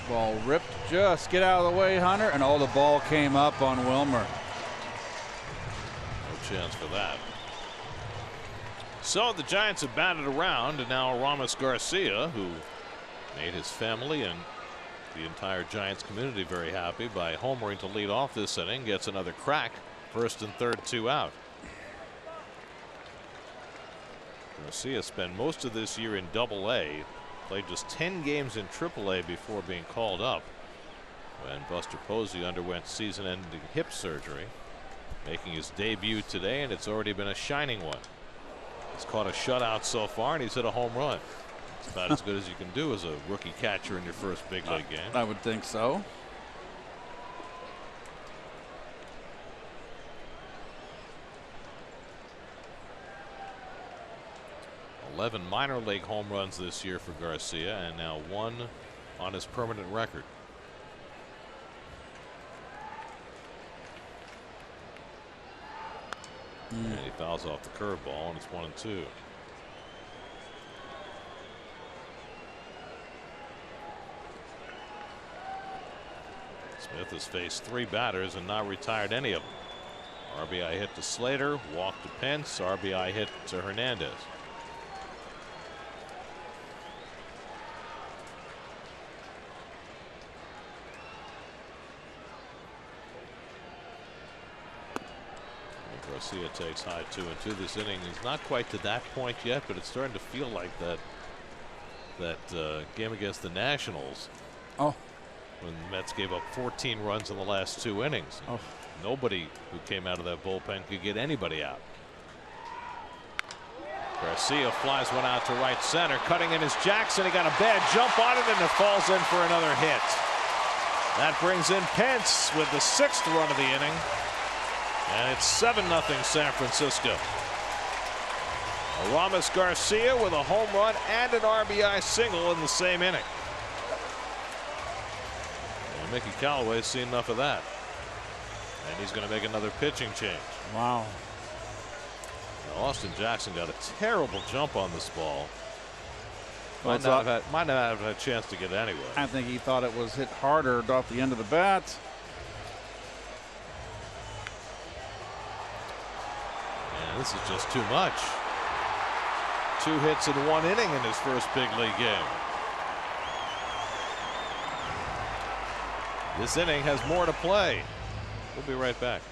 Speaker 9: Ball ripped, just get out of the way, Hunter, and all the ball came up on Wilmer.
Speaker 10: No chance for that. So the Giants have batted around, and now Ramos Garcia, who made his family and the entire Giants community very happy by homering to lead off this inning, gets another crack. 1st and 3rd, 2 out. Garcia spent most of this year in Double-A, played just 10 games in Triple-A before being called up when Buster Posey underwent season-ending hip surgery, making his debut today, and it's already been a shining one. He's caught a shutout so far, and he's hit a home run. It's about as good as you can do as a rookie catcher in your first big league game.
Speaker 9: I would think so.
Speaker 10: 11 minor league home runs this year for Garcia, and now 1 on his permanent record. And he fouls off the curveball, and it's 1-2. Smith has faced 3 batters and not retired any of them. RBI hit to Slater, walk to Pence, RBI hit to Hernandez. Garcia takes high 2-2. This inning is not quite to that point yet, but it's starting to feel like that game against the Nationals.
Speaker 9: Oh.
Speaker 10: When the Mets gave up 14 runs in the last 2 innings.
Speaker 9: Oh.
Speaker 10: Nobody who came out of that bullpen could get anybody out. Garcia flies one out to right center. Cutting in is Jackson. He got a bad jump on it, and it falls in for another hit. That brings in Pence with the 6th run of the inning. And it's 7-0 San Francisco. Ramos Garcia with a home run and an RBI single in the same inning. And Mickey Callaway's seen enough of that. And he's going to make another pitching change.
Speaker 9: Wow.
Speaker 10: Now, Austin Jackson got a terrible jump on this ball. Might
Speaker 9: Well,
Speaker 10: not have had a chance to get anywhere.
Speaker 9: I think he thought it was hit harder off the end of the bat.
Speaker 10: This is just too much. 2 hits in 1 inning in his first big league game. This inning has more to play. We'll be right back.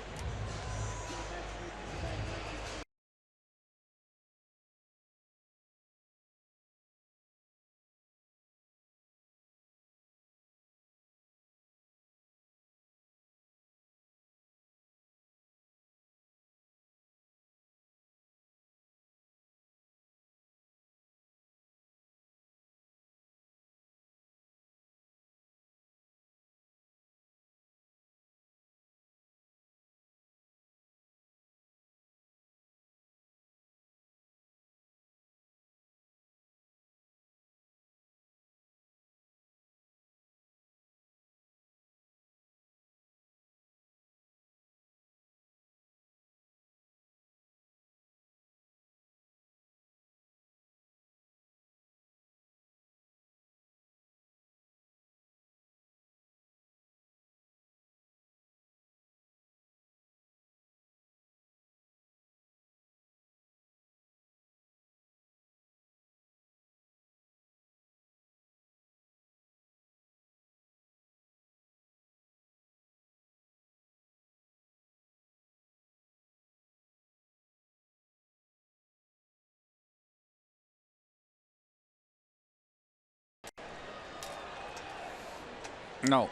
Speaker 9: No.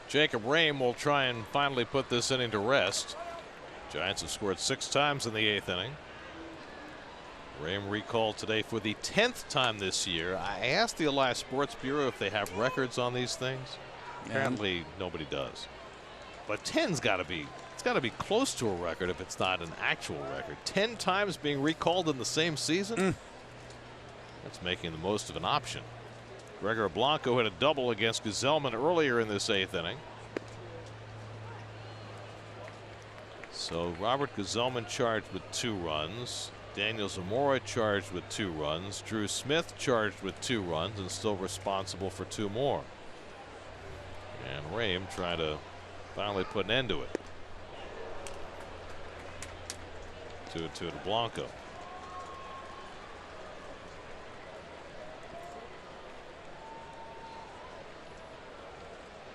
Speaker 1: Jacob Rame will try and finally put this inning to rest. Giants have scored 6 times in the 8th inning. Rame recalled today for the 10th time this year. I asked the Elias Sports Bureau if they have records on these things. Apparently nobody does. But 10's got to be, it's got to be close to a record if it's not an actual record. 10 times being recalled in the same season? That's making the most of an option. Gregor Blanco hit a double against Gazelman earlier in this 8th inning. So Robert Gazelman charged with 2 runs. Daniel Zamora charged with 2 runs. Drew Smith charged with 2 runs and still responsible for 2 more. And Rame trying to finally put an end to it. 2-2 to Blanco.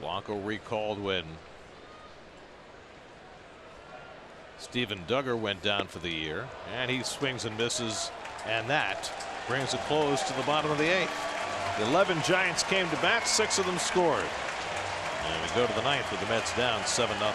Speaker 1: Blanco recalled when Steven Duggar went down for the year, and he swings and misses, and that brings a close to the bottom of the 8th. The 11 Giants came to bat, 6 of them scored. And we go to the 9th with the Mets down 7-0.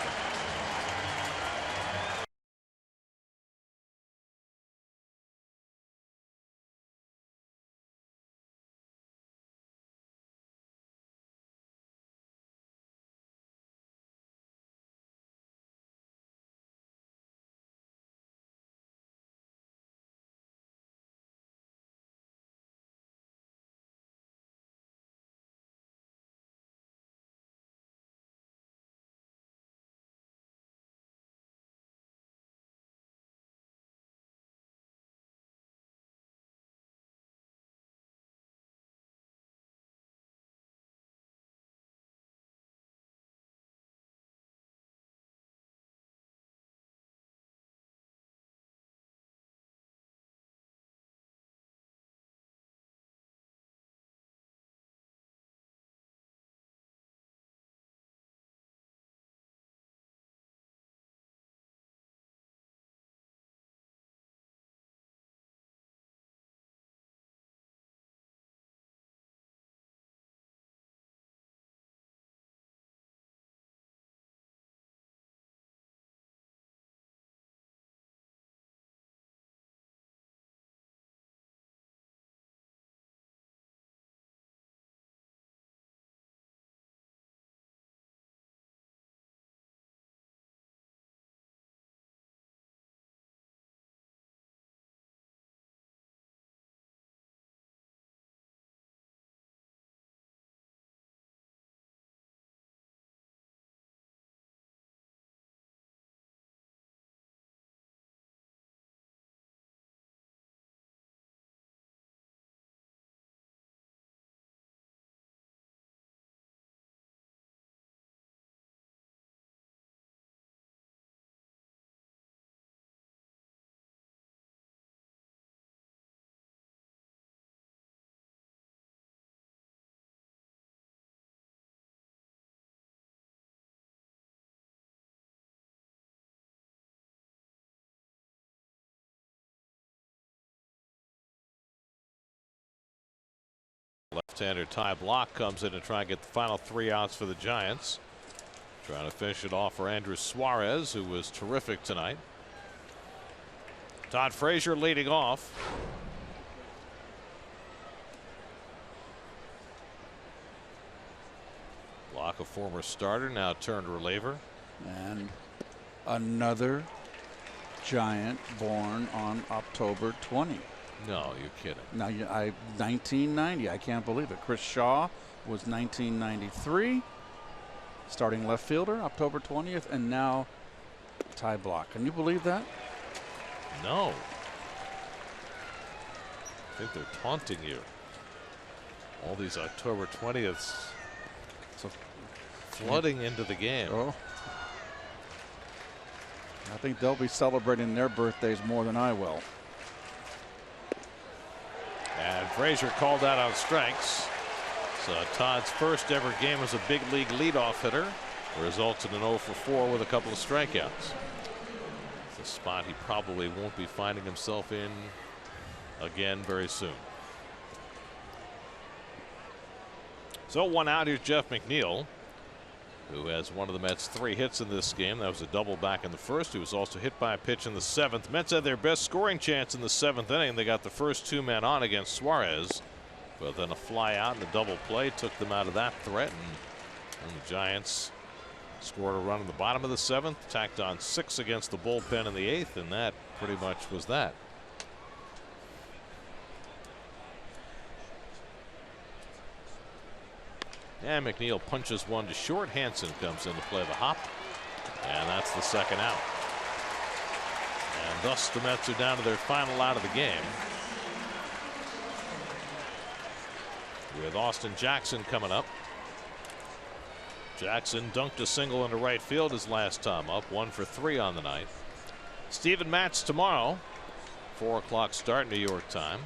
Speaker 1: Left-hander Ty Block comes in to try and get the final 3 outs for the Giants. Trying to finish it off for Andrew Suarez, who was terrific tonight. Todd Frazier leading off. Block, a former starter, now turned reliever.
Speaker 9: And another Giant born on October 20.
Speaker 1: No, you're kidding.
Speaker 9: Now, 1990. I can't believe it. Chris Shaw was 1993. Starting left fielder, October 20th, and now Ty Block. Can you believe that?
Speaker 1: No. I think they're taunting you. All these October 20ths flooding into the game.
Speaker 9: Oh. I think they'll be celebrating their birthdays more than I will.
Speaker 1: And Frazier called out on strikes. So Todd's first ever game as a big league leadoff hitter results in an 0 for 4 with a couple of strikeouts. It's a spot he probably won't be finding himself in again very soon. So 1 out. Here's Jeff McNeil, who has one of the Mets' 3 hits in this game. That was a double back in the first. He was also hit by a pitch in the 7th. Mets had their best scoring chance in the 7th inning. They got the first 2 men on against Suarez, but then a fly out and a double play took them out of that threat. And the Giants scored a run in the bottom of the 7th, tacked on 6 against the bullpen in the 8th, and that pretty much was that. And McNeil punches one to short. Hansen comes in to play the hop, and that's the 2nd out. And thus the Mets are down to their final out of the game, with Austin Jackson coming up. Jackson dunked a single into right field his last time up, 1 for 3 on the night. Steven Matz tomorrow, 4 o'clock start New York time.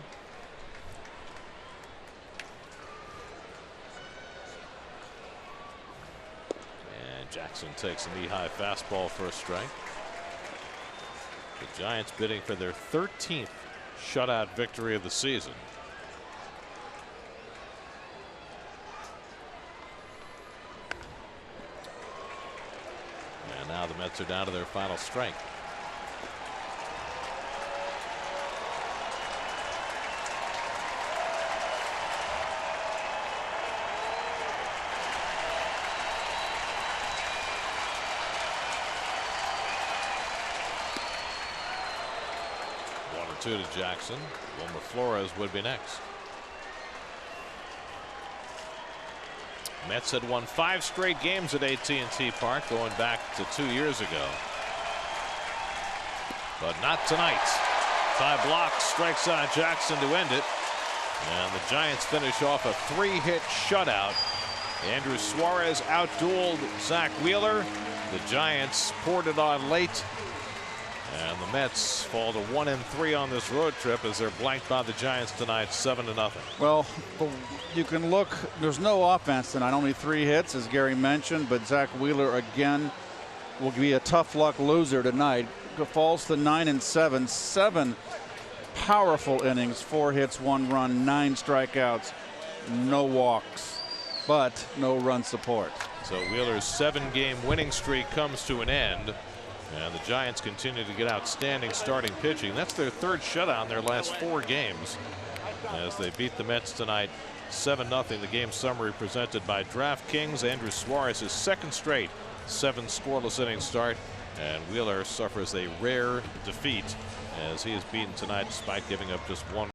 Speaker 1: Jackson takes a knee-high fastball for a strike. The Giants bidding for their 13th shutout victory of the season. And now the Mets are down to their final strike. To Jackson. Wilmer Flores would be next. Mets had won 5 straight games at AT&T Park going back to 2 years ago, but not tonight. Ty Block strikes out Jackson to end it, and the Giants finish off a 3-hit shutout. Andrew Suarez outdueled Zach Wheeler. The Giants poured it on late, and the Mets fall to 1-3 on this road trip as they're blanked by the Giants tonight, 7-0.
Speaker 9: Well, you can look. There's no offense tonight. Only 3 hits, as Gary mentioned. But Zach Wheeler again will be a tough luck loser tonight. Falls to 9-7. 7 powerful innings, 4 hits, 1 run, 9 strikeouts, no walks, but no run support.
Speaker 1: So Wheeler's 7-game winning streak comes to an end. And the Giants continue to get outstanding starting pitching. That's their 3rd shutout in their last 4 games, as they beat the Mets tonight 7-0. The game summary presented by DraftKings. Andrew Suarez's 2nd straight 7 scoreless inning start, and Wheeler suffers a rare defeat as he is beaten tonight despite giving up just 1